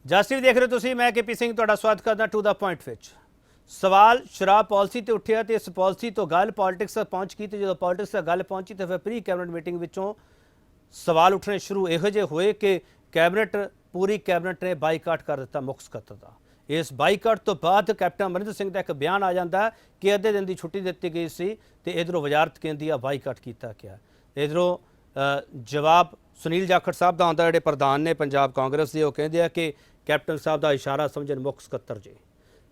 Justice ਦੇਖ ਰਹੇ ਹੋ ਤੁਸੀਂ, ਮੈਂ KP ਸਿੰਘ ਤੁਹਾਡਾ ਸਵਾਗਤ ਕਰਦਾ ਟੂ ਦਾ ਪੁਆਇੰਟ ਵਿੱਚ। ਸਵਾਲ ਸ਼ਰਾਬ ਪਾਲਿਸੀ ਤੇ ਉੱਠਿਆ ਤੇ ਇਸ ਪਾਲਿਸੀ ਤੋਂ ਗੱਲ ਪੋਲਿਟਿਕਸ ਤੱਕ ਪਹੁੰਚ ਗਈ ਤੇ ਜਦੋਂ ਪੋਲਿਟਿਕਸ ਤੱਕ ਗੱਲ ਪਹੁੰਚੀ ਤੇ ਫਿਰ ਪ੍ਰੀ ਕੈਬਨਿਟ ਮੀਟਿੰਗ ਵਿੱਚੋਂ ਸਵਾਲ ਉੱਠਣੇ ਸ਼ੁਰੂ ਇਹੋ ਜਿਹੇ ਹੋਏ ਕਿ ਪੂਰੀ ਕੈਬਨਿਟ ਨੇ ਬਾਈਕਾਟ ਕਰ ਦਿੱਤਾ ਮੁੱਖ ਸਕੱਤਰ ਦਾ। ਇਸ ਬਾਈਕਾਟ ਤੋਂ ਬਾਅਦ ਕੈਪਟਨ ਅਮਰਿੰਦਰ ਸਿੰਘ ਦਾ ਇੱਕ ਬਿਆਨ ਆ ਜਾਂਦਾ ਕਿ ਅੱਧੇ ਦਿਨ ਦੀ ਛੁੱਟੀ ਦਿੱਤੀ ਗਈ ਸੀ ਤੇ ਇਧਰੋਂ ਵਜ਼ਾਰਤ ਕਹਿੰਦੀ ਆ ਬਾਈਕਾਟ ਕੀਤਾ ਗਿਆ। ਇਧਰੋਂ ਜਵਾਬ ਸੁਨੀਲ ਜਾਖੜ ਸਾਹਿਬ ਦਾ ਆਉਂਦਾ, ਜਿਹੜੇ ਪ੍ਰਧਾਨ ਨੇ ਪੰਜਾਬ ਕਾਂਗਰਸ ਦੇ, ਉਹ ਕਹਿੰਦੇ ਆ ਕਿ ਕੈਪਟਨ ਸਾਹਿਬ ਦਾ ਇਸ਼ਾਰਾ ਸਮਝਣ ਮੁੱਖ ਸਕੱਤਰ ਜੀ।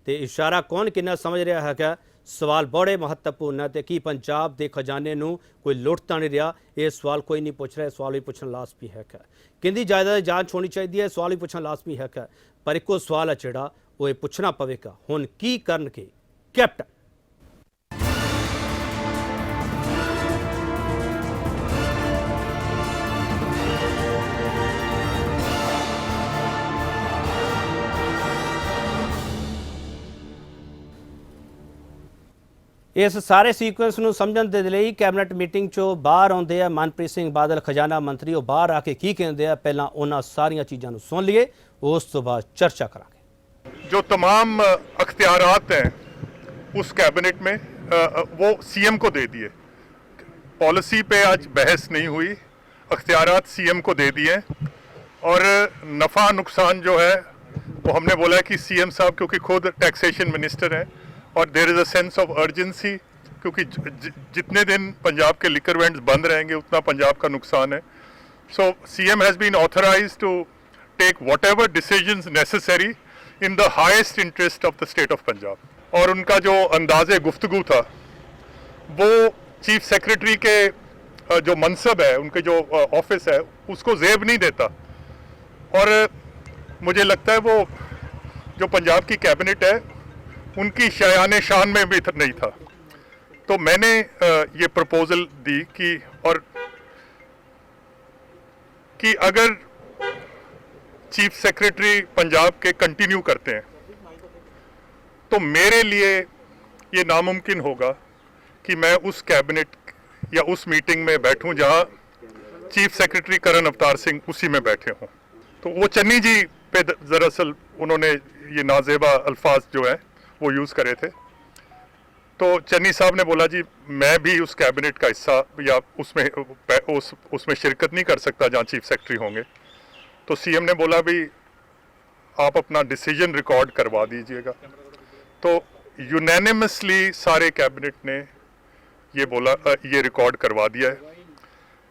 ਤੇ ਇਸ਼ਾਰਾ ਕੌਣ ਕਿੰਨਾ ਸਮਝ ਰਿਹਾ ਹੈਗਾ, ਸਵਾਲ ਬੜੇ ਮਹੱਤਵਪੂਰਨ ਹੈ। ਤੇ ਕੀ ਪੰਜਾਬ ਦੇ ਖਜ਼ਾਨੇ ਨੂੰ ਕੋਈ ਲੁੱਟ ਤਾਂ ਨਹੀਂ ਰਿਹਾ, ਇਹ ਸਵਾਲ ਕੋਈ ਨਹੀਂ ਪੁੱਛ ਰਿਹਾ। ਸਵਾਲ ਵੀ ਪੁੱਛਣਾ ਲਾਜ਼ਮੀ ਹੈਗਾ। ਕਹਿੰਦੀ ਜਾਇਦਾਦ ਦੀ ਜਾਂਚ ਹੋਣੀ ਚਾਹੀਦੀ ਹੈ, ਸਵਾਲ ਵੀ ਪੁੱਛਣਾ ਲਾਜ਼ਮੀ ਹੈਗਾ। ਪਰ ਇੱਕੋ ਸਵਾਲ ਹੈ ਜਿਹੜਾ ਉਹ ਇਹ ਪੁੱਛਣਾ ਪਵੇਗਾ, ਹੁਣ ਕੀ ਕਰਨਗੇ ਕੈਪਟਨ। इस सारे सीक्वेंस ਨੂੰ ਸਮਝਣ ਦੇ ਲਈ ਕੈਬਨਿਟ ਮੀਟਿੰਗ ਚੋਂ ਬਾਹਰ ਆਉਂਦੇ ਆ ਮਨਪ੍ਰੀਤ ਸਿੰਘ ਬਾਦਲ, ਖਜ਼ਾਨਾ ਮੰਤਰੀ। ਉਹ ਬਾਹਰ ਆ ਕੇ ਕੀ ਕਹਿੰਦੇ ਆ, ਪਹਿਲਾਂ ਉਹਨਾਂ ਸਾਰੀਆਂ ਚੀਜ਼ਾਂ ਨੂੰ ਸੁਣ ਲਈਏ, ਉਸ ਤੋਂ ਬਾਅਦ ਚਰਚਾ ਕਰਾਂਗੇ। जो तमाम अख्तियारात हैं उस कैबिनेट में वो सीएम को दे दिए। पॉलिसी पे आज बहस नहीं हुई, अख्तियारात सीएम को दे दिए। और नफ़ा नुकसान जो है वो हमने बोला है कि सीएम साहब, क्योंकि खुद टैक्सेशन मिनिस्टर हैं और there is a sense of urgency, क्योंकि जितने दिन पंजाब के लिकर वेंड्स बंद रहेंगे उतना पंजाब का नुकसान है। So CM has been authorised to take whatever decisions necessary in the highest interest of the state of Punjab. और उनका जो अंदाज़े गुफ्तगू था वो चीफ सेक्रेटरी के जो मनसब है, उनके जो ऑफिस है, उसको ज़ेब नहीं देता। और मुझे लगता है वो जो पंजाब की कैबिनेट है उनकी शायान शान में भी नहीं था। तो मैंने ये प्रपोजल दी कि अगर चीफ सेक्रेटरी पंजाब के कंटिन्यू करते हैं तो मेरे लिए ये नामुमकिन होगा कि मैं उस कैबिनेट या उस मीटिंग में बैठूं जहां चीफ सेक्रेटरी करण अवतार सिंह उसी में बैठे हों। तो वो चन्नी जी पे दरअसल उन्होंने ये नाजेबा अल्फाज जो है वो यूज़ करे थे। तो चन्नी साहब ने बोला जी मैं भी उस कैबिनेट का हिस्सा या उसमें शिरकत नहीं कर सकता जहाँ चीफ सेक्रेटरी होंगे। तो सीएम ने बोला भी आप अपना डिसीजन रिकॉर्ड करवा दीजिएगा। तो यूनैनिमसली सारे कैबिनेट ने ये बोला, ये रिकॉर्ड करवा दिया है।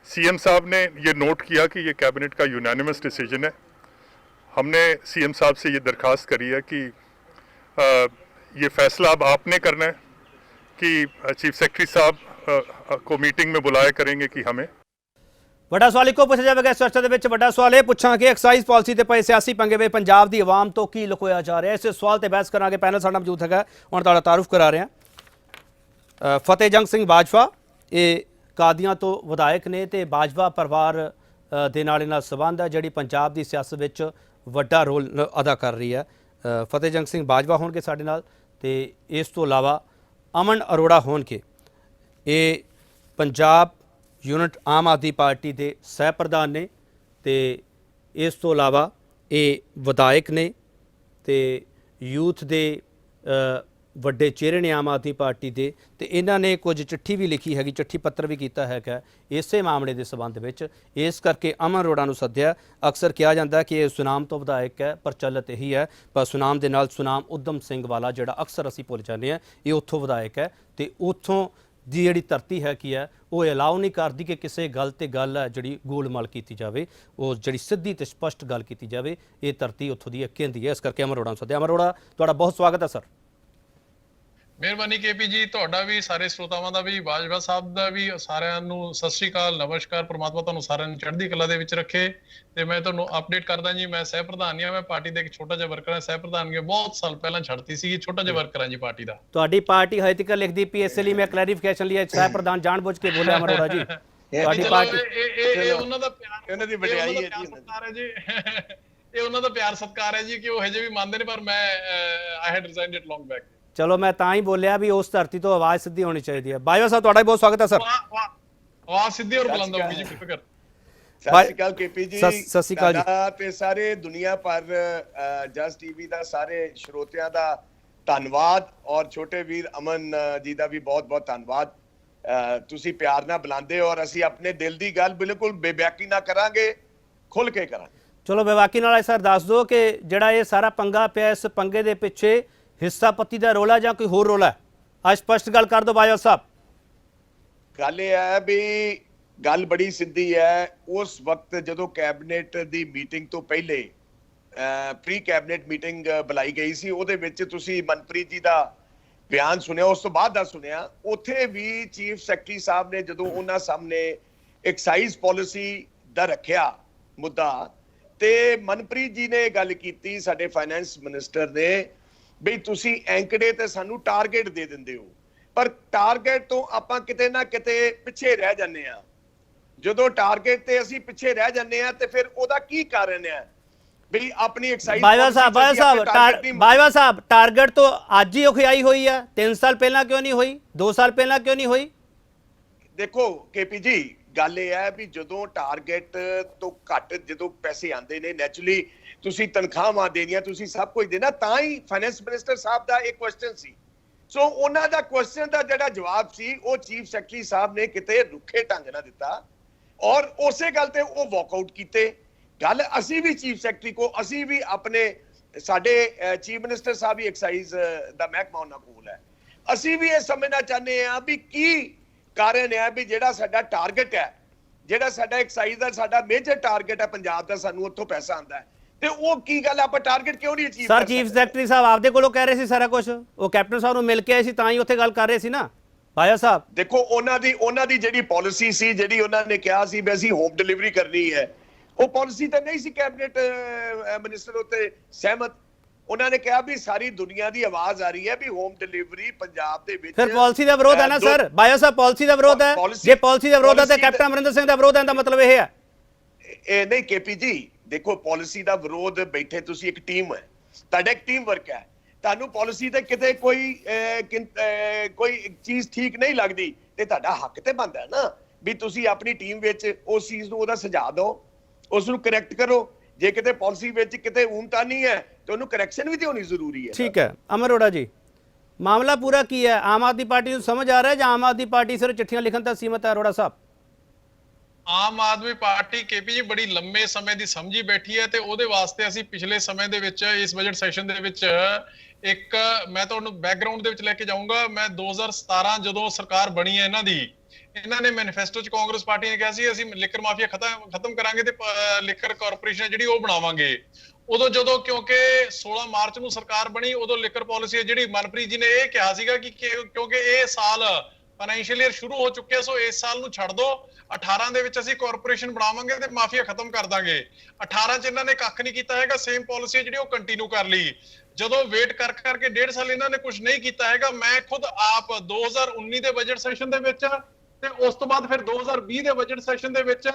सीएम साहब ने ये नोट किया कि ये कैबिनेट का यूनैनिमस डिसीजन है। हमने सीएम साहब से ये दरख्वास्त करी है कि ये फैसला अब आपने करना है कि चीफ सेक्रेटरी साहब को मीटिंग में बुलाया करेंगे कि हमें। ਵੱਡਾ ਸਵਾਲ ਇੱਕੋ ਪੁੱਛਿਆ ਜਾਵੇਗਾ ਇਸ ਚਰਚਾ ਦੇ ਵਿੱਚ। ਵੱਡਾ ਸਵਾਲ ਇਹ ਪੁੱਛਾਂਗੇ, ਐਕਸਾਈਜ਼ ਪਾਲਿਸੀ ਤੇ ਪਏ ਸਿਆਸੀ ਪੰਗੇ ਵਿੱਚ ਪੰਜਾਬ ਦੀ ਆਵਾਮ ਤੋਂ ਕੀ ਲੁਕੋਇਆ ਜਾ ਰਿਹਾ, ਇਸ ਸਵਾਲ ਤੇ ਬਹਿਸ ਕਰਾਂਗੇ। ਪੈਨਲ ਸਾਡਾ ਮੌਜੂਦ ਹੈਗਾ, ਹੁਣ ਤੁਹਾਡਾ ਤਾਰੁਫ ਕਰਾ ਰਹੇ ਹਾਂ। ਫਤਿਹ ਜੰਗ ਸਿੰਘ ਬਾਜਵਾ, ਇਹ ਕਾਦੀਆਂ ਤੋਂ ਵਿਧਾਇਕ ਨੇ ਤੇ ਬਾਜਵਾ ਪਰਿਵਾਰ ਦੇ ਨਾਲ ਇਹਨਾਂ ਸੰਬੰਧ ਹੈ, ਜਿਹੜੀ ਪੰਜਾਬ ਦੀ ਸਿਆਸਤ ਵਿੱਚ ਵੱਡਾ ਰੋਲ ਅਦਾ ਕਰ ਰਹੀ ਹੈ। ਫਤਿਹ ਜੰਗ ਸਿੰਘ ਬਾਜਵਾ ਹੋਣਗੇ ਸਾਡੇ ਨਾਲ, ਤੇ ਇਸ ਤੋਂ ਇਲਾਵਾ ਅਮਨ ਅਰੋੜਾ ਹੋਣਗੇ। ਇਹ ਪੰਜਾਬ यूनिट आम आदमी पार्टी के सह प्रधान ने, ते इस तो इलावा ये विधायक ने ते यूथ के वड्डे चेहरे ने आम आदमी पार्टी के। तो इन्होंने कुछ चिट्ठी भी लिखी हैगी, चिट्ठी पत्र भी किया है इस मामले के संबंध में। इस करके अमन अरोड़ा नूं सद्या। अक्सर कहा जाता है कि ये सुनाम तो विधायक है, प्रचलित यही है, पर सुनाम के नाल सुनाम उधम सिंह वाला जिहड़ा अक्सर असीं भुल जाते हैं, ये उत्थों विधायक है। तो उत्थों ਦੀ ਜਿਹੜੀ ਧਰਤੀ ਹੈ ਕੀ ਹੈ ਉਹ ਅਲਾਉ ਨਹੀਂ ਕਰਦੀ ਕਿ ਕਿਸੇ ਗੱਲ ਤੇ ਗੱਲ ਹੈ ਜਿਹੜੀ ਗੋਲਮਾਲ ਕੀਤੀ ਜਾਵੇ, ਉਹ ਜਿਹੜੀ ਸਿੱਧੀ ਤੇ ਸਪਸ਼ਟ ਗੱਲ ਕੀਤੀ ਜਾਵੇ। ਇਹ ਧਰਤੀ ਉੱਥੋਂ ਦੀ ਕਹਿੰਦੀ ਹੈ। ਇਸ ਕਰਕੇ ਅਮਰ ਅਰੋੜਾ ਨੂੰ ਸੱਦਿਆ। ਅਮਰ ਅਰੋੜਾ, ਤੁਹਾਡਾ ਬਹੁਤ ਸਵਾਗਤ ਹੈ ਸਰ। ਮਿਹਰਬਾਨੀ KP ਜੀ, ਤੁਹਾਡਾ ਵੀ, ਸਾਰੇ ਸਰੋਤਾਵਾਂ ਦਾ ਵੀ, ਬਾਜਵਾ ਸਾਹਿਬ ਦਾ ਵੀ, ਸਾਰਿਆਂ ਨੂੰ ਸਤਿ ਸ਼੍ਰੀ ਅਕਾਲ, ਨਮਸਕਾਰ। ਪ੍ਰਮਾਤਮਾ ਤੁਹਾਨੂੰ ਸਾਰਿਆਂ ਨੂੰ ਚੜ੍ਹਦੀ ਕਲਾ ਦੇ ਵਿੱਚ ਰੱਖੇ। ਤੇ ਮੈਂ ਤੁਹਾਨੂੰ ਅਪਡੇਟ ਕਰਦਾ ਜੀ, ਮੈਂ ਸਹਿ ਪ੍ਰਧਾਨ ਹਾਂ, ਮੈਂ ਪਾਰਟੀ ਦਾ ਇੱਕ ਛੋਟਾ ਜਿਹਾ ਵਰਕਰ ਹਾਂ। ਸਹਿ ਪ੍ਰਧਾਨਗੀ ਬਹੁਤ ਸਾਲ ਪਹਿਲਾਂ ਛੱਡਤੀ ਸੀ, ਛੋਟਾ ਜਿਹਾ ਵਰਕਰ ਹਾਂ ਜੀ ਪਾਰਟੀ ਦਾ। ਤੁਹਾਡੀ ਪਾਰਟੀ ਹਜੇ ਤੱਕ ਲਿਖਦੀ ਪਈ, ਇਸ ਲਈ ਮੈਂ ਕਲੈਰੀਫਿਕੇਸ਼ਨ ਲਈ ਸਹਿ ਪ੍ਰਧਾਨ ਜਾਣਬੁੱਝ ਕੇ ਬੋਲਿਆ ਅਮਰ ਅਰੋੜਾ ਜੀ। ਤੁਹਾਡੀ ਪਾਰਟੀ ਇਹ ਉਹਨਾਂ ਦਾ ਪਿਆਰ, ਉਹਨਾਂ ਦੀ ਵਡਿਆਈ ਹੈ ਜੀ। ਇਹ ਉਹਨਾਂ ਦਾ ਪਿਆਰ ਸਤਿਕਾਰ ਹੈ ਜੀ ਕਿ ਉਹ ਹਜੇ ਵੀ ਮੰਨਦੇ ਨੇ, ਪਰ ਮੈਂ I had ਰਿਜ਼ਾਈਨਡ it long back. ਚਲੋ ਮੈਂ ਤਾਂ ਹੀ ਬੋਲਿਆ ਵੀ ਉਸ ਧਰਤੀ ਤੋਂ ਆਵਾਜ਼ ਸਿੱਧੀ ਹੋਣੀ ਚਾਹੀਦੀ ਹੈ। ਬਾਜਵਾ ਸਾਹਿਬ, ਤੁਹਾਡਾ ਵੀ ਬਹੁਤ ਸਵਾਗਤ ਹੈ ਸਰ। ਆਵਾਜ਼ ਸਿੱਧੀ ਔਰ ਬੁਲੰਦ ਹੋਊਗੀ ਜੀ, ਫਿਕਰ। ਸਤਿ ਸ਼੍ਰੀ ਅਕਾਲ ਕੇਪੀ ਜੀ। ਸਤਿ ਸ਼੍ਰੀ ਅਕਾਲ ਜੀ। ਤੇ ਸਾਰੇ ਦੁਨੀਆ ਭਰ ਜਸ ਟੀਵੀ ਦਾ ਸਾਰੇ ਸਰੋਤਿਆਂ ਦਾ ਧੰਨਵਾਦ, ਔਰ ਛੋਟੇ ਵੀਰ ਅਮਨ ਜੀ ਦਾ ਵੀ ਬਹੁਤ ਬਹੁਤ ਧੰਨਵਾਦ। ਤੁਸੀਂ ਪਿਆਰ ਨਾਲ ਬੁਲਾਉਂਦੇ ਹੋ, ਔਰ ਅਸੀਂ ਆਪਣੇ ਦਿਲ ਦੀ ਗੱਲ ਬਿਲਕੁਲ ਬੇਬਾਕੀ ਨਾ ਕਰਾਂਗੇ, ਖੁੱਲ ਕੇ ਕਰਾਂਗੇ। ਚਲੋ ਬੇਬਾਕੀ ਨਾਲ ਸਰ ਦੱਸ ਦਿਓ ਕਿ ਜਿਹੜਾ ਇਹ ਸਾਰਾ ਪੰਗਾ ਪਿਆ, ਇਸ ਪੰਗੇ ਦੇ ਪਿੱਛੇ ਹਿੱਸਾ ਪੱਤੀ ਦਾ ਰੋਲਾ ਜਾਂ ਕੋਈ ਹੋਰ ਰੋਲਾ? ਅੱਜ ਸਪਸ਼ਟ ਗੱਲ ਕਰ ਦਿਓ ਬਾਜਵਾ ਸਾਹਿਬ। ਗੱਲ ਇਹ ਹੈ ਵੀ ਗੱਲ ਬੜੀ ਸਿੱਧੀ ਹੈ। ਉਸ ਵਕਤ ਜਦੋਂ ਕੈਬਨਿਟ ਦੀ ਮੀਟਿੰਗ ਤੋਂ ਪਹਿਲੇ ਪ੍ਰੀ ਕੈਬਨਿਟ ਮੀਟਿੰਗ ਬੁਲਾਈ ਗਈ ਸੀ, ਉਹਦੇ ਵਿੱਚ ਤੁਸੀਂ ਮਨਪ੍ਰੀਤ ਜੀ ਦਾ ਬਿਆਨ ਸੁਣਿਆ, ਉਸ ਤੋਂ ਬਾਅਦ ਦਾ ਸੁਣਿਆ। ਉੱਥੇ ਵੀ ਚੀਫ ਸੈਕਟਰੀ ਸਾਹਿਬ ਨੇ ਜਦੋਂ ਉਹਨਾਂ ਸਾਹਮਣੇ ਐਕਸਾਈਜ਼ ਪਾਲਿਸੀ ਦਾ ਰੱਖਿਆ ਮੁੱਦਾ, ਤੇ ਮਨਪ੍ਰੀਤ ਜੀ ਨੇ ਗੱਲ ਕੀਤੀ, ਸਾਡੇ ਫਾਈਨੈਂਸ ਮਿਨਿਸਟਰ ਨੇ, ਵੀ ਤੁਸੀਂ ਐਂਕੜੇ ਤੇ ਸਾਨੂੰ ਟਾਰਗੇਟ ਦੇ ਦਿੰਦੇ ਹੋ, ਪਰ ਟਾਰਗੇਟ ਤੋਂ ਆਪਾਂ ਕਿਤੇ ਨਾ ਕਿਤੇ ਪਿੱਛੇ ਰਹਿ ਜਾਂਦੇ ਆ। ਜਦੋਂ ਟਾਰਗੇਟ ਤੇ ਅਸੀਂ ਪਿੱਛੇ ਰਹਿ ਜਾਂਦੇ ਆ ਤੇ ਫਿਰ ਉਹਦਾ ਕੀ ਕਾਰਨ ਹੈ? ਵੀ ਆਪਣੀ ਐਕਸਾਈਜ਼ ਬਾਜਵਾ ਸਾਹਿਬ ਟਾਰਗੇਟ ਤੋਂ ਅੱਜ ਹੀ ਉਖਿਆਈ ਹੋਈ ਆ, 3 ਸਾਲ ਪਹਿਲਾਂ ਕਿਉਂ ਨਹੀਂ ਹੋਈ? 2 ਸਾਲ ਪਹਿਲਾਂ ਕਿਉਂ ਨਹੀਂ ਹੋਈ? ਦੇਖੋ ਕੇਪੀ ਜੀ, ਗੱਲ ਇਹ ਹੈ ਵੀ ਜਦੋਂ ਟਾਰਗੇਟ ਤੋਂ ਘੱਟ ਜਦੋਂ ਪੈਸੇ ਆਉਂਦੇ ਨੇ, ਨੈਚੁਰਲੀ ਤੁਸੀਂ ਤਨਖਾਹਾਂ ਦੇਣੀਆਂ, ਤੁਸੀਂ ਸਭ ਕੁਝ ਦੇਣਾ, ਤਾਂ ਹੀ ਫਾਈਨੈਂਸ ਮਿਨਿਸਟਰ ਸਾਹਿਬ ਦਾ ਇੱਕ ਕੁਐਸਚਨ ਸੀ। ਸੋ ਉਹਨਾਂ ਦਾ ਕੁਐਸਚਨ ਦਾ ਜਿਹੜਾ ਜਵਾਬ ਸੀ, ਉਹ ਚੀਫ ਸੈਕਟਰੀ ਸਾਹਿਬ ਨੇ ਕਿਤੇ ਰੁੱਖੇ ਢੰਗ ਨਾਲ ਦਿੱਤਾ, ਔਰ ਉਸੇ ਗੱਲ ਤੇ ਉਹ ਵਾਕਆਊਟ ਕੀਤੇ। ਗੱਲ ਅਸੀਂ ਵੀ ਚੀਫ ਸੈਕਟਰੀ ਕੋ, ਅਸੀਂ ਵੀ ਆਪਣੇ, ਸਾਡੇ ਚੀਫ ਮਿਨਿਸਟਰ ਸਾਹਿਬ ਵੀ ਐਕਸਾਈਜ਼ ਦਾ ਮਹਿਕਮਾ ਉਹਨਾਂ ਕੋਲ ਹੈ, ਅਸੀਂ ਵੀ ਇਹ ਸਮਝਣਾ ਚਾਹੁੰਦੇ ਹਾਂ ਵੀ ਕੀ ਕਾਰਨ ਹੈ ਵੀ ਜਿਹੜਾ ਸਾਡਾ ਟਾਰਗੇਟ ਹੈ, ਜਿਹੜਾ ਸਾਡਾ ਐਕਸਾਈਜ਼ ਦਾ ਸਾਡਾ ਮੇਜਰ ਟਾਰਗੇਟ ਹੈ ਪੰਜਾਬ ਦਾ, ਸਾਨੂੰ ਉੱਥੋਂ ਪੈਸਾ ਆਉਂਦਾ ਹੈ, ਤੇ ਉਹ ਕੀ ਗੱਲ ਆਪਾਂ ਟਾਰਗੇਟ ਕਿਉਂ ਨਹੀਂ ਅਚੀਵ ਕਰ ਸਰ ਚੀਫ ਸੈਕਟਰੀ ਸਾਹਿਬ ਆਪਦੇ ਕੋਲੋਂ ਕਹਿ ਰਹੇ ਸੀ ਸਾਰਾ ਕੁਝ, ਉਹ ਕੈਪਟਨ ਸਾਹਿਬ ਨੂੰ ਮਿਲ ਕੇ ਆਏ ਸੀ, ਤਾਂ ਹੀ ਉੱਥੇ ਗੱਲ ਕਰ ਰਹੇ ਸੀ ਨਾ ਬਾਜਵਾ ਸਾਹਿਬ। ਦੇਖੋ ਉਹਨਾਂ ਦੀ ਜਿਹੜੀ ਪਾਲਿਸੀ ਸੀ, ਜਿਹੜੀ ਉਹਨਾਂ ਨੇ ਕਿਹਾ ਸੀ ਵੀ ਅਸੀਂ ਹੋਮ ਡਿਲੀਵਰੀ ਕਰਨੀ ਹੈ, ਉਹ ਪਾਲਿਸੀ ਤਾਂ ਨਹੀਂ ਸੀ ਕੈਬਨਿਟ ਮਿਨਿਸਟਰ ਉੱਤੇ ਸਹਿਮਤ। ਉਹਨਾਂ ਨੇ ਕਿਹਾ ਵੀ ਸਾਰੀ ਦੁਨੀਆ ਦੀ ਆਵਾਜ਼ ਆ ਰਹੀ ਹੈ ਵੀ ਹੋਮ ਡਿਲੀਵਰੀ ਪੰਜਾਬ ਦੇ ਵਿੱਚ, ਫਿਰ ਪਾਲਿਸੀ ਦਾ ਵਿਰੋਧ ਹੈ ਨਾ ਸਰ ਬਾਜਵਾ ਸਾਹਿਬ, ਪਾਲਿਸੀ ਦਾ ਵਿਰੋਧ ਹੈ। ਜੇ ਪਾਲਿਸੀ ਦਾ ਵਿਰੋਧ ਹੈ ਤਾਂ ਕੈਪਟਨ ਅਮਰਿੰਦਰ ਸਿੰਘ ਦਾ ਵਿਰੋਧ ਹੈ, ਦਾ ਮਤਲਬ ਇਹ ਹੈ। ਇਹ ਨਹੀਂ ਕੇਪੀ ਜੀ, ਦੇਖੋ ਪਾਲਿਸੀ ਦਾ ਵਿਰੋਧ, ਬੈਠੇ ਤੁਸੀਂ ਇੱਕ ਟੀਮ ਹੈ, ਤੁਹਾਡਾ ਇੱਕ ਟੀਮ ਵਰਕ ਹੈ, ਤੁਹਾਨੂੰ ਪਾਲਿਸੀ ਤੇ ਕਿਤੇ ਕੋਈ ਚੀਜ਼ ਠੀਕ ਨਹੀਂ ਲੱਗਦੀ ਤੇ ਤੁਹਾਡਾ ਹੱਕ ਤੇ ਬਣਦਾ ਹੈ ਨਾ ਵੀ ਤੁਸੀਂ ਆਪਣੀ ਟੀਮ ਵਿੱਚ ਉਸ ਚੀਜ਼ ਨੂੰ ਉਹਦਾ ਸੁਝਾਅ ਦਿਓ, ਉਸ ਨੂੰ ਕਰੈਕਟ ਕਰੋ। ਜੇ ਕਿਤੇ ਪਾਲਿਸੀ ਵਿੱਚ ਕਿਤੇ ਊਮਤਾ ਨਹੀਂ ਹੈ ਤੇ ਉਹਨੂੰ ਕਰੈਕਸ਼ਨ ਵੀ ਤੇ ਹੋਣੀ ਜ਼ਰੂਰੀ ਹੈ। ਠੀਕ ਹੈ ਅਮਰ ਅਰੋੜਾ ਜੀ, ਮਾਮਲਾ ਪੂਰਾ ਕੀ ਹੈ? ਆਮ ਆਦਮੀ ਪਾਰਟੀ ਨੂੰ ਸਮਝ ਆ ਰਿਹਾ ਹੈ ਜਾਂ ਆਮ ਆਦਮੀ ਪਾਰਟੀ ਸਿਰਫ ਚਿੱਠੀਆਂ ਲਿਖਣ ਤੱਕ ਸੀਮਤ ਹੈ? ਅਰੋੜਾ ਸਾਹਿਬ, ਆਮ ਆਦਮੀ ਪਾਰਟੀ ਕੇਪੀ ਜੀ ਬੜੀ ਲੰਮੇ ਸਮੇਂ ਦੀ ਸਮਝੀ ਬੈਠੀ ਹੈ, ਤੇ ਉਹਦੇ ਵਾਸਤੇ ਅਸੀਂ ਪਿਛਲੇ ਸਮੇਂ ਦੇ ਵਿੱਚ ਇਸ ਬਜਟ ਸੈਸ਼ਨ ਦੇ ਵਿੱਚ ਇੱਕ, ਮੈਂ ਤੁਹਾਨੂੰ ਬੈਕਗ੍ਰਾਉਂਡ ਦੇ ਵਿੱਚ ਲੈ ਕੇ ਜਾਊਂਗਾ। ਮੈਂ 2017 ਜਦੋਂ ਸਰਕਾਰ ਬਣੀ ਹੈ ਇਹਨਾਂ ਨੇ ਮੈਨੀਫੈਸਟੋ ਚ ਕਾਂਗਰਸ ਪਾਰਟੀ ਨੇ ਕਿਹਾ ਸੀ ਅਸੀਂ ਲਿਕਰ ਮਾਫੀਆ ਖਤਮ ਕਰਾਂਗੇ ਤੇ ਲਿਕਰ ਕਾਰਪੋਰੇਸ਼ਨ ਜਿਹੜੀ ਉਹ ਬਣਾਵਾਂਗੇ। ਉਦੋਂ ਜਦੋਂ ਕਿਉਂਕਿ 16 ਮਾਰਚ ਨੂੰ ਸਰਕਾਰ ਬਣੀ, ਉਦੋਂ ਲਿਕਰ ਪਾਲਿਸੀ ਜਿਹੜੀ ਮਨਪ੍ਰੀਤ ਜੀ ਨੇ ਇਹ ਕਿਹਾ ਸੀਗਾ ਕਿ ਕਿਉਂਕਿ ਇਹ ਸਾਲ ਫਾਈਨੈਂਸ਼ੀਅਲ ਈਅਰ ਸ਼ੁਰੂ ਹੋ ਚੁੱਕਿਆ, ਸੋ ਇਸ ਸਾਲ ਨੂੰ ਛੱਡ ਦੋ, 18 ਦੇ ਵਿੱਚ ਅਸੀਂ ਕਾਰਪੋਰੇਸ਼ਨ ਬਣਾਵਾਂਗੇ ਤੇ ਮਾਫੀਆ ਖਤਮ ਕਰ ਦਾਂਗੇ। 18 ਚ ਇਹਨਾਂ ਨੇ ਕੱਖ ਨਹੀਂ ਕੀਤਾ ਹੈਗਾ, ਸੇਮ ਪਾਲਿਸੀ ਜਿਹੜੀ ਉਹ ਕੰਟੀਨਿਊ ਕਰ ਲਈ। ਜਦੋਂ ਵੇਟ ਕਰਕੇ 1.5 ਸਾਲ ਇਹਨਾਂ ਨੇ ਕੁਝ ਨਹੀਂ ਕੀਤਾ ਹੈਗਾ। ਮੈਂ ਖੁਦ ਆਪ 2019 ਦੇ ਬਜਟ ਸੈਸ਼ਨ ਦੇ ਵਿੱਚ ਤੇ ਉਸ ਤੋਂ ਬਾਅਦ ਫਿਰ 2020 ਦੇ ਬਜਟ ਸੈਸ਼ਨ ਦੇ ਵਿੱਚ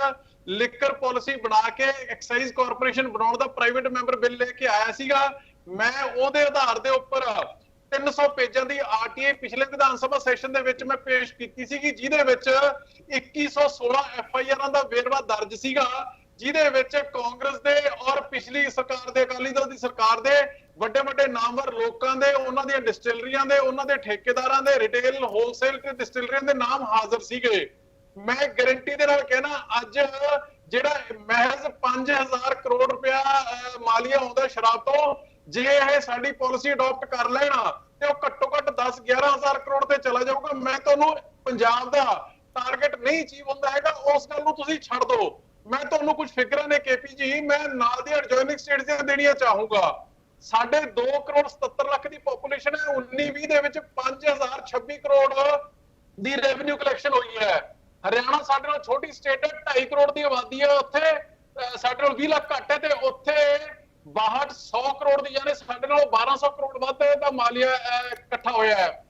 ਲਿਕਰ ਪਾਲਿਸੀ ਬਣਾ ਕੇ ਐਕਸਾਈਜ਼ ਕਾਰਪੋਰੇਸ਼ਨ ਬਣਾਉਣ ਦਾ ਪ੍ਰਾਈਵੇਟ ਮੈਂਬਰ ਬਿੱਲ ਲੈ ਕੇ ਆਇਆ ਸੀਗਾ। ਮੈਂ ਉਹਦੇ ਆਧਾਰ ਦੇ ਉੱਪਰ 300 ਪੇਜਾਂ ਦੀ ਆਰਟੀਆਈ ਪਿਛਲੇ ਵਿਧਾਨ ਸਭਾ ਸੈਸ਼ਨ ਦੇ ਵਿੱਚ ਮੈਂ ਪੇਸ਼ ਕੀਤੀ ਸੀਗੀ, ਜਿਹਦੇ ਵਿੱਚ 2116 ਐਫਆਈਆਰਾਂ ਦਾ ਵੇਰਵਾ ਦਰਜ ਸੀਗਾ, ਜਿਹਦੇ ਵਿੱਚ ਕਾਂਗਰਸ ਦੇ ਔਰ ਪਿਛਲੀ ਸਰਕਾਰ ਦੇ, ਅਕਾਲੀ ਦਲ ਦੀ ਸਰਕਾਰ ਦੇ ਵੱਡੇ ਨਾਮਵਰ ਲੋਕਾਂ ਦੇ, ਉਹਨਾਂ ਦੀਆਂ ਡਿਸਟਿਲਰੀਆਂ ਦੇ, ਉਹਨਾਂ ਦੇ ਠੇਕੇਦਾਰਾਂ ਦੇ, ਰਿਟੇਲ ਹੋਲਸੇਲ ਤੇ ਡਿਸਟਿਲਰੀਆਂ ਦੇ ਨਾਮ ਹਾਜ਼ਰ ਸੀਗੇ। ਮੈਂ ਗਾਰੰਟੀ ਦੇ ਨਾਲ ਕਹਿਣਾ, ਅੱਜ ਜਿਹੜਾ ਮਹਿਜ਼ 5000 ਕਰੋੜ ਰੁਪਇਆ ਮਾਲੀਆ ਆਉਂਦਾ ਸ਼ਰਾਬ ਤੋਂ, ਜੇ ਇਹ ਸਾਡੀ ਪਾਲਿਸੀ ਅਡਾਪਟ ਕਰ ਲੈਣਾ ਤੇ ਉਹ ਘੱਟੋ ਘੱਟ 10-11000 ਕਰੋੜ ਤੇ ਚਲਾ ਜਾਊਗਾ। ਮੈਂ ਤੁਹਾਨੂੰ ਪੰਜਾਬ ਦਾ ਟਾਰਗੇਟ ਨਹੀਂ ਅਚੀਵ ਹੁੰਦਾ ਹੈਗਾ, ਉਸ ਗੱਲ ਨੂੰ ਤੁਸੀਂ ਛੱਡ ਦਿਓ। ਮੈਂ ਤੁਹਾਨੂੰ ਕੁਝ ਫਿਗਰਾਂ ਨੇ ਕੇਪੀ ਜੀ, ਮੈਂ ਨਾਲ ਦੀ ਐਡਜੋਇਨਿੰਗ ਸਟੇਟਸ ਦੀਆਂ ਦੇਣੀਆਂ ਚਾਹੂੰਗਾ। ਸਾਡੇ 2 ਕਰੋੜ 77 ਲੱਖ ਦੀ ਪੋਪੂਲੇਸ਼ਨ ਹੈ, 19-20 ਦੇ ਵਿੱਚ 5026 ਕਰੋੜ ਦੀ ਰੈਵਨਿਊ ਕਲੈਕਸ਼ਨ ਹੋਈ ਹੈ। ਹਰਿਆਣਾ ਸਾਡੇ ਨਾਲ ਛੋਟੀ ਸਟੇਟ ਹੈ, 2.5 ਕਰੋੜ ਦੀ ਆਬਾਦੀ ਹੈ, ਉੱਥੇ ਸਾਡੇ ਨਾਲ 20 ਲੱਖ ਘੱਟ ਹੈ, ਤੇ ਉੱਥੇ 6200 ਕਰੋੜ ਦੀ, ਯਾਨੀ ਸਾਡੇ ਨਾਲ 1200 ਕਰੋੜ ਵੱਧ ਦਾ ਮਾਲੀਆ ਇਕੱਠਾ ਹੋਇਆ ਹੈ।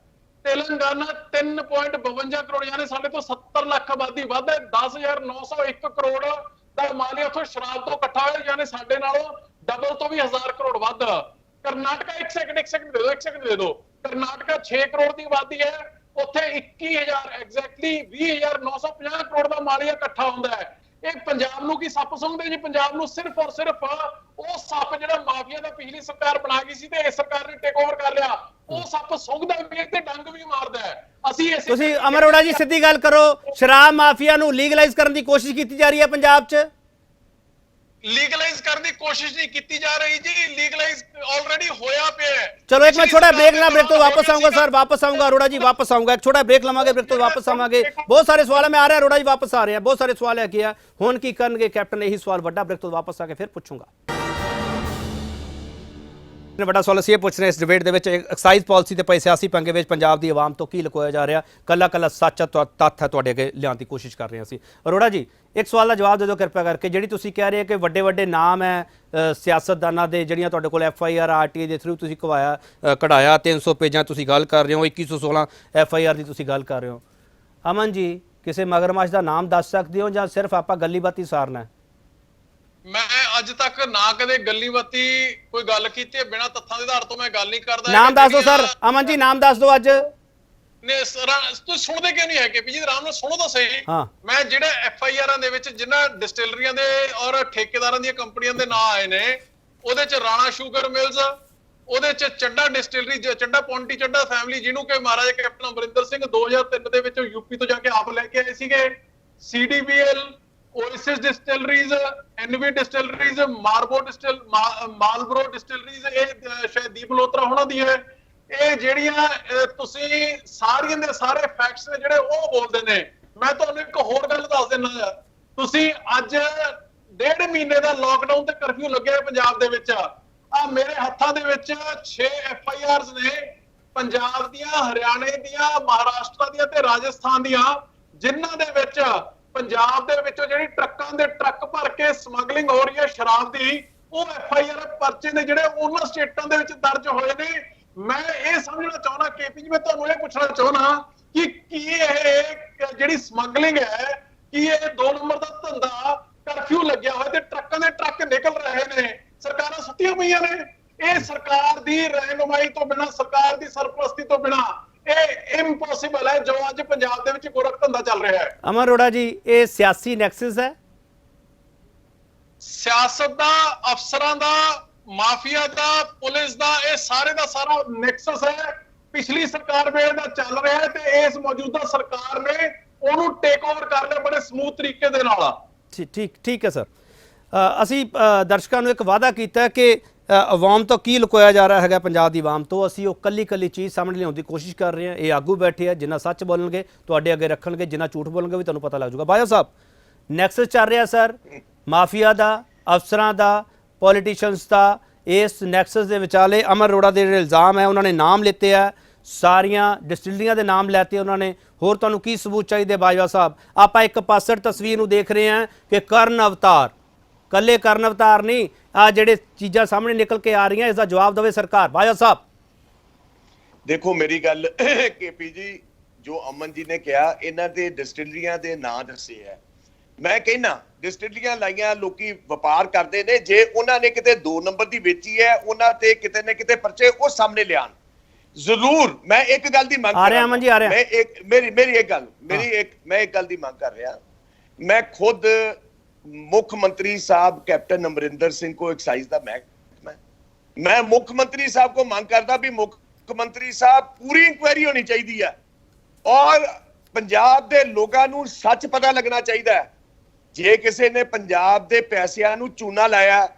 ਤੇਲੰਗਾਨਾ 3.52 ਕਰੋੜ, ਯਾਨੀ ਸਾਡੇ ਤੋਂ 70 ਲੱਖ ਆਬਾਦੀ ਵੱਧ ਹੈ, 10,901 ਕਰੋੜ ਦਾ ਮਾਲੀਆ ਉੱਥੋਂ ਸ਼ਰਾਬ ਤੋਂ ਇਕੱਠਾ ਹੋਇਆ, ਯਾਨੀ ਸਾਡੇ ਨਾਲੋਂ ਡਬਲ ਤੋਂ ਵੀ 1000 ਕਰੋੜ ਵੱਧ। ਕਰਨਾਟਕਾ ਇੱਕ ਸੈਕਿੰਡ ਦੇ ਦਿਓ। ਕਰਨਾਟਕਾ 6 ਕਰੋੜ ਦੀ ਆਬਾਦੀ ਹੈ, ਉੱਥੇ 21000 ਐਗਜ਼ੈਕਟਲੀ 20950 ਕਰੋੜ ਦਾ ਮਾਲੀਆ ਇਕੱਠਾ ਹੁੰਦਾ ਹੈ। ਇਹ ਪੰਜਾਬ ਨੂੰ ਕੀ ਸੱਪ ਸੁੰਘਦੇ ਜੀ? ਪੰਜਾਬ ਨੂੰ ਸਿਰਫ ਔਰ ਸਿਰਫ ਉਹ ਸੱਪ ਜਿਹੜਾ ਮਾਫੀਆ ਦਾ ਪਿਛਲੀ ਸਰਕਾਰ ਬਣਾ ਗਈ ਸੀ ਤੇ ਇਸ ਸਰਕਾਰ ਨੇ ਟੇਕ ਓਵਰ ਕਰ ਲਿਆ, ਉਹ ਸੱਪ ਸੁੰਘਦਾ ਵੀ ਹੈ ਤੇ ਡੰਗ ਵੀ ਮਾਰਦਾ ਹੈ। ਅਸੀਂ ਤੁਸੀਂ ਅਮਰ ਅਰੋੜਾ ਜੀ ਸਿੱਧੀ ਗੱਲ ਕਰੋ, ਸ਼ਰਾਬ ਮਾਫੀਆ ਨੂੰ ਲੀਗਲਾਈਜ਼ ਕਰਨ ਦੀ ਕੋਸ਼ਿਸ਼ ਕੀਤੀ ਜਾ ਰਹੀ ਹੈ ਪੰਜਾਬ 'ਚ? ਲੀਗਲਾਈਜ਼ ਕਰਨ ਦੀ ਕੋਸ਼ਿਸ਼ ਨਹੀਂ ਕੀਤੀ ਜਾ ਰਹੀ ਜੀ, ਲੀਗਲਾਈਜ਼ ਆਲਰੇਡੀ ਹੋਇਆ ਪਿਆ ਹੈ। ਚਲੋ ਇੱਕ ਮੈਂ ਛੋਟਾ ब्रेक लेना, ब्रेक तो वापस आऊंगा सर, वापस आऊंगा अरोड़ा जी, वापस आऊंगा, एक छोटा ब्रेक लवांगे, ब्रेक तो वापस आवांगे। बहुत सारे सवाल में आ रहे हैं, अरोड़ा जी वापस आ रहे हैं, बहुत सारे सवाल है किया हुण की करनगे कैप्टन, यही सवाल वड्डा, ब्रेक तो वापस आके फिर पूछूंगा। ਵੱਡਾ ਸਵਾਲ ਅਸੀਂ ਇਹ ਪੁੱਛ ਰਹੇ ਇਸ ਡਿਬੇਟ ਦੇ ਵਿੱਚ, ਐਕਸਾਈਜ਼ ਪਾਲਿਸੀ ਤੇ ਪਏ ਸਿਆਸੀ ਪੰਗੇ ਵਿੱਚ ਪੰਜਾਬ ਦੀ ਆਵਾਮ ਤੋਂ ਕੀ ਲੁਕੋਇਆ ਜਾ ਰਿਹਾ, ਕੱਲਾ ਕੱਲਾ ਸੱਚ ਤੱਥ ਹੈ ਤੁਹਾਡੇ ਅੱਗੇ ਲਿਆਉਣ ਦੀ ਕੋਸ਼ਿਸ਼ ਕਰ ਰਹੇ ਹਾਂ ਅਸੀਂ। ਅਰੋੜਾ ਜੀ ਇੱਕ ਸਵਾਲ ਦਾ ਜਵਾਬ ਦੇ ਦਿਓ ਕਿਰਪਾ ਕਰਕੇ, ਜਿਹੜੀ ਤੁਸੀਂ ਕਹਿ ਰਹੇ ਕਿ ਵੱਡੇ ਵੱਡੇ ਨਾਮ ਹੈ ਸਿਆਸਤਦਾਨਾਂ ਦੇ ਜਿਹੜੀਆਂ ਤੁਹਾਡੇ ਕੋਲ FIR RTI ਦੇ ਥਰੂ ਤੁਸੀਂ ਕਢਾਇਆ 300 ਪੇਜਾਂ ਤੁਸੀਂ ਗੱਲ ਕਰ ਰਹੇ ਹੋ, 2116 FIR ਦੀ ਤੁਸੀਂ ਗੱਲ ਕਰ ਰਹੇ ਹੋ, ਅਮਨ ਜੀ ਕਿਸੇ ਮਗਰਮੱਛ ਦਾ ਨਾਮ ਦੱਸ ਸਕਦੇ ਹੋ ਜਾਂ ਸਿਰਫ ਆਪਾਂ ਗੱਲੀ ਬਾਤੀ ਸਾਰਨਾ ਹੈ? ਮੈਂ ਅੱਜ ਤੱਕ ਨਾ ਕਦੇ ਗੱਲੀ ਬਾਤੀ ਕੋਈ ਗੱਲ ਕੀਤੀ ਹੈ, ਬਿਨਾਂ ਤੱਥਾਂ ਦੇ ਆਧਾਰ ਤੋਂ ਮੈਂ ਗੱਲ ਨਹੀਂ ਕਰਦਾ। ਨਾਮ ਦੱਸ ਦਿਓ ਸਰ, ਅਮਨ ਜੀ ਨਾਮ ਦੱਸ ਦਿਓ ਅੱਜ। ਨੇ ਤੁਸੀਂ ਸੁਣਦੇ ਕਿਉਂ ਨਹੀਂ ਹੈ KP ਜੀ? ਆਰਾਮ ਨਾਲ ਸੁਣੋ ਤਾਂ ਸਹੀ। ਹਾਂ। ਮੈਂ ਜਿਹੜੇ FIRਾਂ ਦੇ ਵਿੱਚ ਜਿਨ੍ਹਾਂ ਡਿਸਟਿਲਰੀਆਂ ਦੇ ਔਰ ਠੇਕੇਦਾਰਾਂ ਦੀਆਂ ਕੰਪਨੀਆਂ ਦੇ ਨਾਂ ਆਏ ਨੇ, ਉਹਦੇ ਚ ਰਾਣਾ ਸ਼ੂਗਰ ਮਿਲਸ, ਉਹਦੇ ਚ ਚੱਡਾ ਡਿਸਟਿਲਰੀ, ਚੱਡਾ ਪੌਂਟੀ ਚੱਡਾ ਫੈਮਿਲੀ, ਜਿਹਨੂੰ ਕਿ ਮਹਾਰਾਜਾ ਕੈਪਟਨ ਅਮਰਿੰਦਰ ਸਿੰਘ 2003 ਦੇ ਵਿੱਚ ਯੂਪੀ ਤੋਂ ਜਾ ਕੇ ਆਪ ਲੈ ਕੇ ਆਏ ਸੀਗੇ, CDBL, Oasis distilleries, NV distilleries, Malbros distilleries, ਇਹ ਸ਼ਾਇਦ ਦੀਪ ਮਲਹੋਤਰਾ ਹੋਣਾ ਦੀ ਹੈ। ਇਹ ਜਿਹੜੀਆਂ ਤੁਸੀਂ ਸਾਰੀਆਂ ਦੇ ਸਾਰੇ ਫੈਕਟਸ ਨੇ ਜਿਹੜੇ ਉਹ ਬੋਲਦੇ ਨੇ। ਮੈਂ ਤੁਹਾਨੂੰ ਇੱਕ ਹੋਰ ਗੱਲ ਦੱਸ ਦਿੰਦਾ, ਤੁਸੀਂ ਅੱਜ 1.5 ਮਹੀਨੇ ਦਾ ਲੋਕਡਾਊਨ ਤੇ ਕਰਫਿਊ ਲੱਗਿਆ ਪੰਜਾਬ ਦੇ ਵਿੱਚ, ਆ ਮੇਰੇ ਹੱਥਾਂ ਦੇ ਵਿੱਚ 6 FIRs ਨੇ ਪੰਜਾਬ ਦੀਆਂ, ਹਰਿਆਣੇ ਦੀਆਂ, ਮਹਾਰਾਸ਼ਟਰ ਦੀਆਂ ਤੇ ਰਾਜਸਥਾਨ ਦੀਆਂ, ਜਿਨ੍ਹਾਂ ਦੇ ਵਿੱਚ ਪੰਜਾਬ ਦੇ ਵਿੱਚੋਂ ਜਿਹੜੀ ਟਰੱਕਾਂ ਦੇ ਟਰੱਕ ਭਰ ਕੇ ਸਮਗਲਿੰਗ ਹੋ ਰਹੀ ਹੈ ਸ਼ਰਾਬ ਦੀ, ਉਹ FIR ਪਰਚੇ ਨੇ ਜਿਹੜੇ ਉਹਨਾਂ ਸਟੇਟਾਂ ਦੇ ਵਿੱਚ ਦਰਜ ਹੋਏ ਨੇ। ਮੈਂ ਇਹ ਸਮਝਣਾ ਚਾਹੁੰਦਾ KP ਜੀ, ਮੈਂ ਤੁਹਾਨੂੰ ਇਹ ਪੁੱਛਣਾ ਚਾਹੁੰਦਾ ਕਿ ਕੀ ਇਹ ਜਿਹੜੀ ਸਮਗਲਿੰਗ ਹੈ, ਕੀ ਇਹ 2 ਨੰਬਰ ਦਾ ਧੰਦਾ, ਕਰਫਿਊ ਲੱਗਿਆ ਹੋਇਆ ਤੇ ਟਰੱਕਾਂ ਦੇ ਟਰੱਕ ਨਿਕਲ ਰਹੇ ਨੇ, ਸਰਕਾਰਾਂ ਸੁੱਤੀਆਂ ਪਈਆਂ ਨੇ? ਇਹ ਸਰਕਾਰ ਦੀ ਰਹਿਨੁਮਾਈ ਤੋਂ ਬਿਨਾਂ, ਸਰਕਾਰ ਦੀ ਸਰਪ੍ਰਸਤੀ ਤੋਂ ਬਿਨਾਂ ਇਹ ਇੰਪੋਸੀਬਲ ਹੈ ਜੋ ਅੱਜ ਪੰਜਾਬ ਦੇ ਵਿੱਚ ਗੋਰਖ ਧੰਦਾ ਚੱਲ ਰਿਹਾ ਹੈ। ਅਮਰ ਅਰੋੜਾ ਜੀ ਇਹ ਸਿਆਸੀ ਨੈਕਸਸ ਹੈ? ਸਿਆਸਤ ਦਾ, ਅਫਸਰਾਂ ਦਾ, ਮਾਫੀਆ ਦਾ, ਪੁਲਿਸ ਦਾ, ਇਹ ਸਾਰੇ ਦਾ ਸਾਰਾ ਨੈਕਸਸ ਹੈ। ਪਿਛਲੀ ਸਰਕਾਰ ਵੇਲੇ ਦਾ ਚੱਲ ਰਿਹਾ ਹੈ ਤੇ ਇਸ ਮੌਜੂਦਾ ਸਰਕਾਰ ਨੇ ਉਹਨੂੰ ਟੇਕ ਓਵਰ ਕਰ ਲਿਆ ਬੜੇ ਸਮੂਥ ਤਰੀਕੇ ਦੇ ਨਾਲ। ਠੀਕ ਹੈ ਸਰ। ਅਸੀਂ ਦਰਸ਼ਕਾਂ ਨੂੰ ਇੱਕ ਵਾਅਦਾ ਕੀਤਾ ਕਿ ਆਵਾਮ ਤੋਂ ਕੀ ਲੁਕੋਇਆ ਜਾ ਰਿਹਾ ਹੈਗਾ, ਪੰਜਾਬ ਦੀ ਆਵਾਮ ਤੋਂ ਅਸੀਂ ਉਹ ਕੱਲੀ ਚੀਜ਼ ਸਾਹਮਣੇ ਲਿਆਉਣ ਦੀ ਕੋਸ਼ਿਸ਼ ਕਰ ਰਹੇ ਹਾਂ। ਇਹ ਆਗੂ ਬੈਠੇ ਆ, ਜਿੰਨਾ ਸੱਚ ਬੋਲਣਗੇ ਤੁਹਾਡੇ ਅੱਗੇ ਰੱਖਣਗੇ, ਜਿੰਨਾ ਝੂਠ ਬੋਲਣਗੇ ਵੀ ਤੁਹਾਨੂੰ ਪਤਾ ਲੱਗ ਜਾਊਗਾ। ਬਾਜਵਾ ਸਾਹਿਬ ਨੈਕਸਸ ਚੱਲ ਰਿਹਾ ਸਰ ਮਾਫੀਆ ਦਾ, ਅਫਸਰਾਂ ਦਾ, ਪੋਲੀਟੀਸ਼ੀਅਨਸ ਦਾ। ਇਸ ਨੈਕਸਸ ਦੇ ਵਿਚਾਲੇ ਅਮਰ ਅਰੋੜਾ ਦੇ ਜਿਹੜੇ ਇਲਜ਼ਾਮ ਹੈ ਉਹਨਾਂ ਨੇ ਨਾਮ ਲਿੱਤੇ ਆ, ਸਾਰੀਆਂ ਡਿਸਟਿਲਰੀਆਂ ਦੇ ਨਾਮ ਲੈਤੇ ਉਹਨਾਂ ਨੇ। ਹੋਰ ਤੁਹਾਨੂੰ ਕੀ ਸਬੂਤ ਚਾਹੀਦੇ ਬਾਜਵਾ ਸਾਹਿਬ? ਆਪਾਂ ਇੱਕ ਪਾਸੜ ਤਸਵੀਰ ਨੂੰ ਦੇਖ ਰਹੇ ਹਾਂ ਕਿ ਕਰਨ ਅਵਤਾਰ, ਕੱਲੇ ਕਰਨ ਅਵਤਾਰ ਨਹੀਂ, ਆ ਜਿਹੜੇ ਚੀਜ਼ਾਂ ਸਾਹਮਣੇ ਨਿਕਲ ਕੇ ਆ ਰਹੀਆਂ, ਇਸ ਦਾ ਜਵਾਬ ਦੇਵੇ ਸਰਕਾਰ। ਬਾਜਵਾ ਸਾਹਿਬ ਦੇਖੋ ਮੇਰੀ ਗੱਲ KP ਜੀ, ਜੋ ਅਮਨ ਜੀ ਨੇ ਕਿਹਾ ਇਹਨਾਂ ਦੇ ਡਿਸਟਿਲਰੀਆਂ ਦੇ ਨਾਂ ਦੱਸੇ ਹੈ। ਮੈਂ ਕਹਿੰਦਾ ਡਿਸਟਿਲਰੀਆਂ ਲਾਈਆਂ, ਲੋਕੀ ਵਪਾਰ ਕਰਦੇ ਨੇ, ਜੇ ਉਹਨਾਂ ਨੇ ਕਿਤੇ 2 ਨੰਬਰ ਦੀ ਵੇਚੀ ਹੈ, ਉਹਨਾਂ ਤੇ ਕਿਤੇ ਨਾ ਕਿਤੇ ਪਰਚੇ ਉਹ ਸਾਹਮਣੇ ਲਿਆਣ ਜ਼ਰੂਰ। ਮੈਂ ਇੱਕ ਗੱਲ ਦੀ ਮੰਗ ਕਰ ਰਿਹਾ, ਅਮਨ ਜੀ ਆ ਰਿਹਾ, ਮੈਂ ਇੱਕ ਗੱਲ ਦੀ ਮੰਗ ਕਰ ਰਿਹਾ। ਮੈਂ ਖੁਦ ਮੁੱਖ ਮੰਤਰੀ ਸਾਹਿਬ ਕੈਪਟਨ ਅਮਰਿੰਦਰ ਸਿੰਘ ਕੋ ਐਕਸਾਈਜ਼ ਦਾ ਮੈਂ ਮੁੱਖ ਮੰਤਰੀ ਸਾਹਿਬ ਕੋ ਮੰਗ ਕਰਦਾ ਵੀ ਮੁੱਖ ਮੰਤਰੀ ਸਾਹਿਬ ਪੂਰੀ ਇਨਕੁਆਇਰੀ ਹੋਣੀ ਚਾਹੀਦੀ ਹੈ ਔਰ ਪੰਜਾਬ ਦੇ ਲੋਕਾਂ ਨੂੰ ਸੱਚ ਪਤਾ ਲੱਗਣਾ ਚਾਹੀਦਾ ਹੈ। ਜੇ ਕਿਸੇ ਨੇ ਪੰਜਾਬ ਦੇ ਪੈਸਿਆਂ ਨੂੰ ਚੂਨਾ ਲਾਇਆ,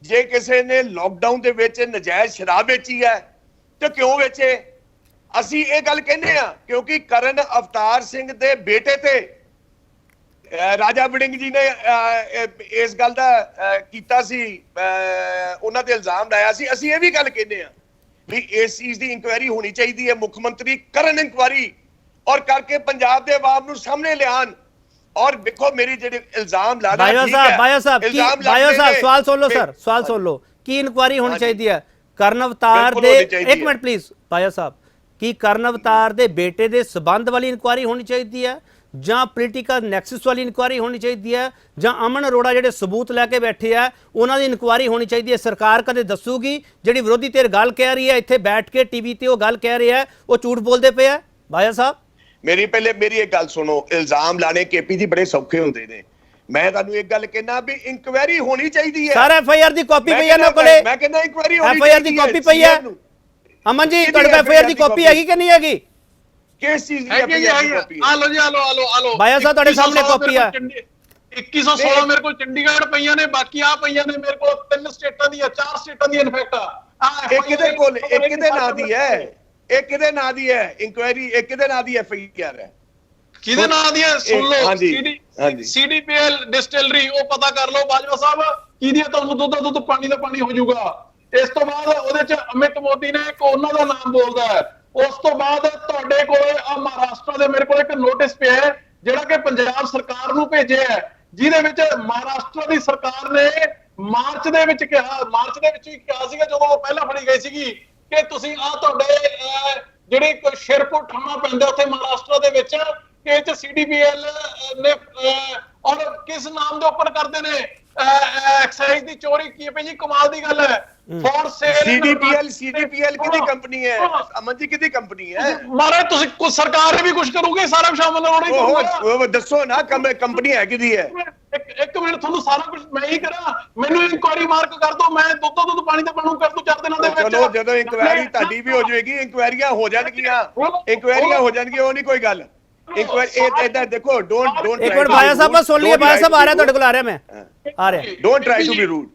ਜੇ ਕਿਸੇ ਨੇ ਲੋਕਡਾਊਨ ਦੇ ਵਿੱਚ ਨਜਾਇਜ਼ ਸ਼ਰਾਬ ਵੇਚੀ ਹੈ ਤੇ ਕਿਉਂ ਵੇਚੇ? ਅਸੀਂ ਇਹ ਗੱਲ ਕਹਿੰਦੇ ਆ ਕਿਉਂਕਿ ਕਰਨ ਅਵਤਾਰ ਸਿੰਘ ਦੇ ਬੇਟੇ ਤੇ ਰਾਜਾ ਵੜਿੰਗ ਜੀ ਨੇ ਇਸ ਗੱਲ ਦਾ ਕੀਤਾ ਸੀ, ਉਹਨਾਂ ਤੇ ਇਲਜ਼ਾਮ ਲਾਇਆ ਸੀ। ਅਸੀਂ ਇਹ ਵੀ ਗੱਲ ਕਹਿੰਦੇ ਆ ਵੀ ਇਸ ਚੀਜ਼ ਦੀ ਇਨਕੁਆਇਰੀ ਹੋਣੀ ਚਾਹੀਦੀ ਹੈ, ਮੁੱਖ ਮੰਤਰੀ ਕਰਨ ਇਨਕੁਆਇਰੀ ਔਰ ਕਰਕੇ ਪੰਜਾਬ ਦੇ ਆਵਾਮ ਨੂੰ ਸਾਹਮਣੇ ਲਿਆਣ। ਔਰ ਦੇਖੋ ਮੇਰੀ ਜਿਹੜੇ ਇਲਜ਼ਾਮ ਲਾ ਬਾਜਵਾ ਸਾਹਿਬ ਸਵਾਲ ਸੁਣ ਲਓ ਸਰ, ਸਵਾਲ ਸੁਣ ਲਓ। ਕੀ ਇਨਕੁਆਇਰੀ ਹੋਣੀ ਚਾਹੀਦੀ ਹੈ? ਕਰਨ ਅਵਤਾਰ ਦੇ, ਇੱਕ ਮਿੰਟ ਪਲੀਜ਼ ਬਾਜਵਾ ਸਾਹਿਬ, ਕੀ ਕਰਨ ਅਵਤਾਰ ਦੇ ਬੇਟੇ ਦੇ ਸਬੰਧ ਵਾਲੀ ਇਨਕੁਆਇਰੀ ਹੋਣੀ ਚਾਹੀਦੀ ਹੈ ਜਾਂ ਪੋਲੀਟੀਕਲ ਨੈਕਸਸ ਵਾਲੀ ਇਨਕੁਆਇਰੀ ਹੋਣੀ ਚਾਹੀਦੀ ਹੈ ਜਾਂ ਅਮਨ ਅਰੋੜਾ ਜਿਹੜੇ ਸਬੂਤ ਲੈ ਕੇ ਬੈਠੇ ਆ ਉਹਨਾਂ ਦੀ ਇਨਕੁਆਇਰੀ ਹੋਣੀ ਚਾਹੀਦੀ ਹੈ? ਸਰਕਾਰ ਕਦੇ ਦੱਸੂਗੀ ਜਿਹੜੀ ਵਿਰੋਧੀ ਧਿਰ ਗੱਲ ਕਹਿ ਰਹੀ ਹੈ ਇੱਥੇ ਬੈਠ ਕੇ ਟੀਵੀ ਤੇ ਉਹ ਗੱਲ ਕਹਿ ਰਿਹਾ ਹੈ ਉਹ ਝੂਠ ਬੋਲਦੇ ਪਏ ਆ? ਬਾਜਵਾ ਸਾਹਿਬ ਮੇਰੀ ਇੱਕ ਗੱਲ ਸੁਣੋ, ਇਲਜ਼ਾਮ ਲਾਣੇ KP ਜੀ ਬੜੇ ਸੌਖੇ ਹੁੰਦੇ ਨੇ। ਮੈਂ ਤੁਹਾਨੂੰ ਇੱਕ ਗੱਲ ਕਹਿਣਾ ਵੀ ਇਨਕੁਆਇਰੀ ਹੋਣੀ ਚਾਹੀਦੀ ਹੈ ਸਰ FIR ਦੀ ਕਾਪੀ ਪਈ ਹੈ ਨਾ ਕੋਲੇ, ਮੈਂ ਕਹਿੰਦਾ ਇਨਕੁਆਇਰੀ ਹੋਣੀ FIR ਦੀ ਕਾਪੀ ਪਈ ਹੈ ਅਮਨ ਜੀ, ਤੁਹਾਡੇ ਕੋਲ FIR ਦੀ ਕਾਪੀ ਹੈਗੀ ਕਿ ਨਹੀਂ ਹੈਗੀ? ਕਿਸ ਚੀਜ਼ ਦੀ ਹੈਗੀ ਕਾਪੀ? ਆ ਲੋ ਜੀ, ਆ ਲੋ ਬਾਇਆ ਸਾਹਿਬ ਤੁਹਾਡੇ ਸਾਹਮਣੇ ਕਾਪੀ ਹੈ। 2116 ਮੇਰੇ ਕੋਲ ਚੰਡੀਗੜ੍ਹ ਪਈਆਂ ਨੇ, ਬਾਕੀ ਆ ਪਈਆਂ ਨੇ ਮੇਰੇ ਕੋਲ 3 ਸਟੇਟਾਂ ਦੀਆਂ, 4 ਸਟੇਟਾਂ ਦੀਆਂ ਇਨਫੈਕਟ। ਇਹ ਕਿਹਦੇ ਕੋਲ, ਇਹ ਕਿਹਦੇ ਨਾਂ ਦੀ ਹੈ? ਇਹ ਕਿਹਦੇ ਨਾਂ ਦੀ ਹੈ ਇਨਕੁਆਇਰੀ? ਇਹ ਕਿਹਦੇ ਨਾਂ ਦੀ FIR ਹੈ? ਕਿਹਦੇ ਨਾਂ ਦੀ ਹੈ? ਸੁਣ ਲਓ, ਹਾਂਜੀ। CDPL ਡਿਸਟਿਲਰੀ, ਉਹ ਪਤਾ ਕਰ ਲਓ ਬਾਜਵਾ ਸਾਹਿਬ, ਕਿਹਦੀ ਹੈ, ਤੁਹਾਨੂੰ ਦੁੱਧ ਪਾਣੀ ਦਾ ਪਾਣੀ ਹੋ ਜਾਊਗਾ। ਇਸ ਤੋਂ ਬਾਅਦ ਉਹਦੇ ਚ ਅਮਿਤ ਮੋਦੀ ਨੇ ਇੱਕ ਉਹਨਾਂ ਦਾ ਨਾਮ ਬੋਲਦਾ ਹੈ। ਉਸ ਤੋਂ ਬਾਅਦ ਤੁਹਾਡੇ ਕੋਲ ਆ ਮਹਾਰਾਸ਼ਟਰ ਦੇ ਮੇਰੇ ਕੋਲ ਇੱਕ ਨੋਟਿਸ ਪਿਆ ਹੈ ਜਿਹੜਾ ਕਿ ਪੰਜਾਬ ਸਰਕਾਰ ਨੂੰ ਭੇਜਿਆ ਹੈ, ਜਿਹਦੇ ਵਿੱਚ ਮਹਾਰਾਸ਼ਟਰ ਦੀ ਸਰਕਾਰ ਨੇ ਮਾਰਚ ਦੇ ਵਿੱਚ ਵੀ ਕਿਹਾ ਸੀਗਾ ਜਦੋਂ ਉਹ ਪਹਿਲਾਂ ਫੜੀ ਗਈ ਸੀਗੀ ਕਿ ਤੁਸੀਂ ਆ ਤੁਹਾਡੇ ਜਿਹੜੇ ਸ਼ੇਰਪੁਰ ਠਾਣਾ ਪੈਂਦਾ ਉੱਥੇ ਮਹਾਰਾਸ਼ਟਰ ਦੇ ਵਿੱਚ ਕਿ ਇਹ ਚ CDPL ਨੇ ਔਰ ਕਿਸ ਨਾਮ ਦੇ ਉੱਪਰ ਕਰਦੇ ਨੇ ਐਕਸਾਈਜ਼ ਦੀ ਚੋਰੀ ਕੀ ਹੈ ਜੀ, ਕਮਾਲ ਦੀ ਗੱਲ ਹੈ। ਫॉर ਸੇਲ CDPL ਕਿਹਦੀ ਕੰਪਨੀ ਹੈ ਅਮਨ ਜੀ? ਕਿਹਦੀ ਕੰਪਨੀ ਹੈ? ਮਾਰੇ ਤੁਸੀਂ ਕੁਝ ਸਰਕਾਰ ਵੀ ਕੁਝ ਕਰੋਗੇ, ਸਾਰਾ ਸ਼ਾਮਲ ਹੋਣਾ ਹੀ ਕਰੂਗਾ। ਉਹ ਦੱਸੋ ਨਾ ਕੰਪਨੀ ਹੈ ਕਿਹਦੀ ਹੈ? ਇੱਕ ਮਿੰਟ, ਤੁਹਾਨੂੰ ਸਾਰਾ ਕੁਝ ਮੈਂ ਹੀ ਕਰਾਂ? ਮੈਨੂੰ ਇਨਕੁਆਇਰੀ ਮਾਰਕ ਕਰ ਦੋ, ਮੈਂ ਦੁੱਧ ਪਾਣੀ ਦਾ ਬਣੂ ਕਰ ਦੂ 4 ਦਿਨਾਂ ਦੇ ਵਿੱਚ। ਚਲੋ ਜਦੋਂ ਇਨਕੁਆਇਰੀ ਤੁਹਾਡੀ ਵੀ ਹੋ ਜਾਏਗੀ, ਇਨਕੁਆਇਰੀਆਂ ਹੋ ਜਾਣਗੀਆਂ, ਉਹ ਨਹੀਂ ਕੋਈ ਗੱਲ। ਇਨਕੁਆਇਰੀ ਦੇਖੋ, ਡੋਂਟ ਇੱਕ ਮਿੰਟ ਬਾਇਆ ਸਾਹਿਬ ਬਸ ਸੁਣ ਲਈਏ, ਬਾਇਆ ਸਾਹਿਬ ਆ ਰਿਹਾ ਤੁਹਾਡੇ ਕੋਲ, ਆ ਰਿਹਾ, ਮੈਂ ਆ ਰਿਹਾ। Don't try to be rude.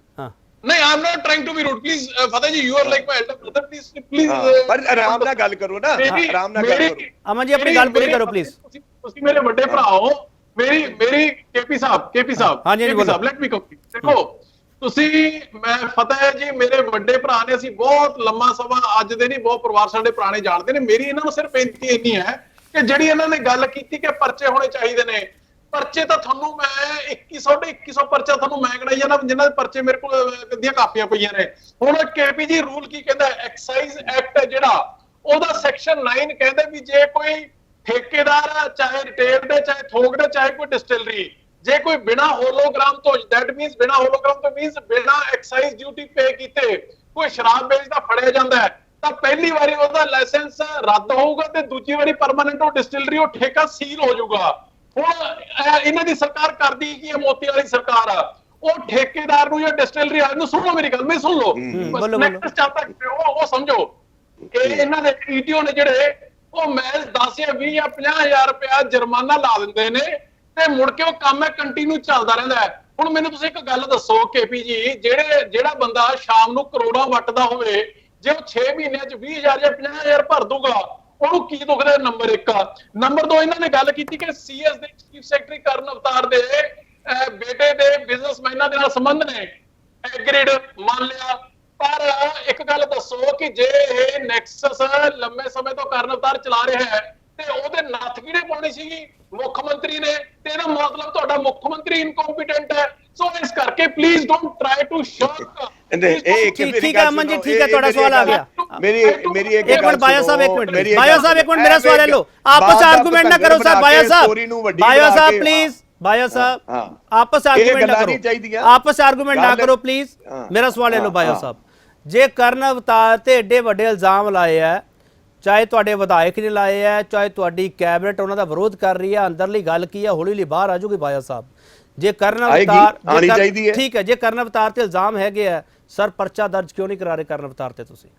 ਨਹੀਂ, I am not trying to be rude, please Fateh ji, you are like my elder brother, please ਪਰ ਆਰਾਮ ਨਾਲ ਗੱਲ ਕਰੋ ਨਾ, ਆਰਾਮ ਨਾਲ ਗੱਲ ਕਰੋ। ਅਮਨ ਜੀ ਆਪਣੀ ਗੱਲ ਪੂਰੀ ਕਰੋ ਪਲੀਜ਼। ਤੁਸੀਂ ਮੇਰੇ ਵੱਡੇ ਭਰਾ ਹੋ, ਮੇਰੀ KP ਸਾਹਿਬ ਹਾਂਜੀ ਬੋਲੋ। Let me complete. ਦੇਖੋ ਤੁਸੀਂ, ਮੈਂ ਫਤਿਹ ਜੀ ਮੇਰੇ ਵੱਡੇ ਭਰਾ ਨੇ, ਅਸੀਂ ਬਹੁਤ ਲੰਮਾ ਸਮਾਂ ਅੱਜ ਦੇ ਨਹੀਂ ਬਹੁਤ ਪਰਿਵਾਰ ਸਾਡੇ ਪੁਰਾਣੇ ਜਾਣਦੇ ਨੇ। ਮੇਰੀ ਇਹਨਾਂ ਨੂੰ ਸਿਰਫ ਬੇਨਤੀ ਇੰਨੀ ਹੈ ਕਿ ਜਿਹੜੀ ਇਹਨਾਂ ਨੇ ਗੱਲ ਕੀਤੀ ਕਿ ਪਰਚੇ ਹੋਣੇ ਚਾਹੀਦੇ ਨੇ, ਪਰਚੇ ਤਾਂ ਤੁਹਾਨੂੰ ਮੈਂ 2100 ਪਰਚਾ ਤੁਹਾਨੂੰ ਮੈਂ ਗਣਾਈ ਜਾਂਦਾ, ਜਿਨ੍ਹਾਂ ਦੇ ਪਰਚੇ ਮੇਰੇ ਕੋਲ ਦੀਆਂ ਕਾਪੀਆਂ ਪਈਆਂ ਨੇ। ਹੁਣ KP ਜੀ ਰੂਲ ਕੀ ਕਹਿੰਦਾ? ਐਕਸਾਈਜ਼ ਐਕਟ ਹੈ ਜਿਹੜਾ, ਉਹਦਾ ਸੈਕਸ਼ਨ 9 ਕਹਿੰਦਾ ਵੀ ਜੇ ਕੋਈ ਠੇਕੇਦਾਰ ਚਾਹੇ ਰਿਟੇਲ ਦੇ, ਚਾਹੇ ਥੋਕ ਦੇ, ਚਾਹੇ ਕੋਈ ਡਿਸਟਿਲਰੀ, ਜੇ ਕੋਈ ਬਿਨਾ ਹੋਲੋਗ੍ਰਾਮ ਤੋਂ, ਦੈਟ ਮੀਨਸ ਬਿਨਾ ਹੋਲੋਗ੍ਰਾਮ ਤੋਂ ਮੀਨਸ ਬਿਨਾ ਐਕਸਾਈਜ਼ ਡਿਊਟੀ ਪੇ ਕੀਤੇ ਕੋਈ ਸ਼ਰਾਬ ਵੇਚਦਾ ਫੜਿਆ ਜਾਂਦਾ ਹੈ ਤਾਂ ਪਹਿਲੀ ਵਾਰੀ ਉਹਦਾ ਲਾਇਸੈਂਸ ਰੱਦ ਹੋਊਗਾ ਤੇ ਦੂਜੀ ਵਾਰੀ ਪਰਮਾਨੈਂਟ ਉਹ ਡਿਸਟਿਲਰੀ, ਉਹ ਠੇਕਾ ਸੀਲ ਹੋ ਜਾਊਗਾ। ਹੁਣ ਇਹਨਾਂ ਦੀ ਸਰਕਾਰ ਕਰਦੀ ਕੀ ਹੈ? ਮੋਤੀ ਵਾਲੀ ਸਰਕਾਰ ਆ, ਉਹ ਠੇਕੇਦਾਰ ਨੂੰ ਜਾਂ ਡਿਸਟਿਲਰੀ ਵਾਲੇ ਨੂੰ, ਸੁਣੋ ਮੇਰੀ ਗੱਲ, ਮੈਂ ਸੁਣ ਲਓ, ਉਹ ਸਮਝੋ ਕਿ ਇਹਨਾਂ ਦੇ ETO ਨੇ ਜਿਹੜੇ ਉਹ ਮਹਿਜ਼ 10 ਜਾਂ 20 ਜਾਂ 50,000 ਰੁਪਇਆ ਜੁਰਮਾਨਾ ਲਾ ਦਿੰਦੇ ਨੇ ਤੇ ਮੁੜ ਕੇ ਉਹ ਕੰਮ ਹੈ ਕੰਟੀਨਿਊ ਚੱਲਦਾ ਰਹਿੰਦਾ ਹੈ। ਹੁਣ ਮੈਨੂੰ ਤੁਸੀਂ ਇੱਕ ਗੱਲ ਦੱਸੋ KP ਜੀ, ਜਿਹੜਾ ਬੰਦਾ ਸ਼ਾਮ ਨੂੰ ਕਰੋੜਾਂ ਵੱਟਦਾ ਹੋਵੇ, ਜੇ ਉਹ 6 ਮਹੀਨਿਆਂ ਚ 20,000 ਜਾਂ 50,000 ਭਰ ਦੂਗਾ, ਉਹਨੂੰ ਕੀ ਦੁਖਦਾ? ਨੰਬਰ 1। ਨੰਬਰ 2, ਇਹਨਾਂ ਨੇ ਗੱਲ ਕੀਤੀ ਕਿ CS ਦੇ ਚੀਫ ਸੈਕਟਰੀ ਕਰਨ ਅਵਤਾਰ ਦੇ ਬੇਟੇ ਦੇ ਬਿਜ਼ਨਸਮੈਨਾਂ ਦੇ ਨਾਲ ਸੰਬੰਧ ਨੇ, ਐਗਰੀਡ ਮੰਨ ਲਿਆ, ਪਰ ਇੱਕ ਗੱਲ ਦੱਸੋ ਕਿ ਜੇ ਇਹ ਨੈਕਸਸ ਲੰਮੇ ਸਮੇਂ ਤੋਂ ਕਰਨ ਅਵਤਾਰ ਚਲਾ ਰਿਹਾ ਹੈ ਤੇ ਉਹਦੇ ਨੱਥ ਕਿਹੜੇ ਪਾਉਣੀ ਸੀਗੀ? ਮੁੱਖ ਮੰਤਰੀ ਨੇ। ਤੇ ਇਹਦਾ ਮਤਲਬ ਤੁਹਾਡਾ ਮੁੱਖ ਮੰਤਰੀ ਇਨਕੰਪੀਟੈਂਟ ਹੈ। ਸੋ ਇਸ ਕਰਕੇ ਪਲੀਜ਼ ਡੋਨਟ ਟਰਾਈ ਟੂ ਸ਼ਰਕ। ਠੀਕ ਹੈ ਅਮਨ ਜੀ, ਠੀਕ ਹੈ, ਤੁਹਾਡਾ ਸਵਾਲ ਆ ਗਿਆ। ਮੇਰੀ ਇੱਕ ਮਿੰਟ ਬਾਇਆ ਸਾਹਿਬ, ਇੱਕ ਮਿੰਟ ਬਾਇਆ ਸਾਹਿਬ, ਇੱਕ ਮਿੰਟ ਮੇਰਾ ਸਵਾਲ ਲੈ ਲਓ। ਆਪਸ ਆਰਗੂਮੈਂਟ ਨਾ ਕਰੋ sir. Via Sahib please, via ਸਾਹਿਬ ਆਪਸ ਆਰਗੂਮੈਂਟ ਨਾ ਕਰੋ, ਆਪਸ ਆਰਗੂਮੈਂਟ ਨਾ ਕਰੋ ਪਲੀਜ਼। ਮੇਰਾ ਸਵਾਲ ਲੈ ਲਓ ਬਾਇਆ ਸਾਹਿਬ। ਜੇ ਕਰਨ ਅਵਤਾਰ ਤੇ ਏਡੇ ਵੱਡੇ ਇਲਜ਼ਾਮ ਲਾਏ ਆ, ਚਾਹੇ ਤੁਹਾਡੇ ਵਿਧਾਇਕ ਨੇ ਲਾਏ ਹੈ, ਚਾਹੇ ਤੁਹਾਡੀ ਕੈਬਨਿਟ ਉਹਨਾਂ ਦਾ ਵਿਰੋਧ ਕਰ ਰਹੀ ਹੈ, ਅੰਦਰਲੀ ਗੱਲ ਕੀ ਹੈ ਹੌਲੀ ਹੌਲੀ ਬਾਹਰ ਆ ਜਾਊਗੀ ਬਾਇਆ ਸਾਹਿਬ। ਜੇ ਕਰਨ ਅਵਤਾਰ, ਠੀਕ ਹੈ, ਜੇ ਕਰਨ ਅਵਤਾਰ ਤੇ ਇਲਜ਼ਾਮ ਹੈਗੇ ਆ ਸਰ, ਪਰਚਾ ਦਰਜ ਕਿਉਂ ਨਹੀਂ ਕਰਾ ਰਹੇ ਕਰਨ ਅਵਤਾਰ ਤੇ ਤੁਸੀਂ?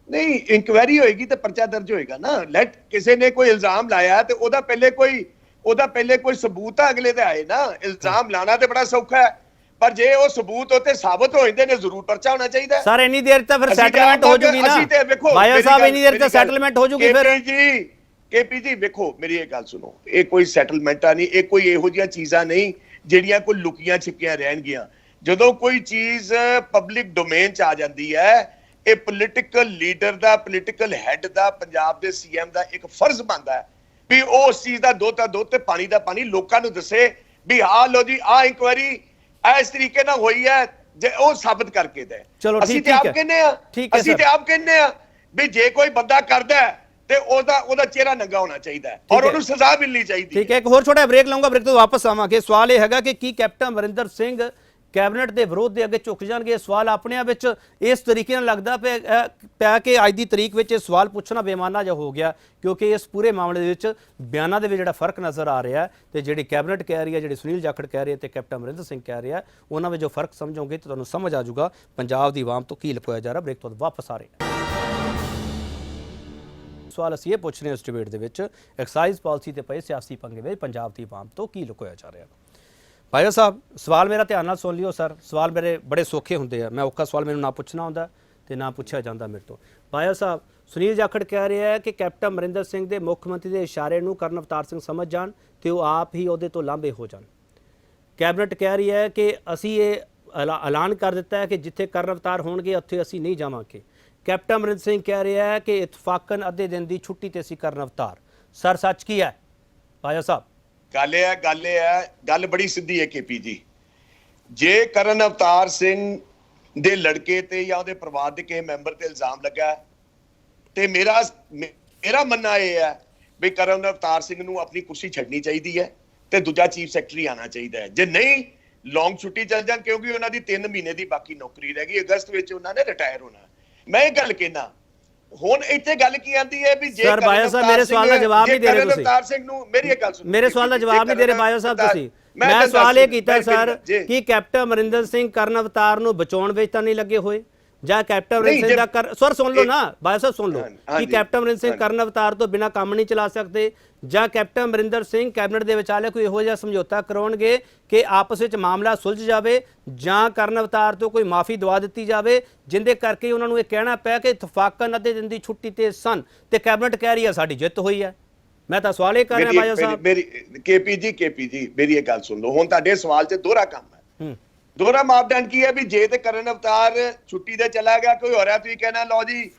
ਨਹੀਂ, ਇਨਕੁਆਇਰੀ ਹੋਏਗੀ ਤੇ ਪਰਚਾ ਦਰਜ ਹੋਏਗਾ ਨਾ। ਲੈਟ ਕਿਸੇ ਨੇ ਕੋਈ ਇਲਜ਼ਾਮ ਲਾਇਆ ਤੇ ਉਹਦਾ ਪਹਿਲੇ ਕੋਈ ਸਬੂਤ ਆ ਅਗਲੇ ਦੇ ਆਏ ਨਾ। ਇਲਜ਼ਾਮ ਲਾਣਾ ਤੇ ਬੜਾ ਸੌਖਾ ਹੈ, ਪਰ ਜੇ ਉਹ ਸਬੂਤ ਉੱਤੇ ਸਾਬਤ ਹੋ ਜਾਂਦੇ ਨੇ ਜ਼ਰੂਰ ਪਰਚਾ ਹੋਣਾ ਚਾਹੀਦਾ ਸਰ। ਇੰਨੀ ਦੇਰ ਤੱਕ ਫਿਰ ਸੈਟਲਮੈਂਟ ਹੋ ਜੂਗੀ ਨਾ ਬਾਇਆ ਸਾਹਿਬ, ਇੰਨੀ ਦੇਰ ਤੱਕ ਸੈਟਲਮੈਂਟ ਹੋ ਜੂਗੀ ਫਿਰ। KP ਜੀ ਵੇਖੋ, ਮੇਰੀ ਇਹ ਗੱਲ ਸੁਣੋ, ਇਹ ਕੋਈ ਸੈਟਲਮੈਂਟਾਂ ਨਹੀਂ, ਇਹ ਕੋਈ ਇਹੋ ਜਿਹੀਆਂ ਚੀਜ਼ਾਂ ਨਹੀਂ ਜਿਹੜੀਆਂ ਕੋਈ ਲੁਕੀਆਂ ਛਿਪੀਆਂ ਰਹਿਣਗੀਆਂ। ਜਦੋਂ ਕੋਈ ਚੀਜ਼ ਪਬਲਿਕ ਡੋਮੇਨ ਚ ਆ ਜਾਂਦੀ ਹੈ, ਇਹ ਪੋਲੀਟੀਕਲ ਲੀਡਰ ਦਾ, ਪੋਲੀਟੀਕਲ ਹੈਡ ਦਾ, ਪੰਜਾਬ ਦੇ CM ਦਾ ਇੱਕ ਫਰਜ਼ ਬਣਦਾ ਹੈ ਵੀ ਉਹ ਉਸ ਚੀਜ਼ ਦਾ ਦੁੱਧ ਤੇ ਪਾਣੀ ਦਾ ਪਾਣੀ ਲੋਕਾਂ ਨੂੰ ਦੱਸੇ ਵੀ ਹਾਂ ਲੋ ਜੀ ਆਹ ਇਨਕੁਆਇਰੀ ਇਸ ਤਰੀਕੇ ਨਾਲ ਹੋਈ ਹੈ, ਜੇ ਉਹ ਸਾਬਤ ਕਰਕੇ ਦੇ। ਅਸੀਂ ਤੇ ਆਪ ਕਹਿੰਦੇ ਆ ਵੀ ਜੇ ਕੋਈ ਬੰਦਾ ਕਰਦਾ ਤੇ ਉਹਦਾ ਚਿਹਰਾ ਨੰਗਾ ਹੋਣਾ ਚਾਹੀਦਾ ਹੈ ਔਰ ਉਹਨੂੰ ਸਜ਼ਾ ਮਿਲਣੀ ਚਾਹੀਦੀ ਹੈ। ਠੀਕ ਹੈ, ਇੱਕ ਹੋਰ ਛੋਟਾ ਬ੍ਰੇਕ ਲਵਾਂਗਾ, ਬ੍ਰੇਕ ਤੋਂ ਵਾਪਸ ਆਵਾਂਗੇ। ਸਵਾਲ ਇਹ ਹੈਗਾ ਕਿ ਕੀ ਕੈਪਟਨ ਅਮਰਿੰਦਰ ਸਿੰਘ ਕੈਬਨਿਟ ਦੇ ਵਿਰੋਧ ਦੇ ਅੱਗੇ ਝੁਕ ਜਾਣਗੇ? ਇਹ ਸਵਾਲ ਆਪਣੇ ਆਪ ਵਿੱਚ ਇਸ ਤਰੀਕੇ ਨਾਲ ਲੱਗਦਾ ਪਿਆ ਕਿ ਅੱਜ ਦੀ ਤਰੀਕ ਵਿੱਚ ਇਹ ਸਵਾਲ ਪੁੱਛਣਾ ਬੇਮਾਨਾ ਜਿਹਾ ਹੋ ਗਿਆ, ਕਿਉਂਕਿ ਇਸ ਪੂਰੇ ਮਾਮਲੇ ਦੇ ਵਿੱਚ ਬਿਆਨਾਂ ਦੇ ਵਿੱਚ ਜਿਹੜਾ ਫਰਕ ਨਜ਼ਰ ਆ ਰਿਹਾ ਤੇ ਜਿਹੜੀ ਕੈਬਨਿਟ ਕਹਿ ਰਹੀ ਹੈ, ਜਿਹੜੇ ਸੁਨੀਲ ਜਾਖੜ ਕਹਿ ਰਹੇ ਤੇ ਕੈਪਟਨ ਅਮਰਿੰਦਰ ਸਿੰਘ ਕਹਿ ਰਿਹਾ, ਉਹਨਾਂ ਵਿੱਚ ਜੋ ਫਰਕ ਸਮਝੋਗੇ ਤਾਂ ਤੁਹਾਨੂੰ ਸਮਝ ਆ ਜਾਊਗਾ ਪੰਜਾਬ ਦੀ ਆਵਾਮ ਤੋਂ ਕੀ ਲੁਕੋਇਆ ਜਾ ਰਿਹਾ। ਬ੍ਰੇਕ ਤੋਂ ਵਾਪਸ ਆ ਰਹੇ ਹਾਂ। ਸਵਾਲ ਅਸੀਂ ਇਹ ਪੁੱਛ ਰਹੇ ਹਾਂ ਇਸ ਡਿਬੇਟ ਦੇ ਵਿੱਚ, ਐਕਸਾਈਜ਼ ਪਾਲਿਸੀ ਤੇ ਪਏ ਸਿਆਸੀ ਪੰਗੇ ਵਿੱਚ ਪੰਜਾਬ ਦੀ ਆਵਾਮ ਤੋਂ ਕੀ ਲੁਕੋਇਆ ਜਾ ਰਿਹਾ। ਭਾਈ ਸਾਹਿਬ, ਸਵਾਲ ਮੇਰਾ ਧਿਆਨ ਨਾਲ ਸੁਣ ਲਿਓ ਸਰ। ਸਵਾਲ ਮੇਰੇ ਬੜੇ ਸੌਖੇ ਹੁੰਦੇ ਆ, ਮੈਂ ਔਖਾ ਸਵਾਲ ਮੈਨੂੰ ਨਾ ਪੁੱਛਣਾ ਹੁੰਦਾ ਤੇ ਨਾ ਪੁੱਛਿਆ ਜਾਂਦਾ ਮੇਰੇ ਤੋਂ। ਭਾਈ ਸਾਹਿਬ, ਸੁਨੀਲ ਜਾਖੜ ਕਹਿ ਰਿਹਾ ਹੈ ਕਿ ਕੈਪਟਨ ਅਮਰਿੰਦਰ ਸਿੰਘ ਦੇ ਮੁੱਖ ਮੰਤਰੀ ਦੇ ਇਸ਼ਾਰੇ ਨੂੰ ਕਰਨ ਅਵਤਾਰ ਸਿੰਘ ਸਮਝ ਜਾਣ ਤੇ ਉਹ ਆਪ ਹੀ ਉਹਦੇ ਤੋਂ ਲਾਂਭੇ ਹੋ ਜਾਣ। ਕੈਬਨਿਟ ਕਹਿ ਰਹੀ ਹੈ ਕਿ ਅਸੀਂ ਇਹ ਐਲਾਨ ਕਰ ਦਿੱਤਾ ਹੈ ਕਿ ਜਿੱਥੇ ਕਰਨ ਅਵਤਾਰ ਹੋਣਗੇ ਉੱਥੇ ਅਸੀਂ ਨਹੀਂ ਜਾਵਾਂਗੇ। ਕੈਪਟਨ ਅਮਰਿੰਦਰ ਸਿੰਘ ਕਹਿ ਰਿਹਾ ਹੈ ਕਿ ਇਤਫਾਕਨ ਅੱਧੇ ਦਿਨ ਦੀ ਛੁੱਟੀ ਤੇ ਅਸੀਂ ਕਰਨ ਅਵਤਾਰ। ਸਰ ਸੱਚ ਕੀ ਹੈ ਭਾਈ ਸਾਹਿਬ? ਗੱਲ ਬੜੀ ਸਿੱਧੀ ਹੈ ਕੇਪੀ ਜੀ। ਜੇ ਕਰਨ ਅਵਤਾਰ ਸਿੰਘ ਦੇ ਲੜਕੇ ਤੇ ਜਾਂ ਉਹਦੇ ਪਰਿਵਾਰ ਦੇ ਕਿਸੇ ਮੈਂਬਰ ਤੇ ਇਲਜ਼ਾਮ ਲੱਗਾ ਤੇ ਮੇਰਾ ਮੰਨਣਾ ਇਹ ਹੈ ਵੀ ਕਰਨ ਅਵਤਾਰ ਸਿੰਘ ਨੂੰ ਆਪਣੀ ਕੁਰਸੀ ਛੱਡਣੀ ਚਾਹੀਦੀ ਹੈ ਤੇ ਦੂਜਾ ਚੀਫ ਸੈਕਟਰੀ ਆਣਾ ਚਾਹੀਦਾ ਹੈ। ਜੇ ਨਹੀਂ, ਲੌਂਗ ਛੁੱਟੀ ਚੱਲ ਜਾਣ, ਕਿਉਂਕਿ ਉਹਨਾਂ ਦੀ 3 ਮਹੀਨੇ ਦੀ ਬਾਕੀ ਨੌਕਰੀ ਰਹਿ ਗਈ। ਅਗਸਤ ਵਿੱਚ ਉਹਨਾਂ ਨੇ ਰਿਟਾਇਰ ਹੋਣਾ। ਮੈਂ ਇਹ ਗੱਲ ਕਹਿਣਾ, ਹੁਣ ਇੱਥੇ ਗੱਲ ਕੀ ਆਂਦੀ ਹੈ ਵੀ ਜੇ ਸਰ ਬਾਇਆ ਸਾਹਿਬ ਮੇਰੇ ਸਵਾਲ ਦਾ ਜਵਾਬ ਨਹੀਂ ਦੇ ਰਹੇ ਤੁਸੀਂ। ਅਵਤਾਰ ਸਿੰਘ ਨੂੰ ਮੇਰੀ ਇੱਕ ਗੱਲ ਸੁਣੋ, ਮੇਰੇ ਸਵਾਲ ਦਾ ਜਵਾਬ ਨਹੀਂ ਦੇ ਰਹੇ ਬਾਇਆ ਸਾਹਿਬ ਤੁਸੀਂ। ਮੈਂ ਸਵਾਲ ਇਹ ਕੀਤਾ ਸਰ ਕਿ ਕੈਪਟਨ ਅਮਰਿੰਦਰ ਸਿੰਘ ਕਰਨ ਅਵਤਾਰ ਨੂੰ ਬਚਾਉਣ ਵਿੱਚ ਤਾਂ ਨਹੀਂ ਲੱਗੇ ਹੋਏ, ਜਾਂ ਕੈਪਟਨ ਅਮਰਿੰਦਰ ਸਿੰਘ ਦਾ ਸਰ ਸੁਣ ਲਓ ਨਾ ਬਾਇਆ ਸਾਹਿਬ, ਸੁਣ ਲਓ ਕਿ ਕੈਪਟਨ ਅਮਰਿੰਦਰ ਸਿੰਘ ਕਰਨ ਅਵਤਾਰ ਤੋਂ ਬਿਨਾਂ ਕੰਮ ਨਹੀਂ ਚਲਾ ਸਕਦੇ, ਜਾਂ ਕੈਪਟਨ ਅਮਰਿੰਦਰ ਸਿੰਘ ਕੈਬਨਿਟ ਦੇ ਵਿਚਾਲੇ ਕੋਈ ਇਹੋ ਜਿਹਾ ਸਮਝੌਤਾ ਕਰਾਉਣਗੇ ਕਿ ਆਪਸ ਵਿੱਚ ਮਾਮਲਾ ਸੁਲਝ ਜਾਵੇ, ਜਾਂ ਕਰਨ ਅਵਤਾਰ ਤੋਂ ਕੋਈ ਮਾਫੀ ਦਵਾ ਦਿੱਤੀ ਜਾਵੇ ਜਿੰਦੇ ਕਰਕੇ ਉਹਨਾਂ ਨੂੰ ਇਹ ਕਹਿਣਾ ਪਿਆ ਕਿ ਇਤਫਾਕਨ ਅੱਧੇ ਦਿਨ ਦੀ ਛੁੱਟੀ ਤੇ ਸਨ ਤੇ ਕੈਬਨਿਟ ਕਹਿ ਰਹੀ ਹੈ ਸਾਡੀ ਜਿੱਤ ਹੋਈ ਹੈ। ਮੈਂ ਤਾਂ ਸਵਾਲ ਇਹ ਕਰ ਰਿਹਾ ਬਾਇਆ ਸਾਹਿਬ। ਮੇਰੀ ਕੇਪੀ ਜੀ ਮੇਰੀ ਇਹ ਗੱਲ ਸੁਣ ਲਓ। ਹੁਣ ਤੁਹਾਡੇ ਸਵਾਲ 'ਚ ਦੋਹਰਾ ਕੰਮ ਹੈ। ਦੋਹਰਾ ਮਾਪਦੰਡ ਕੀ ਹੈ ਵੀ ਜੇ ਤੇ ਕਰਨ ਅਵਤਾਰ ਛੁੱਟੀ ਤੇ ਚਲਾ ਗਿਆ, ਕੋਈ ਹੋਰ ਹੈ, ਤੁਸੀਂ ਕਹਿਣਾ ਲਓ ਜੀ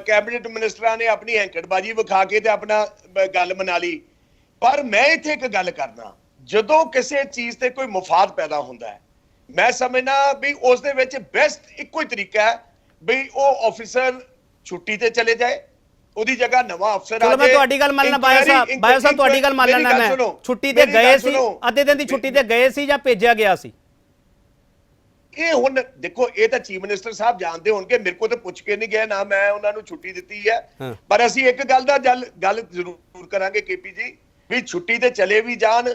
ਕੈਬਨਿਟ ਮਿਨਿਸਟਰਾਂ ਨੇ ਆਪਣੀ ਹੈਂਕੜਬਾਜੀ ਵਿਖਾ ਕੇ ਤੇ ਆਪਣਾ ਗੱਲ ਮਨਾ ਲਈ। ਪਰ ਮੈਂ ਇੱਥੇ ਇੱਕ ਗੱਲ ਕਰਨਾ, ਜਦੋਂ ਕਿਸੇ ਚੀਜ਼ ਤੇ ਕੋਈ ਮਫਾਦ ਪੈਦਾ ਹੁੰਦਾ ਹੈ, ਮੈਂ ਸਮਝਣਾ ਵੀ ਉਸ ਦੇ ਵਿੱਚ ਬੈਸਟ ਇੱਕੋ ਹੀ ਤਰੀਕਾ ਹੈ ਵੀ ਉਹ ਆਫੀਸਰ ਛੁੱਟੀ ਤੇ ਚਲੇ ਜਾਏ, ਉਹਦੀ ਜਗ੍ਹਾ ਨਵਾਂ ਅਫਸਰ ਆ ਜਾਏ। ਮੈਂ ਤੁਹਾਡੀ ਗੱਲ ਮੰਨਣਾ ਬਾਇਆ ਸਾਹਿਬ ਤੁਹਾਡੀ ਗੱਲ ਮੰਨ ਲੈਣਾ। ਮੈਂ ਛੁੱਟੀ ਤੇ ਗਏ ਸੀ, ਅੱਧੇ ਦਿਨ ਦੀ ਛੁੱਟੀ ਤੇ ਗਏ ਸੀ ਜਾਂ ਭੇਜਿਆ ਗਿਆ ਸੀ? ਇਹ ਹੁਣ ਦੇਖੋ, ਇਹ ਤਾਂ ਚੀਫ ਮਿਨਿਸਟਰ ਸਾਹਿਬ ਜਾਣਦੇ ਹੋਣਗੇ, ਮੇਰੇ ਕੋਲ ਤਾਂ ਪੁੱਛ ਕੇ ਨਹੀਂ ਗਏ ਨਾ ਮੈਂ ਉਹਨਾਂ ਨੂੰ ਛੁੱਟੀ ਦਿੱਤੀ ਹੈ। ਪਰ ਅਸੀਂ ਇੱਕ ਗੱਲ ਜ਼ਰੂਰ ਕਰਾਂਗੇ ਕੇਪੀ ਜੀ, ਵੀ ਛੁੱਟੀ ਤੇ ਚਲੇ ਵੀ ਜਾਣ,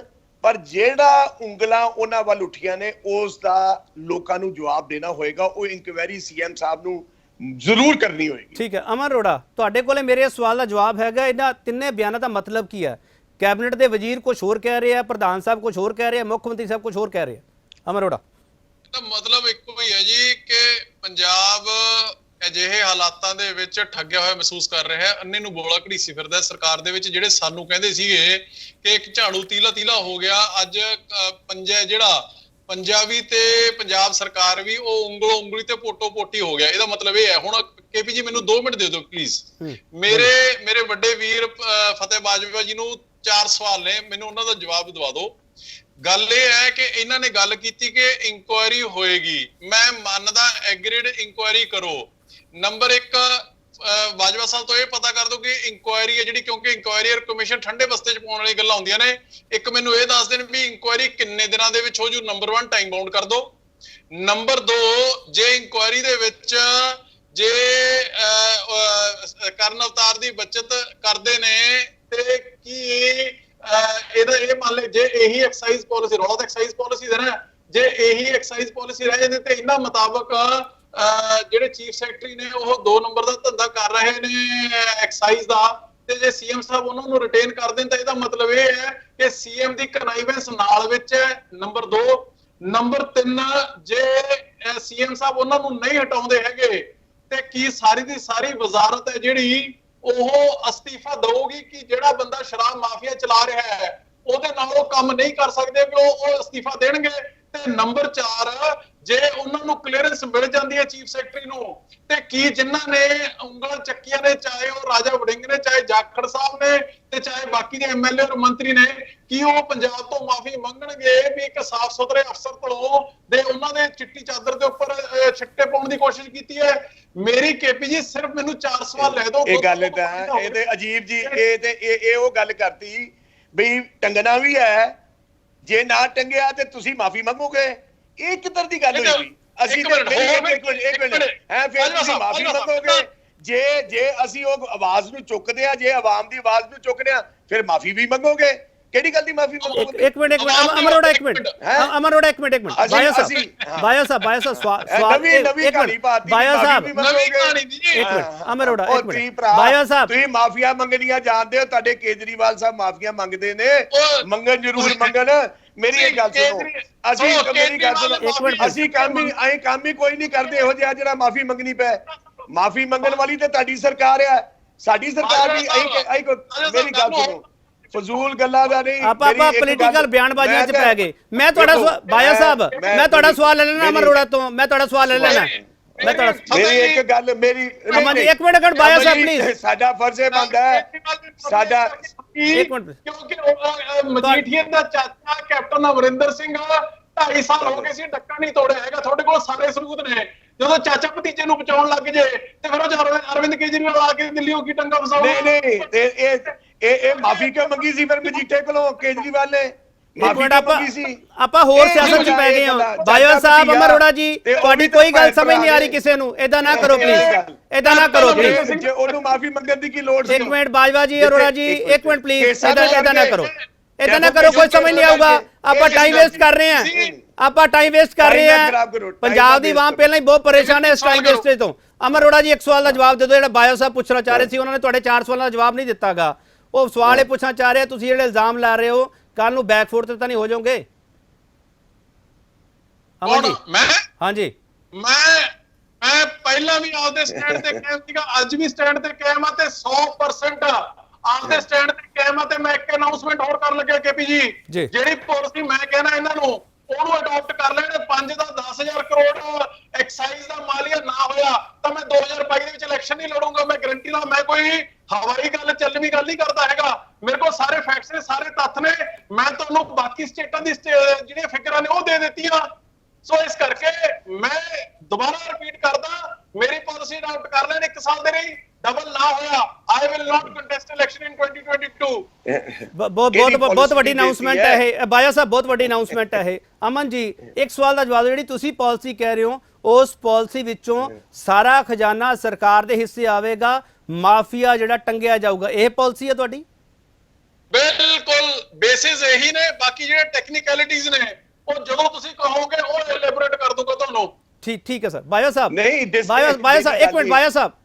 ਪਰ ਜਿਹੜਾ ਉਂਗਲਾਂ ਉਹਨਾਂ ਵੱਲ ਉੱਠੀਆਂ ਨੇ ਉਸ ਦਾ ਲੋਕਾਂ ਨੂੰ ਜਵਾਬ ਦੇਣਾ ਹੋਏਗਾ। ਉਹ ਇਨਕੁਆਇਰੀ ਸੀਐਮ ਸਾਹਿਬ ਨੂੰ ਜ਼ਰੂਰ ਕਰਨੀ ਹੋਏਗੀ। ਠੀਕ ਹੈ। ਅਮਨ ਅਰੋੜਾ, ਤੁਹਾਡੇ ਕੋਲੇ ਮੇਰੇ ਸਵਾਲ ਦਾ ਜਵਾਬ ਹੈਗਾ। ਇਹਨਾਂ ਤਿੰਨੇ ਬਿਆਨਾਂ ਦਾ ਮਤਲਬ ਕੀ ਹੈ? ਕੈਬਨਿਟ ਦੇ ਵਜ਼ੀਰ ਕੁਝ ਹੋਰ ਕਹਿ ਰਹੇ ਆ, ਪ੍ਰਧਾਨ ਸਾਹਿਬ ਕੁਝ ਹੋਰ ਕਹਿ ਰਹੇ ਆ, ਮੁੱਖ ਮੰਤਰੀ ਸਾਹਿਬ ਕੁਝ ਹੋਰ ਕਹਿ ਰਹੇ ਆ। ਅਮਨ ਅਰੋੜਾ, ਤਾਂ ਮਤਲਬ ਇੱਕੋ ਹੀ ਹੈ ਜੀ ਕਿ ਪੰਜਾਬ ਅਜਿਹੇ ਹਾਲਾਤਾਂ ਦੇ ਵਿੱਚ ਠੱਗਿਆ ਹੋਇਆ ਮਹਿਸੂਸ ਕਰ ਰਿਹਾ ਹੈ। ਅੰਨੇ ਨੂੰ ਬੋਲਾ ਘੜੀਸੀ ਫਿਰਦਾ ਸਰਕਾਰ ਦੇ ਵਿੱਚ। ਜਿਹੜੇ ਸਾਨੂੰ ਕਹਿੰਦੇ ਸੀਗੇ ਕਿ ਇੱਕ ਝਾੜੂ ਤੀਲਾ ਹੋ ਗਿਆ, ਅੱਜ ਪੰਜਾਬੀ ਤੇ ਪੰਜਾਬ ਸਰਕਾਰ ਵੀ ਉਹ ਉਂਗਲੀ ਤੇ ਪੋਟੀ ਹੋ ਗਿਆ। ਇਹਦਾ ਮਤਲਬ ਇਹ ਹੈ। ਹੁਣ ਕੇਪੀ ਜੀ ਮੈਨੂੰ 2 ਮਿੰਟ ਦੇ ਦਿਓ ਪਲੀਜ਼। ਮੇਰੇ ਵੱਡੇ ਵੀਰ ਫਤਿਹ ਬਾਜਵਾ ਜੀ ਨੂੰ 4 ਸਵਾਲ ਨੇ, ਮੈਨੂੰ ਉਹਨਾਂ ਦਾ ਜਵਾਬ ਦਵਾ ਦਿਓ। ਗੱਲ ਇਹ ਹੈ ਕਿ ਇਹਨਾਂ ਨੇ ਗੱਲ ਕੀਤੀ ਕਿ ਇਨਕੁਆਇਰੀ ਹੋਏਗੀ। ਮੈਂ ਮੰਨਦਾ, ਐਗਰੀਡ, ਇਨਕੁਆਇਰੀ ਕਰੋ। ਨੰਬਰ 1, ਬਾਜਵਾ ਸਾਹਿਬ ਤੋਂ ਇਹ ਪਤਾ ਕਰ ਦਿਓ ਕਿ ਇਨਕੁਆਇਰੀ ਹੈ ਜਿਹੜੀ, ਕਿਉਂਕਿ ਇਨਕੁਆਇਰੀ ਔਰ ਕਮਿਸ਼ਨ ਠੰਡੇ ਬਸਤੇ 'ਚ ਪਾਉਣ ਵਾਲੀ ਗੱਲਾਂ ਹੁੰਦੀਆਂ ਨੇ। ਇੱਕ ਮੈਨੂੰ ਇਹ ਦੱਸ ਦੇਣ ਵੀ ਇਨਕੁਆਇਰੀ ਕਿੰਨੇ ਦਿਨਾਂ ਦੇ ਵਿੱਚ ਹੋ ਜੂ। ਨੰਬਰ 1 ਟਾਈਮ ਬਾਉਂਡ ਕਰ ਦਿਓ। ਨੰਬਰ 2, ਜੇ ਇਨਕੁਆਇਰੀ ਦੇ ਵਿੱਚ ਜੇ ਕਰਨ ਅਵਤਾਰ ਦੀ ਬਚਤ ਕਰਦੇ ਨੇ ਤੇ ਕੀ ਇਹਦਾ ਇਹ ਮੰਨ ਲੈ ਜੇ ਇਹੀ ਐਕਸਾਈਜ਼ ਪਾਲਿਸੀ, ਰੌਲਾ ਤਾਂ ਐਕਸਾਈਜ਼ ਪਾਲਿਸੀ ਦਾ ਨਾ, ਜੇ ਇਹੀ ਐਕਸਾਈਜ਼ ਪਾਲਿਸੀ ਰਹਿ ਜਾਂਦੀ ਤੇ ਇਹਨਾਂ ਮੁਤਾਬਕ ਜਿਹੜੇ ਚੀਫ ਸੈਕਟਰੀ ਨੇ ਉਹ 2 ਨੰਬਰ ਦਾ ਧੰਦਾ ਕਰ ਰਹੇ ਨੇ ਐਕਸਾਈਜ਼ ਦਾ, ਤੇ ਜੇ ਸੀਐਮ ਸਾਹਿਬ ਉਹਨਾਂ ਨੂੰ ਰਿਟੇਨ ਕਰ ਦੇਣ ਤਾਂ ਇਹਦਾ ਮਤਲਬ ਇਹ ਹੈ ਕਿ ਸੀਐਮ ਦੀ ਕਨਾਈਵੈਂਸ ਨਾਲ ਵਿੱਚ ਹੈ। ਨੰਬਰ 2। ਨੰਬਰ 3, ਜੇ ਸੀਐਮ ਸਾਹਿਬ ਉਹਨਾਂ ਨੂੰ ਨਹੀਂ ਹਟਾਉਂਦੇ ਹੈਗੇ ਤੇ ਕੀ ਸਾਰੀ ਦੀ ਸਾਰੀ ਵਜ਼ਾਰਤ ਹੈ ਜਿਹੜੀ ਉਹ ਅਸਤੀਫਾ ਦਊਗੀ ਕਿ ਜਿਹੜਾ ਬੰਦਾ ਸ਼ਰਾਬ ਮਾਫੀਆ ਚਲਾ ਰਿਹਾ ਹੈ ਉਹਦੇ ਨਾਲ ਉਹ ਕੰਮ ਨਹੀਂ ਕਰ ਸਕਦੇ ਕਿ ਉਹ ਅਸਤੀਫਾ ਦੇਣਗੇ। ਤੇ ਨੰਬਰ 4, ਜੇ ਉਹਨਾਂ ਨੂੰ ਕਲੀਅਰੈਂਸ ਮਿਲ ਜਾਂਦੀ ਹੈ ਚੀਫ ਸੈਕਟਰੀ ਨੂੰ, ਤੇ ਕੀ ਜਿਨ੍ਹਾਂ ਨੇ ਉਂਗਲਾਂ ਚੱਕੀਆਂ ਨੇ, ਚਾਹੇ ਉਹ ਰਾਜਾ ਵੜਿੰਗ ਨੇ, ਚਾਹੇ ਜਾਖੜ ਸਾਹਿਬ ਨੇ, ਤੇ ਚਾਹੇ ਬਾਕੀ ਦੇ ਐਮਐਲਏ ਔਰ ਮੰਤਰੀ ਨੇ, ਕੀ ਉਹ ਪੰਜਾਬ ਤੋਂ ਮਾਫੀ ਮੰਗਣਗੇ ਵੀ ਇੱਕ ਸਾਫ਼ ਸੁਥਰੇ ਅਫਸਰ ਤੋਂ ਦੇ ਉਹਨਾਂ ਦੇ ਚਿੱਟੀ ਚਾਦਰ ਦੇ ਉੱਪਰ ਛਿੱਟੇ ਪਾਉਣ ਦੀ ਕੋਸ਼ਿਸ਼ ਕੀਤੀ ਹੈ? ਮੇਰੀ ਕੇਪੀ ਜੀ ਸਿਰਫ ਮੈਨੂੰ 4 ਸਵਾਲ ਲੈ ਦਿਓ। ਇਹ ਗੱਲ ਤਾਂ ਇਹ ਤੇ ਅਜੀਬ ਜੀ, ਇਹ ਉਹ ਗੱਲ ਕਰਤੀ ਵੀ ਟੰਗਣਾ ਵੀ ਹੈ, ਜੇ ਨਾ ਟੰਗਿਆ ਤੇ ਤੁਸੀਂ ਮਾਫੀ ਮੰਗੋਗੇ। ਇਹ ਕਿੱਧਰ ਦੀ ਗੱਲ ਹੋਈ ਵੀ ਅਸੀਂ ਇੱਕ ਮਿੰਟ, ਇੱਕ ਮਿੰਟ ਹੈ ਫਿਰ ਤੁਸੀਂ ਮਾਫੀ ਮੰਗੋਗੇ ਜੇ ਅਸੀਂ ਉਹ ਆਵਾਜ਼ ਨੂੰ ਚੁੱਕਦੇ ਆ ਜੇ ਆਵਾਮ ਦੀ ਆਵਾਜ਼ ਨੂੰ ਚੁੱਕਦੇ ਆ ਫਿਰ ਮਾਫੀ ਵੀ ਮੰਗੋਗੇ ਕਿਹੜੀ ਗੱਲ ਦੀ ਮਾਫੀ ਮੰਗੋਗੇ ਇੱਕ ਮਿੰਟ ਅਮਰ ਅਰੋੜਾ ਇੱਕ ਮਿੰਟ ਅਮਰ ਅਰੋੜਾ ਇੱਕ ਮਿੰਟ ਬਾਇਆ ਸਾਹਿਬ ਸਵਾਲ ਨਵੀਂ ਕਹਾਣੀ ਪਾਤੀ ਬਾਇਆ ਸਾਹਿਬ ਨਵੀਂ ਕਹਾਣੀ ਦੀ ਜੀ ਇੱਕ ਮਿੰਟ ਅਮਰ ਅਰੋੜਾ ਇੱਕ ਤੁਸੀਂ ਮਿੰਟ ਭਰਾ ਬਾਇਆ ਸਾਹਿਬ ਤੁਸੀਂ ਮਾਫੀਆ ਮੰਗਣੀਆਂ ਜਾਣਦੇ ਹੋ ਤੁਹਾਡੇ ਕੇਜਰੀਵਾਲ ਸਾਹਿਬ ਮਾਫੀਆ ਮੰਗਦੇ ਨੇ ਮੰਗਣ ਜ਼ਰੂਰ ਮੰਗਣ ਮੇਰੀ ਇੱਕ ਗੱਲ ਸੁਣੋ ਅਸੀਂ ਮੇਰੀ ਗੱਲ ਸੁਣੋ ਅਸੀਂ ਕੰਮ ਹੀ ਕੋਈ ਨਹੀਂ ਕਰਦੇ ਇਹੋ ਜਿਹਾ ਜਿਹੜਾ ਮਾਫੀ ਮੰਗਣੀ ਪਏ ਮਾਫੀ ਮੰਗਣ ਵਾਲੀ ਤੇ ਤੁਹਾਡੀ ਸਰਕਾਰ ਆ ਸਾਡੀ ਸਰਕਾਰ ਵੀ ਮੇਰੀ ਗੱਲ ਸੁਣੋ ਫਜ਼ੂਲ ਗੱਲਾਂ ਦਾ ਨਹੀਂ ਆਪਾਂ ਪੋਲੀਟੀਕਲ ਬਿਆਨਬਾਜ਼ੀਆਂ 'ਚ ਪੈ ਗਏ ਮੈਂ ਤੁਹਾਡਾ ਬਾਇਆ ਸਾਹਿਬ ਮੈਂ ਤੁਹਾਡਾ ਸਵਾਲ ਲੈ ਲੈਣਾ ਅਮਰ ਅਰੋੜਾ ਤੋਂ ਮੈਂ ਤੁਹਾਡਾ ਸਵਾਲ ਲੈ ਲੈਣਾ ਮੈਂ ਤੁਹਾਡਾ ਮੇਰੀ ਇੱਕ ਗੱਲ ਮੇਰੀ ਅਮਨ ਇੱਕ ਮਿੰਟ ਅਗਰ ਬਾਇਆ ਸਾਹਿਬ ਪਲੀਜ਼ ਸਾਡਾ ਫਰਜ਼ ਇਹ ਬਣਦਾ ਹੈ ਸਾਡਾ ਇੱਕ ਮਿੰਟ ਕਿਉਂਕਿ ਮਜੀਠੀਆ ਦਾ ਚਾਚਾ ਕੈਪਟਨ ਅਮਰਿੰਦਰ ਸਿੰਘ 2.5 ਸਾਲ ਹੋ ਗਏ ਸੀ ਡੱਕਾ ਨਹੀਂ ਤੋੜਿਆ ਹੈਗਾ ਤੁਹਾਡੇ ਕੋਲ ਸਾਰੇ ਸਬੂਤ ਨੇ ਜਦੋਂ ਚਾਚਾ ਭਤੀਜੇ ਨੂੰ ਬਚਾਉਣ ਲੱਗ ਜੇ ਤੇ ਫਿਰ ਉਹ ਅਰਵਿੰਦ ਕੇਜਰੀਵਾਲ ਆ ਕੇ ਦਿੱਲੀੋਂ ਕੀ ਟੰਗਾ ਫਸਾਉ ਨਹੀਂ ਤੇ ਇਹ ਮਾਫੀ ਕਿਉਂ ਮੰਗੀ ਸੀ ਫਿਰ ਮਜੀਠੇ ਕੋਲੋਂ ਕੇਜਰੀਵਾਲ ਨੇ ਆਪਾਂ ਹੋਰ ਸਿਆਸਤ 'ਚ ਪੈ ਗਏ ਹਾਂ ਬਾਇਆ ਸਾਹਿਬ ਅਮਰ ਅਰੋੜਾ ਜੀ ਤੁਹਾਡੀ ਕੋਈ ਗੱਲ ਸਮਝ ਨਹੀਂ ਆ ਰਹੀ ਕਿਸੇ ਨੂੰ ਏਦਾਂ ਨਾ ਕਰੋ ਪਲੀਜ਼ ਏਦਾਂ ਨਾ ਕਰੋ ਪਲੀਜ਼ ਜੇ ਉਹਨੂੰ ਮਾਫੀ ਮੰਗਣ ਦੀ ਕੀ ਲੋੜ ਸੀ ਇੱਕ ਮਿੰਟ ਬਾਜਵਾ ਜੀ ਅਰੋੜਾ ਜੀ ਇੱਕ ਮਿੰਟ ਪਲੀਜ਼ ਏਦਾਂ ਨਾ ਕਰੋ ਏਦਾਂ ਨਾ ਕਰੋ ਕੋਈ ਸਮਝ ਨਹੀਂ ਆਊਗਾ ਆਪਾਂ ਟਾਈਮ ਵੇਸਟ ਕਰ ਰਹੇ ਹਾਂ ਪੰਜਾਬ ਦੀ ਆਵਾਮ ਪਹਿਲਾਂ ਹੀ ਬਹੁਤ ਪਰੇਸ਼ਾਨ ਹੈ ਇਸ ਟਾਈਮ ਵੇਸਟੇਜ ਤੋਂ ਅਮਰ ਅਰੋੜਾ ਜੀ ਇੱਕ ਸਵਾਲ ਦਾ ਜਵਾਬ ਦੇ ਦਿਓ ਜਿਹੜਾ ਬਾਇਆ ਸਾਹਿਬ ਪੁੱਛਣਾ ਚਾਹ ਰਹੇ ਸੀ ਉਹਨਾਂ ਨੇ ਤੁਹਾਡੇ 4 ਸਵਾਲਾਂ ਦਾ ਜਵਾਬ ਨਹੀਂ ਦਿੱਤਾਗਾ ਉਹ ਸਵਾਲ ਇਹ ਪੁੱਛਣਾ ਚਾਹ ਰਹੇ ਤੁਸੀਂ ਜਿਹੜੇ ਇਲਜ਼ਾਮ ਲਾ ਰਹੇ ਹੋ ਕੱਲ ਨੂੰ ਬੈਕਫੁੱਟ ਤੇ ਤਾਂ ਨਹੀਂ ਹੋ ਜਾਓਗੇ ਅਮਨ ਜੀ ਹਾਂਜੀ ਮੈਂ ਪਹਿਲਾਂ ਵੀ ਆਪਦੇ ਸਟੈਂਡ ਤੇ ਕਾਇਮ ਸੀਗਾ ਅੱਜ ਵੀ ਸਟੈਂਡ ਤੇ ਕਾਇਮ ਆ ਤੇ 100% ਆਪਦੇ ਸਟੈਂਡ ਤੇ ਕਾਇਮ ਆ ਤੇ ਮੈਂ ਇੱਕ ਅਨਾਉਂਸਮੈਂਟ ਹੋਰ ਕਰਨ ਲੱਗਿਆ ਕੇਪੀ ਜੀ ਜਿਹੜੀ ਪਾਲਿਸੀ ਮੈਂ ਕਹਿਣਾ ਇਹਨਾਂ ਨੂੰ ਉਹਨੂੰ ਅਡਾਪਟ ਕਰ ਲੈਣ 5 ਦਾ 10,000 ਕਰੋੜ ਐਕਸਾਈਜ਼ ਦਾ ਮਾਲੀਆ ਨਾ ਹੋਇਆ ਤਾਂ ਮੈਂ 2022 ਦੇ ਵਿੱਚ ਇਲੈਕਸ਼ਨ ਨਹੀਂ ਲੜੂੰਗਾ ਮੈਂ ਗਰੰਟੀ ਨਾਲ ਮੈਂ ਕੋਈ ਹਵਾਈ ਗੱਲ ਚੱਲਵੀਂ ਗੱਲ ਨਹੀਂ ਕਰਦਾ ਹੈਗਾ ਮੇਰੇ ਕੋਲ ਸਾਰੇ ਫੈਕਟਸ ਨੇ ਸਾਰੇ ਤੱਥ ਨੇ ਮੈਂ ਤੁਹਾਨੂੰ ਬਾਕੀ ਸਟੇਟਾਂ ਦੀ ਜਿਹੜੀਆਂ ਫਿਗਰਾਂ ਨੇ ਉਹ ਦੇ ਦਿੱਤੀਆਂ ਸੋ ਇਸ ਕਰਕੇ ਮੈਂ ਦੁਬਾਰਾ ਰਿਪੀਟ ਕਰਦਾ ਮੇਰੀ ਪਾਲਿਸੀ ਅਡਾਪਟ ਕਰ ਲੈਣ 1 ਸਾਲ ਦੇ ਲਈ ਡਬਲ ਨਾ ਹੋਇਆ I will not contest election in 2022 ਬਹੁਤ ਵੱਡੀ ਅਨਾਉਂਸਮੈਂਟ ਹੈ ਇਹ ਬਾਇਆ ਸਾਹਿਬ ਬਹੁਤ ਵੱਡੀ ਅਨਾਉਂਸਮੈਂਟ ਹੈ ਇਹ ਅਮਨ ਜੀ ਇੱਕ ਸਵਾਲ ਦਾ ਜਵਾਬ ਜਿਹੜੀ ਤੁਸੀਂ ਪਾਲਿਸੀ ਕਹਿ ਰਹੇ ਹੋ ਉਸ ਪਾਲਿਸੀ ਵਿੱਚੋਂ ਸਾਰਾ ਖਜ਼ਾਨਾ ਸਰਕਾਰ ਦੇ ਹਿੱਸੇ ਆਵੇਗਾ ਮਾਫੀਆ ਜਿਹੜਾ ਟੰਗਿਆ ਜਾਊਗਾ ਇਹ ਪਾਲਿਸੀ ਹੈ ਤੁਹਾਡੀ ਬਿਲਕੁਲ ਬੇਸਿਸ ਇਹੀ ਨੇ ਬਾਕੀ ਜਿਹੜੇ ਟੈਕਨੀਕੈਲਿਟੀਜ਼ ਨੇ ਉਹ ਜਦੋਂ ਤੁਸੀਂ ਕਹੋਗੇ ਉਹ ਐਲੈਬੋਰੇਟ ਕਰ ਦੂੰਗਾ ਤੁਹਾਨੂੰ ਠੀਕ ਹੈ ਸਰ ਬਾਇਆ ਸਾਹਿਬ ਨਹੀਂ ਬਾਇਆ ਸਾਹਿਬ ਇੱਕ ਮਿੰਟ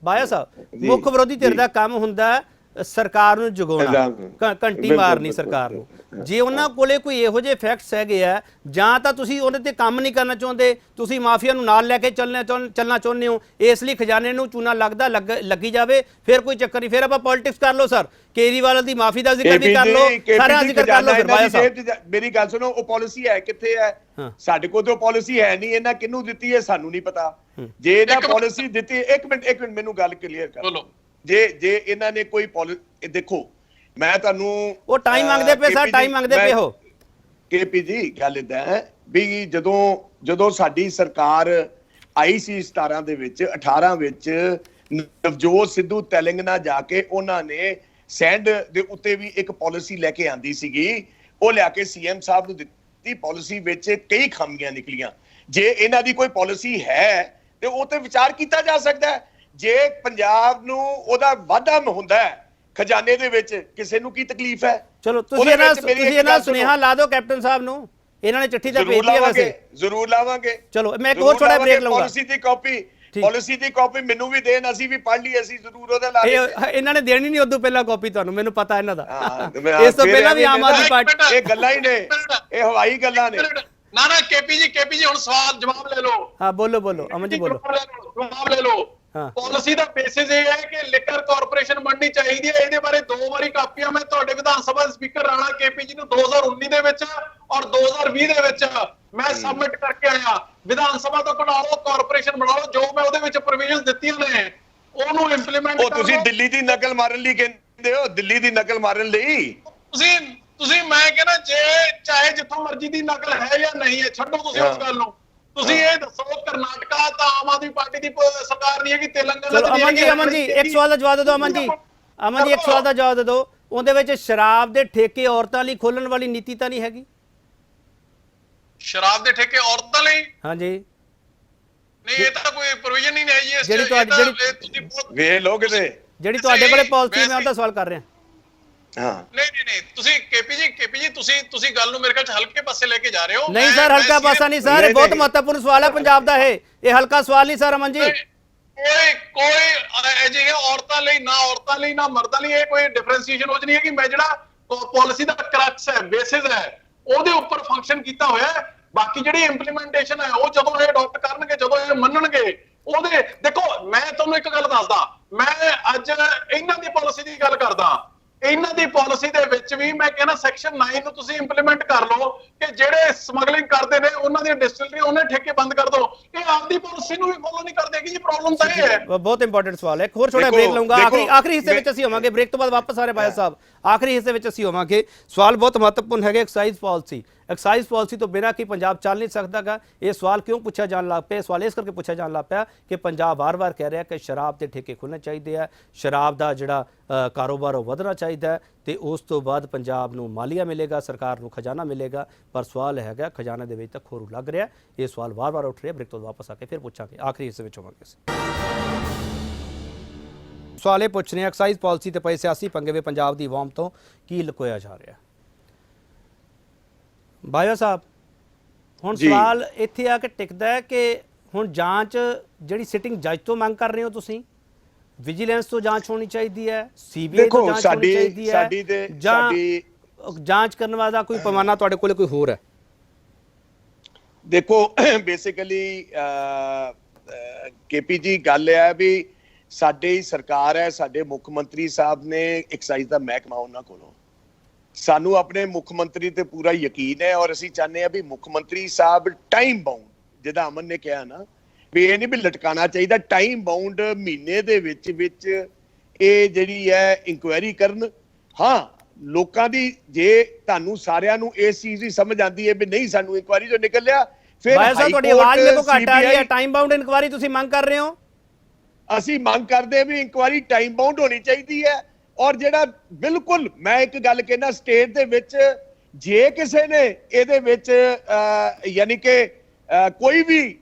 ਬਾਇਆ ਸਾਹਿਬ ਮੁੱਖ ਵਿਰੋਧੀ ਧਿਰ ਦਾ ਕੰਮ ਹੁੰਦਾ ਸਰਕਾਰ ਨੂੰ ਜਗਾਉਣਾ ਘੰਟੀ ਮਾਰਨੀ ਸਰਕਾਰ ਨੂੰ ਜੇ ਉਹਨਾਂ ਕੋਲੇ ਕੋਈ ਇਹੋ ਜਿਹੇ ਫੈਕਟਸ ਹੈਗੇ ਆ ਜਾਂ ਤਾਂ ਤੁਸੀਂ ਉਹਦੇ ਤੇ ਕੰਮ ਨਹੀਂ ਕਰਨਾ ਚਾਹੁੰਦੇ ਤੁਸੀਂ ਮਾਫੀਆ ਨੂੰ ਨਾਲ ਲੈ ਕੇ ਚੱਲਣਾ ਚਾਹੁੰਦੇ ਹੋ ਇਸ ਲਈ ਖਜ਼ਾਨੇ ਨੂੰ ਚੂਨਾ ਲੱਗੀ ਜਾਵੇ ਫਿਰ ਕੋਈ ਚੱਕਰ ਨਹੀਂ ਫਿਰ ਆਪਾਂ ਪੋਲਿਟਿਕਸ ਕਰ ਲਓ ਸਰ ਕੇਜਰੀਵਾਲ ਦੀ ਮਾਫੀ ਦਾ ਜ਼ਿਕਰ ਵੀ ਕਰ ਲਓ ਸਾਰਾ ਜ਼ਿਕਰ ਕਰ ਲਓ ਫਿਰ ਬਾਇਆ ਸਾਹਿਬ ਮੇਰੀ ਗੱਲ ਸੁਣੋ ਉਹ ਪਾਲਿਸੀ ਹੈ ਕਿੱਥੇ ਹੈ ਸਾਡੇ ਕੋਲ ਤਾਂ ਪਾਲਿਸੀ ਹੈ ਨਹੀਂ ਇਹਨਾਂ ਕਿਹਨੂੰ ਦਿੱਤੀ ਹੈ ਸਾਨੂੰ ਨਹੀਂ ਪਤਾ ਜੇ ਇਹਨਾਂ ਪਾਲਿਸੀ ਦਿੱਤੀ ਇੱਕ ਮਿੰਟ ਮੈਨੂੰ ਗੱਲ ਕਲੀਅਰ ਕਰ ਜੇ ਇਹਨਾਂ ਨੇ ਕੋਈ ਪਾਲਿਸੀ ਦੇਖੋ ਮੈਂ ਤੁਹਾਨੂੰ ਉਹ ਟਾਈਮ ਮੰਗਦੇ ਪਏ ਸਰ ਟਾਈਮ ਮੰਗਦੇ ਪਏ ਹੋ ਕੇਪੀ ਜੀ ਗੱਲ ਇਦਾਂ ਹੈ ਵੀ ਜਦੋਂ ਸਾਡੀ ਸਰਕਾਰ ਆਈ ਸੀ 17 ਦੇ ਵਿੱਚ 18 ਵਿੱਚ ਨਵਜੋਤ ਸਿੱਧੂ ਤੇਲੰਗਾਨਾ ਜਾ ਕੇ ਉਹਨਾਂ ਨੇ ਸੈਂਡ ਦੇ ਉੱਤੇ ਵੀ ਇੱਕ ਪਾਲਿਸੀ ਲੈ ਕੇ ਆਂਦੀ ਸੀਗੀ ਉਹ ਲਿਆ ਕੇ ਸੀਐਮ ਸਾਹਿਬ ਨੂੰ ਦਿੱਤੀ ਪਾਲਿਸੀ ਵਿੱਚ ਕਈ ਖਾਮੀਆਂ ਨਿਕਲੀਆਂ ਜੇ ਇਹਨਾਂ ਦੀ ਕੋਈ ਪਾਲਿਸੀ ਹੈ ਤੇ ਉਹ ਤੇ ਵਿਚਾਰ ਕੀਤਾ ਜਾ ਸਕਦਾ ਹੈ ਜੇ ਪੰਜਾਬ ਨੂੰ ਉਹਦਾ ਵਾਧਾ ਹੁੰਦਾ ਹੈ ਖਜ਼ਾਨੇ ਦੇ ਵਿੱਚ ਕਿਸੇ ਨੂੰ ਕੀ ਤਕਲੀਫ ਹੈ ਚਲੋ ਤੁਸੀਂ ਇਹਨਾਂ ਸੁਨੇਹਾ ਲਾ ਦਿਓ ਕੈਪਟਨ ਸਾਹਿਬ ਨੂੰ ਇਹਨਾਂ ਨੇ ਚਿੱਠੀ ਤਾਂ ਭੇਜੀ ਹੈ ਵੈਸੇ ਜ਼ਰੂਰ ਲਾਵਾਂਗੇ ਚਲੋ ਮੈਂ ਇੱਕ ਹੋਰ ਛੋਟਾ ਬ੍ਰੇਕ ਲਵਾਂਗਾ ਪਾਲਿਸੀ ਦੀ ਕਾਪੀ ਮੈਨੂੰ ਵੀ ਦੇਣ ਅਸੀਂ ਵੀ ਪੜ੍ਹ ਲਈ ਅਸੀਂ ਜ਼ਰੂਰ ਉਹਦਾ ਲਾ ਇਹਨਾਂ ਨੇ ਦੇਣੀ ਨਹੀਂ ਉਦੋਂ ਪਹਿਲਾਂ ਕਾਪੀ ਤੁਹਾਨੂੰ ਮੈਨੂੰ ਪਤਾ ਇਹਨਾਂ ਦਾ ਇਸ ਤੋਂ ਪਹਿਲਾਂ ਵੀ ਆਮ ਆਦਮੀ ਪਾਰਟੀ ਇਹ ਗੱਲਾਂ ਹੀ ਨੇ ਇਹ ਹਵਾਈ ਗੱਲਾਂ ਨੇ ਨਾ ਕੇਪੀ ਜੀ ਹੁਣ ਸਵਾਲ ਜਵਾਬ ਲੈ ਲਓ ਹਾਂ ਬੋਲੋ ਅਮਨ ਜੀ ਬੋਲੋ ਜਵਾਬ ਲੈ ਲਓ ਪਾਲਿਸੀ ਦਾ ਬੇਸਿਸ ਇਹ ਹੈ ਕਿ ਲਿਕਰ ਕਾਰਪੋਰੇਸ਼ਨ ਬਣਨੀ ਚਾਹੀਦੀ ਹੈ ਇਹਦੇ ਬਾਰੇ 2 ਵਾਰੀ ਕਾਪੀਆਂ ਮੈਂ ਤੁਹਾਡੇ ਵਿਧਾਨ ਸਭਾ ਦੇ ਸਪੀਕਰ ਰਾਣਾ ਕੇਪੀ ਜੀ ਨੂੰ 2019 ਦੇ ਵਿੱਚ ਔਰ 2020 ਦੇ ਵਿੱਚ ਮੈਂ ਸਬਮਿਟ ਕਰਕੇ ਆਇਆ ਵਿਧਾਨ ਸਭਾ ਤੋਂ ਕਢਾ ਲਓ ਕਾਰਪੋਰੇਸ਼ਨ ਬਣਾ ਲਓ ਜੋ ਮੈਂ ਉਹਦੇ ਵਿੱਚ ਪ੍ਰੋਵੀਜ਼ਨਸ ਦਿੱਤੀਆਂ ਨੇ ਉਹਨੂੰ ਇੰਪਲੀਮੈਂਟ ਕਰੋ ਤੁਸੀਂ ਦਿੱਲੀ ਦੀ ਨਕਲ ਮਾਰਨ ਲਈ ਕਹਿੰਦੇ ਹੋ ਦਿੱਲੀ ਦੀ ਨਕਲ ਮਾਰਨ ਲਈ ਤੁਸੀਂ ਮੈਂ ਕਹਿੰਦਾ ਜੇ ਚਾਹੇ ਜਿੱਥੋਂ ਮਰਜ਼ੀ ਦੀ ਨਕਲ ਹੈ ਜਾਂ ਨਹੀਂ ਹੈ ਛੱਡੋ ਤੁਸੀਂ ਉਸ ਗੱਲ ਨੂੰ ਤੁਸੀਂ ਇਹ ਦੱਸੋ ਕਰਨਾਟਕਾ ਤਾਂ ਆਮ ਆਦਮੀ ਪਾਰਟੀ ਦੀ ਸਰਕਾਰ ਨਹੀਂ ਹੈ ਕਿ ਤੇਲੰਗਾਨਾ ਚ ਅਮਨ ਜੀ ਇੱਕ ਸਵਾਲ ਦਾ ਜਵਾਬ ਦੇ ਦਿਓ ਅਮਨ ਜੀ ਇੱਕ ਸਵਾਲ ਦਾ ਜਵਾਬ ਦੇ ਦਿਓ ਉਹਦੇ ਵਿੱਚ ਸ਼ਰਾਬ ਦੇ ਠੇਕੇ ਔਰਤਾਂ ਲਈ ਖੋਲਣ ਵਾਲੀ ਨੀਤੀ ਤਾਂ ਨਹੀਂ ਹੈਗੀ ਸ਼ਰਾਬ ਦੇ ਠੇਕੇ ਔਰਤਾਂ ਲਈ? ਹਾਂਜੀ, ਨਹੀਂ, ਇਹ ਤਾਂ ਕੋਈ ਪ੍ਰੋਵੀਜ਼ਨ ਹੀ ਨਹੀਂ ਹੈ ਜੀ ਇਸ 'ਚ। ਜਿਹੜੀ ਇਹ ਤਾਂ ਤੁਹਾਡੀ- ਤੁਸੀਂ ਬਹੁਤ- ਵੇ ਲੋਕ ਨੇ ਜਿਹੜੀ ਤੁਹਾਡੇ ਕੋਲੇ ਪਾਲਿਸੀ ਮੈਂ ਉਹਦਾ ਸਵਾਲ ਕਰ ਰਿਹਾ। ਹਾਂ ਨਹੀਂ ਤੁਸੀਂ ਕੇਪੀ ਜੀ ਤੁਸੀਂ ਗੱਲ ਨੂੰ ਮੇਰੇ ਖਿਆਲ 'ਚ ਹਲਕੇ ਪਾਸੇ ਲੈ ਕੇ ਜਾ ਰਹੇ ਹੋ। ਨਹੀਂ ਮੈਂ- ਸਰ, ਮੈਂ ਹਲਕਾ ਪਾਸਾ ਨਹੀਂ ਸਰ, ਨਹੀਂ, ਇਹ ਬਹੁਤ ਨਹੀਂ। ਮਹੱਤਵਪੂਰਨ ਸਵਾਲ ਹੈ ਪੰਜਾਬ ਦਾ। ਇਹ ਹਲਕਾ ਸਵਾਲ ਨਹੀਂ ਸਰ ਅਮਨ ਜੀ। ਕੋਈ ਅਜਿਹੇ ਔਰਤਾਂ ਲਈ ਨਾ ਮਰਦਾਂ ਲਈ ਇਹ ਕੋਈ ਡਿਫਰੈਂਸ਼ੀਏਸ਼ਨ ਹੋ ਨਹੀਂ ਹੈ ਕਿ ਮੈਂ ਜਿਹੜਾ ਪਾਲਿਸੀ ਦਾ ਕਰਕਸ ਹੈ, ਬੇਸਿਸ ਹੈ, ਉਹਦੇ ਉੱਪਰ ਫੰਕਸ਼ਨ ਕੀਤਾ ਹੋਇਆ ਹੈ। ਬਾਕੀ ਜਿਹੜੀ ਇੰਪਲੀਮੈਂਟੇਸ਼ਨ ਹੈ ਉਹ ਜਦੋਂ ਇਹ ਅਡਾਪਟ ਕਰਨਗੇ, ਜਦੋਂ ਇਹ ਮੰਨਣਗੇ, ਉਹਦੇ ਦੇਖੋ ਮੈਂ ਤੁਹਾਨੂੰ ਇੱਕ ਗੱਲ ਦੱਸਦਾ, ਮੈਂ ਅੱਜ ਇਹਨਾਂ ਦੀ ਪਾਲਿਸੀ ਦੀ ਗੱਲ ਕਰਦਾ। ਇਹਨਾਂ ਦੀ ਪਾਲਿਸੀ ਦੇ ਵਿੱਚ ਵੀ ਮੈਂ ਕਹਿੰਦਾ ਸੈਕਸ਼ਨ 9 ਨੂੰ ਤੁਸੀਂ ਇੰਪਲੀਮੈਂਟ ਕਰ ਲਓ ਕਿ ਜਿਹੜੇ ਸਮਗਲਿੰਗ ਕਰਦੇ ਨੇ ਉਹਨਾਂ ਦੀਆਂ ਡਿਸਟਿਲਰੀ ਉਹਨਾਂ ਠੇਕੇ ਬੰਦ ਕਰ ਦਿਓ। ਇਹ ਆਪਦੀ ਪਾਲਿਸੀ ਨੂੰ ਵੀ ਫੋਲੋ ਨਹੀਂ ਕਰਦੇ ਕਿ ਜੀ ਪ੍ਰੋਬਲਮ ਤਾਂ ਇਹ ਹੈ। ਬਹੁਤ ਇੰਪੋਰਟੈਂਟ ਸਵਾਲ ਹੈ। ਇੱਕ ਹੋਰ ਛੋਟਾ ਦੇਖੋ- ਬ੍ਰੇਕ ਲਵਾਂਗਾ, ਦੇਖੋ- ਆਖਰੀ ਹਿੱਸੇ ਵਿੱਚ ਅਸੀਂ ਹੋਵਾਂਗੇ। ਬ੍ਰੇਕ ਤੋਂ ਬਾਅਦ ਵਾਪਸ ਆ ਰਹੇ ਭਾਈ ਸਾਹਿਬ, ਆਖਰੀ ਹਿੱਸੇ ਵਿੱਚ ਅਸੀਂ ਹੋਵਾਂਗੇ। ਸਵਾਲ ਬਹੁਤ ਮਹੱਤਵਪੂਰਨ ਹੈਗੇ ਐਕਸਾਈਜ਼ ਪਾਲਿਸੀ। ਐਕਸਾਈਜ਼ ਪਾਲਿਸੀ ਤੋਂ ਬਿਨਾਂ ਕੀ ਪੰਜਾਬ ਚੱਲ ਨਹੀਂ ਸਕਦਾਗਾ? ਇਹ ਸਵਾਲ ਕਿਉਂ ਪੁੱਛਿਆ ਜਾਣ ਲੱਗ ਪਿਆ? ਸਵਾਲ ਇਸ ਕਰਕੇ ਪੁੱਛਿਆ ਜਾਣ ਲੱਗ ਪਿਆ ਕਿ ਪੰਜਾਬ ਵਾਰ-ਵਾਰ ਕਹਿ ਰਿਹਾ ਕਿ ਸ਼ਰਾਬ ਦੇ ਠੇਕੇ ਖੁੱਲ੍ਹਣੇ ਚਾਹੀਦੇ ਆ, ਸ਼ਰਾਬ ਦਾ ਜਿਹੜਾ ਕਾਰੋਬਾਰ ਉਹ ਵਧਣਾ ਚਾਹੀਦਾ ਤੇ ਉਸ ਤੋਂ ਬਾਅਦ ਪੰਜਾਬ ਨੂੰ ਮਾਲੀਆ ਮਿਲੇਗਾ, ਸਰਕਾਰ ਨੂੰ ਖਜ਼ਾਨਾ ਮਿਲੇਗਾ। ਪਰ ਸਵਾਲ ਹੈਗਾ ਖਜ਼ਾਨੇ ਦੇ ਵਿੱਚ ਤਾਂ ਖੋਰੂ ਲੱਗ ਰਿਹਾ। ਇਹ ਸਵਾਲ ਵਾਰ-ਵਾਰ ਉੱਠ ਰਿਹਾ। ਬ੍ਰੇਕ ਤੋਂ ਵਾਪਸ ਆ ਕੇ ਫਿਰ ਪੁੱਛਾਂਗੇ, ਆਖਰੀ ਹਿੱਸੇ ਵਿੱਚ ਹੋਵਾਂਗੇ ਅਸੀਂ। ਸਵਾਲ ਇਹ ਪੁੱਛ ਰਹੇ ਐਕਸਾਈਜ਼ ਪਾਲਿਸੀ ਤੇ ਪਏ ਸਿਆਸੀ ਪੰਗੇ ਵਿੱਚ ਪੰਜਾਬ ਦੀ ਆਵਾਮ ਤੋਂ ਕੀ ਲੁਕੋਇਆ ਜਾ ਰਿਹਾ? ਬਾਇਆ ਸਾਹਿਬ, ਹੁਣ ਸਵਾਲ ਇੱਥੇ ਆ ਕੇ ਟਿਕਦਾ ਹੈ ਕਿ ਹੁਣ ਜਾਂਚ ਜਿਹੜੀ ਸਿਟਿੰਗ ਜੱਜ ਤੋਂ ਮੰਗ ਕਰ ਰਹੇ ਹੋ ਤੁਸੀਂ, ਵਿਜੀਲੈਂਸ ਤੋਂ ਜਾਂਚ ਹੋਣੀ ਚਾਹੀਦੀ ਹੈ, ਸੀਬੀਆਈ ਤੋਂ ਜਾਂਚ ਹੋਣੀ ਚਾਹੀਦੀ ਹੈ, ਜਾਂ ਜਾਂਚ ਕਰਨ ਵਾਲਾ ਕੋਈ ਪੈਮਾਨਾ ਤੁਹਾਡੇ ਕੋਲ ਕੋਈ ਹੋਰ ਹੈ? ਦੇਖੋ ਬੇਸਿਕਲੀ ਕੇਪੀ ਜੀ ਗੱਲ ਇਹ ਹੈ ਵੀ ਸਾਡੀ ਸਰਕਾਰ ਹੈ, ਸਾਡੇ ਮੁੱਖ ਮੰਤਰੀ ਸਾਹਿਬ ਨੇ ਐਕਸਾਈਜ਼ ਦਾ ਮਹਿਕਮਾ ਉਹਨਾਂ ਕੋਲੋਂ, ਸਾਨੂੰ ਆਪਣੇ ਮੁੱਖ ਮੰਤਰੀ ਤੇ ਪੂਰਾ ਯਕੀਨ ਹੈ ਔਰ ਅਸੀਂ ਚਾਹੁੰਦੇ ਹਾਂ ਵੀ ਮੁੱਖ ਮੰਤਰੀ ਸਾਹਿਬ ਟਾਈਮ ਬਾਉਂਡ, ਜਿੱਦਾਂ ਅਮਨ ਨੇ ਕਿਹਾ ਨਾ ਵੀ ਇਹ ਨਹੀਂ ਵੀ ਲਟਕਾਣਾ ਚਾਹੀਦਾ, ਟਾਈਮ ਬਾਉਂਡ ਮਹੀਨੇ ਦੇ ਵਿੱਚ ਇਹ ਜਿਹੜੀ ਹੈ ਇਨਕੁਆਇਰੀ ਕਰਨ। ਹਾਂ, ਲੋਕਾਂ ਦੀ ਜੇ ਤੁਹਾਨੂੰ ਸਾਰਿਆਂ ਨੂੰ ਇਸ ਚੀਜ਼ ਦੀ ਸਮਝ ਆਉਂਦੀ ਹੈ ਵੀ ਨਹੀਂ ਸਾਨੂੰ ਇਨਕੁਆਇਰੀ ਜੋ ਨਿਕਲਿਆ, ਫਿਰ ਬਾਇਆ ਸਾਹਿਬ ਤੁਹਾਡੀ ਆਵਾਜ਼ ਮੇਰੇ ਕੋਲ ਘੱਟ ਆ ਰਹੀ ਹੈ। ਟਾਈਮ ਬਾਉਂਡ ਇਨਕੁਆਇਰੀ ਤੁਸੀਂ ਮੰਗ ਕਰ ਰਹੇ ਹੋ? ਅਸੀਂ ਮੰਗ ਕਰਦੇ ਵੀ ਇਨਕੁਆਇਰੀ ਟਾਈਮ ਬਾਉਂਡ ਹੋਣੀ ਚਾਹੀਦੀ ਹੈ। ਔਰ ਜਿਹੜਾ ਬਿਲਕੁਲ ਮੈਂ ਇੱਕ ਗੱਲ ਕਹਿਣਾ, ਸਟੇਟ ਦੇ ਵਿੱਚ ਜੇ ਕਿਸੇ ਨੇ ਇਹਦੇ ਵਿੱਚ ਯਾਨੀ ਕਿ ਕੋਈ ਵੀ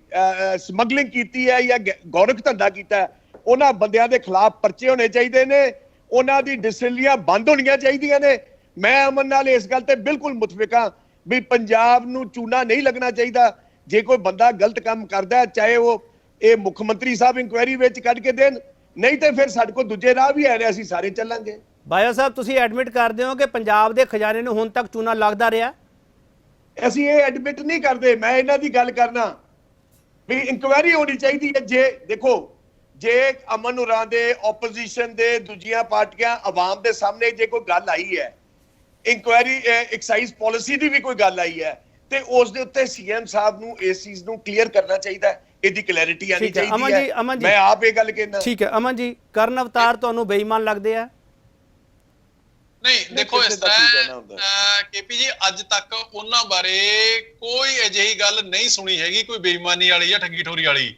ਸਮਗਲਿੰਗ ਕੀਤੀ ਹੈ ਜਾਂ ਗੌਰਖ ਧੰਦਾ ਕੀਤਾ, ਉਹਨਾਂ ਬੰਦਿਆਂ ਦੇ ਖਿਲਾਫ ਪਰਚੇ ਹੋਣੇ ਚਾਹੀਦੇ ਨੇ, ਉਹਨਾਂ ਦੀ ਡਿਸਟਿਲਰੀਆਂ ਬੰਦ ਹੋਣੀਆਂ ਚਾਹੀਦੀਆਂ ਨੇ। ਮੈਂ ਅਮਨ ਨਾਲ ਇਸ ਗੱਲ ਤੇ ਬਿਲਕੁਲ ਮੁਤਫਿਕ ਹਾਂ ਵੀ ਪੰਜਾਬ ਨੂੰ ਚੂਨਾ ਨਹੀਂ ਲੱਗਣਾ ਚਾਹੀਦਾ। ਜੇ ਕੋਈ ਬੰਦਾ ਗਲਤ ਕੰਮ ਕਰਦਾ, ਚਾਹੇ ਉਹ ਇਹ ਮੁੱਖ ਮੰਤਰੀ ਸਾਹਿਬ ਇਨਕੁਆਇਰੀ ਵਿੱਚ ਕੱਢ ਕੇ ਦੇਣ, ਨਹੀਂ ਤੇ ਫਿਰ ਸਾਡੇ ਕੋਲ ਦੂਜੇ ਰਾਹ ਵੀ ਨੇ, ਅਸੀਂ ਸਾਰੇ ਚੱਲਾਂਗੇ। ਬਾਇਆ ਸਾਹਿਬ, ਤੁਸੀਂ ਐਡਮਿਟ ਕਰਦੇ ਹੋ ਕਿ ਪੰਜਾਬ ਦੇ ਖਜ਼ਾਨੇ ਨੂੰ ਹੁਣ ਤੱਕ ਚੂਨਾ ਲੱਗਦਾ ਰਿਹਾ? ਅਸੀਂ ਇਹ ਐਡਮਿਟ ਨਹੀਂ ਕਰਦੇ, ਮੈਂ ਇਹਨਾਂ ਦੀ ਗੱਲ ਕਰਨਾ ਵੀ ਇਨਕੁਆਇਰੀ ਹੋਣੀ ਚਾਹੀਦੀ ਹੈ। ਜੇ ਦੇਖੋ, ਜੇ ਅਮਨ ਉਰਾਂ ਦੇ ਆਪੋਜੀਸ਼ਨ ਦੇ ਦੂਜੀਆਂ ਪਾਰਟੀਆਂ ਆਵਾਮ ਦੇ ਸਾਹਮਣੇ ਜੇ ਕੋਈ ਗੱਲ ਆਈ ਹੈ, ਇਨਕੁਆਇਰੀ ਐਕਸਾਈਜ਼ ਪਾਲਿਸੀ ਦੀ ਵੀ ਕੋਈ ਗੱਲ ਆਈ ਹੈ, ਤੇ ਉਸ ਦੇ ਉੱਤੇ ਸੀਐਮ ਸਾਹਿਬ ਨੂੰ ਇਸ ਚੀਜ਼ ਨੂੰ ਕਲੀਅਰ ਕਰਨਾ ਚਾਹੀਦਾ, ਇਹਦੀ ਕਲੈਰਿਟੀ ਆਣੀ ਚਾਹੀਦੀ ਹੈ। ਮੈਂ ਆਪ ਇਹ ਗੱਲ ਕਹਿਣਾ। ਠੀਕ ਹੈ ਅਮਨ ਜੀ, ਕਰਨ ਅਵਤਾਰ ਤੁਹਾਨੂੰ ਬੇਈਮਾਨ ਲੱਗਦੇ ਆ? ਨਹੀਂ, ਦੇਖੋ ਇਸ ਤਰ੍ਹਾਂ ਕੇਪੀ ਜੀ, ਅੱਜ ਤੱਕ ਉਹਨਾਂ ਬਾਰੇ ਕੋਈ ਅਜਿਹੀ ਗੱਲ ਨਹੀਂ ਸੁਣੀ ਹੈਗੀ ਕੋਈ ਬੇਈਮਾਨੀ ਵਾਲੀ ਜਾਂ ਠੱਗੀ ਠੋਰੀ ਵਾਲੀ।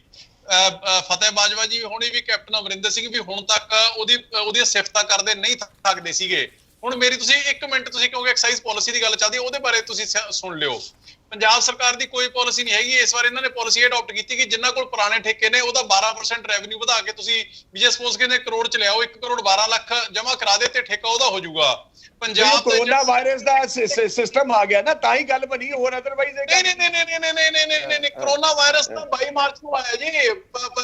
ਫਤਿਹ ਬਾਜਵਾ ਜੀ ਹੋਣੀ ਵੀ, ਕੈਪਟਨ ਅਮਰਿੰਦਰ ਸਿੰਘ ਵੀ ਹੁਣ ਤੱਕ ਉਹਦੀਆਂ ਸਿਫਤਾਂ ਕਰਦੇ ਨਹੀਂ ਥੱਕਦੇ ਸੀਗੇ। ਹੁਣ ਮੇਰੀ ਤੁਸੀਂ 1 ਮਿੰਟ, ਤੁਸੀਂ ਕਹੋਗੇ ਐਕਸਾਈਜ਼ ਪਾਲਿਸੀ ਦੀ ਗੱਲ ਚੱਲਦੀ, ਉਹਦੇ ਬਾਰੇ ਤੁਸੀਂ ਸੁਣ ਲਿਓ। ਪੰਜਾਬ ਸਰਕਾਰ ਦੀ ਕੋਈ ਪਾਲਿਸੀ ਨਹੀਂ ਹੈਗੀ। ਇਸ ਵਾਰ ਇਹਨਾਂ ਨੇ ਪਾਲਿਸੀ ਅਡਾਪਟ ਕੀਤੀ ਕਿ ਜਿਨ੍ਹਾਂ ਕੋਲ ਪੁਰਾਣੇ ਠੇਕੇ ਨੇ ਉਹਦਾ 12% ਰੈਵਨਿਊ ਵਧਾ ਕੇ ਤੁਸੀਂ ਜੇ ਸਪੋਜ਼ ਕਹਿੰਦੇ ਕਰੋੜ ਚ ਲਿਆਓ, 1 ਕਰੋੜ 12 ਲੱਖ ਜਮਾ ਕਰਾ ਦੇ ਤੇ ਠੇਕਾ ਉਹਦਾ ਹੋ ਜਾਊਗਾ। ਪੰਜਾਬ ਕੋਰੋਨਾ ਵਾਇਰਸ ਦਾ ਸਿਸਟਮ ਆ ਗਿਆ ਨਾ, ਤਾਂ ਹੀ ਗੱਲ ਬਣੀ, ਹੋਰ ਅਦਰਵਾਈਜ਼ ਨਹੀਂ, ਕੋਰੋਨਾ ਵਾਇਰਸ ਤਾਂ 22 ਮਾਰਚ ਨੂੰ ਆਇਆ ਜੀ।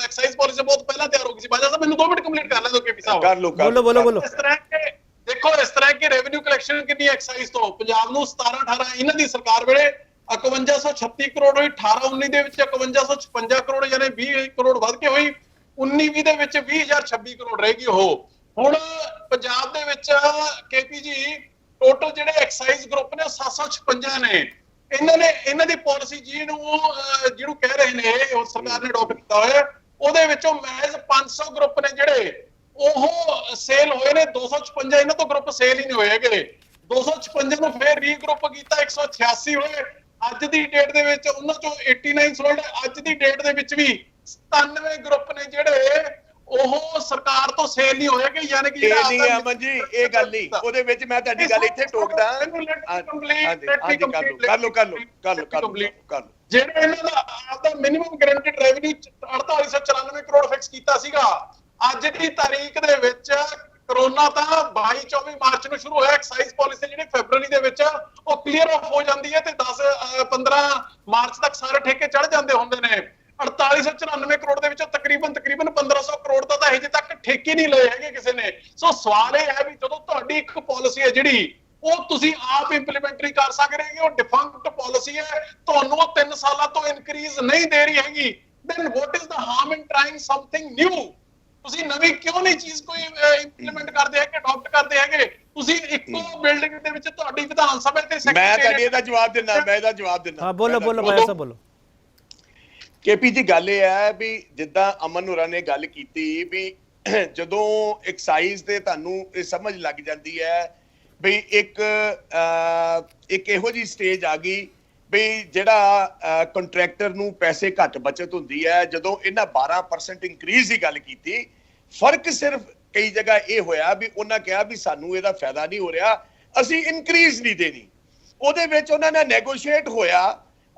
ਐਕਸਾਈਜ਼ ਪਾਲਿਸੀ ਬਹੁਤ ਪਹਿਲਾਂ ਤਿਆਰ ਹੋ ਗਈ ਸੀ। ਬਾਜਾ ਸਾਹਿਬ, ਮੈਨੂੰ 2 ਮਿੰਟ ਕੰਪਲੀਟ ਕਰ ਲੈ ਦਿਓ ਕੇਪੀ ਸਾਹਿਬ। ਕਰ ਲਓ। ਬੋਲੋ। ਇਸ ਤਰ੍ਹਾਂ ਕਿ ਦੇਖੋ, ਇਸ ਤਰ੍ਹਾਂ ਕਿ ਰੈਵਨਿਊ ਕਲੈਕਸ਼ਨ ਕਿੰਨੀ ਐਕਸਾਈਜ਼ ਤੋਂ ਪੰਜਾਬ ਨੂੰ 17-18 ਇਹਨਾਂ ਦੀ ਸਰਕਾਰ ਵੇਲੇ 5136 ਕਰੋੜ ਹੋਈ, 18-19 ਦੇ ਵਿੱਚ 5156 ਕਰੋੜ, ਯਾਨੀ 20 ਕਰੋੜ ਵੱਧ ਕੇ ਹੋਈ, 19-20 ਦੇ ਵਿੱਚ 20026 ਕਰੋੜ ਰਹੇਗੀ ਉਹ। ਹੁਣ ਪੰਜਾਬ ਦੇ ਵਿੱਚ ਕੇਪੀ ਜੀ ਟੋਟਲ ਜਿਹੜੇ ਐਕਸਾਈਜ਼ ਗਰੁੱਪ ਨੇ 756 ਨੇ। ਇਹਨਾਂ ਦੀ ਪਾਲਿਸੀ ਜਿਹਨੂੰ ਕਹਿ ਰਹੇ ਨੇ ਉਹ ਸਰਕਾਰ ਨੇ ਅਡਾਪਟ ਕੀਤਾ ਹੋਇਆ, ਉਹਦੇ ਵਿੱਚੋਂ ਮਹਿਜ਼ 500 ਗਰੁੱਪ ਨੇ ਜਿਹੜੇ ਉਹ ਸੇਲ ਹੋਏ ਨੇ। 256 ਇਹਨਾਂ ਤੋਂ ਗਰੁੱਪ ਸੇਲ ਹੀ ਨਹੀਂ ਹੋਏ ਹੈਗੇ। 256 ਨੂੰ ਫੇਰ ਰੀਗਰੁੱਪ ਕੀਤਾ, 186 ਹੋਏ। ਅੱਜ ਦੀ ਡੇਟ ਦੇ ਵਿੱਚ ਉਹਨਾਂ ਚੋਂ 89 ਸੋਲਡ। ਅੱਜ ਦੀ ਡੇਟ ਦੇ ਵਿੱਚ ਵੀ 97 ਗਰੁੱਪ ਨੇ ਜਿਹੜੇ ਉਹ ਸਰਕਾਰ ਤੋਂ ਸੇਲ ਨਹੀਂ ਹੋਏਗੀ, ਯਾਨੀ ਕਿ ਇਹ ਨਹੀਂ ਅਮਨ ਜੀ, ਇਹ ਗੱਲ ਨਹੀਂ, ਉਹਦੇ ਵਿੱਚ ਮੈਂ ਤੁਹਾਡੀ ਗੱਲ ਇੱਥੇ ਟੋਕਦਾ। ਕਰ ਲਓ। ਜਿਹੜਾ ਇਹਨਾਂ ਦਾ ਆਪਦਾ minimum guaranteed revenue 4894 crore fix ਕੀਤਾ ਸੀਗਾ, ਅੱਜ ਦੀ ਤਾਰੀਖ ਦੇ ਵਿੱਚ ਕਰੋਨਾ ਤਾਂ 22-24 ਮਾਰਚ ਨੂੰ ਸ਼ੁਰੂ ਹੋਇਆ, ਐਕਸਾਈਜ਼ ਪਾਲਿਸੀ ਜਿਹੜੀ ਫੈਬਰੂਅਰੀ ਦੇ ਵਿੱਚ ਉਹ ਕਲੀਅਰ ਆਫ ਹੋ ਜਾਂਦੀ ਹੈ ਤੇ 10-15 ਮਾਰਚ ਤੱਕ ਸਾਰੇ ਠੇਕੇ ਚੜ ਜਾਂਦੇ ਹੁੰਦੇ ਨੇ। 4894 ਕਰੋੜ ਦੇ ਵਿੱਚੋਂ ਤਕਰੀਬਨ 1500 ਕਰੋੜ ਦਾ ਤਾਂ ਹਜੇ ਤੱਕ ਠੇਕੇ ਨਹੀਂ ਲਏ ਹੈਗੇ ਕਿਸੇ ਨੇ। ਸੋ ਸਵਾਲ ਇਹ ਹੈ ਵੀ ਜਦੋਂ ਤੁਹਾਡੀ ਇੱਕ ਪਾਲਿਸੀ ਹੈ ਜਿਹੜੀ ਉਹ ਤੁਸੀਂ ਆਪ ਇੰਪਲੀਮੈਂਟ ਨਹੀਂ ਕਰ ਸਕਦੇ ਹੈਗੇ, ਉਹ ਡਿਫੰਕਟ ਪਾਲਿਸੀ ਹੈ, ਤੁਹਾਨੂੰ ਉਹ 3 ਸਾਲਾਂ ਤੋਂ ਇਨਕਰੀਜ਼ ਨਹੀਂ ਦੇ ਰਹੀ ਹੈਗੀ, then what is the harm in trying something new? ਤੁਸੀਂ ਨਵੀਂ ਕਿਉਂ ਨਹੀਂ ਚੀਜ਼ ਕੋਈ ਇੰਪਲੀਮੈਂਟ ਕਰਦੇ ਹੈਗੇ, ਅਡਾਪਟ ਕਰਦੇ ਹੈਗੇ? ਤੁਸੀਂ ਇੱਕੋ ਬਿਲਡਿੰਗ ਦੇ ਵਿੱਚ ਤੁਹਾਡੀ ਵਿਧਾਨ ਸਭਾ ਤੇ ਮੈਂ ਤੁਹਾਡੇ ਇਹਦਾ ਜਵਾਬ ਦਿੰਦਾ, ਹਾਂ ਬੋਲੋ ਬਾਇਆ ਸਾਹਿਬ ਬੋਲੋ। ਕੇਪੀ ਜੀ ਗੱਲ ਇਹ ਹੈ ਵੀ ਜਿੱਦਾਂ ਅਮਨ ਹੋਰਾਂ ਨੇ ਗੱਲ ਕੀਤੀ ਵੀ ਜਦੋਂ ਐਕਸਾਈਜ਼ ਤੇ ਤੁਹਾਨੂੰ ਇਹ ਸਮਝ ਲੱਗ ਜਾਂਦੀ ਹੈ ਵੀ ਇੱਕ ਇਹੋ ਜੀ ਸਟੇਜ ਆ ਗਈ ਵੀ ਜਿਹੜਾ ਕੰਟਰੈਕਟਰ ਨੂੰ ਪੈਸੇ ਘੱਟ ਬਚਤ ਹੁੰਦੀ ਹੈ, ਜਦੋਂ ਇਹਨਾਂ 12% ਇੰਕਰੀਜ਼ ਦੀ ਗੱਲ ਕੀਤੀ, ਫਰਕ ਸਿਰਫ ਕਈ ਜਗ੍ਹਾ ਇਹ ਹੋਇਆ ਵੀ ਉਹਨਾਂ ਕਿਹਾ ਵੀ ਸਾਨੂੰ ਇਹਦਾ ਫਾਇਦਾ ਨਹੀਂ ਹੋ ਰਿਹਾ, ਅਸੀਂ ਇਨਕਰੀਜ਼ ਨਹੀਂ ਦੇਣੀ। ਉਹਦੇ ਵਿੱਚ ਉਹਨਾਂ ਨੇ ਨੈਗੋਸ਼ੀਏਟ ਹੋਇਆ,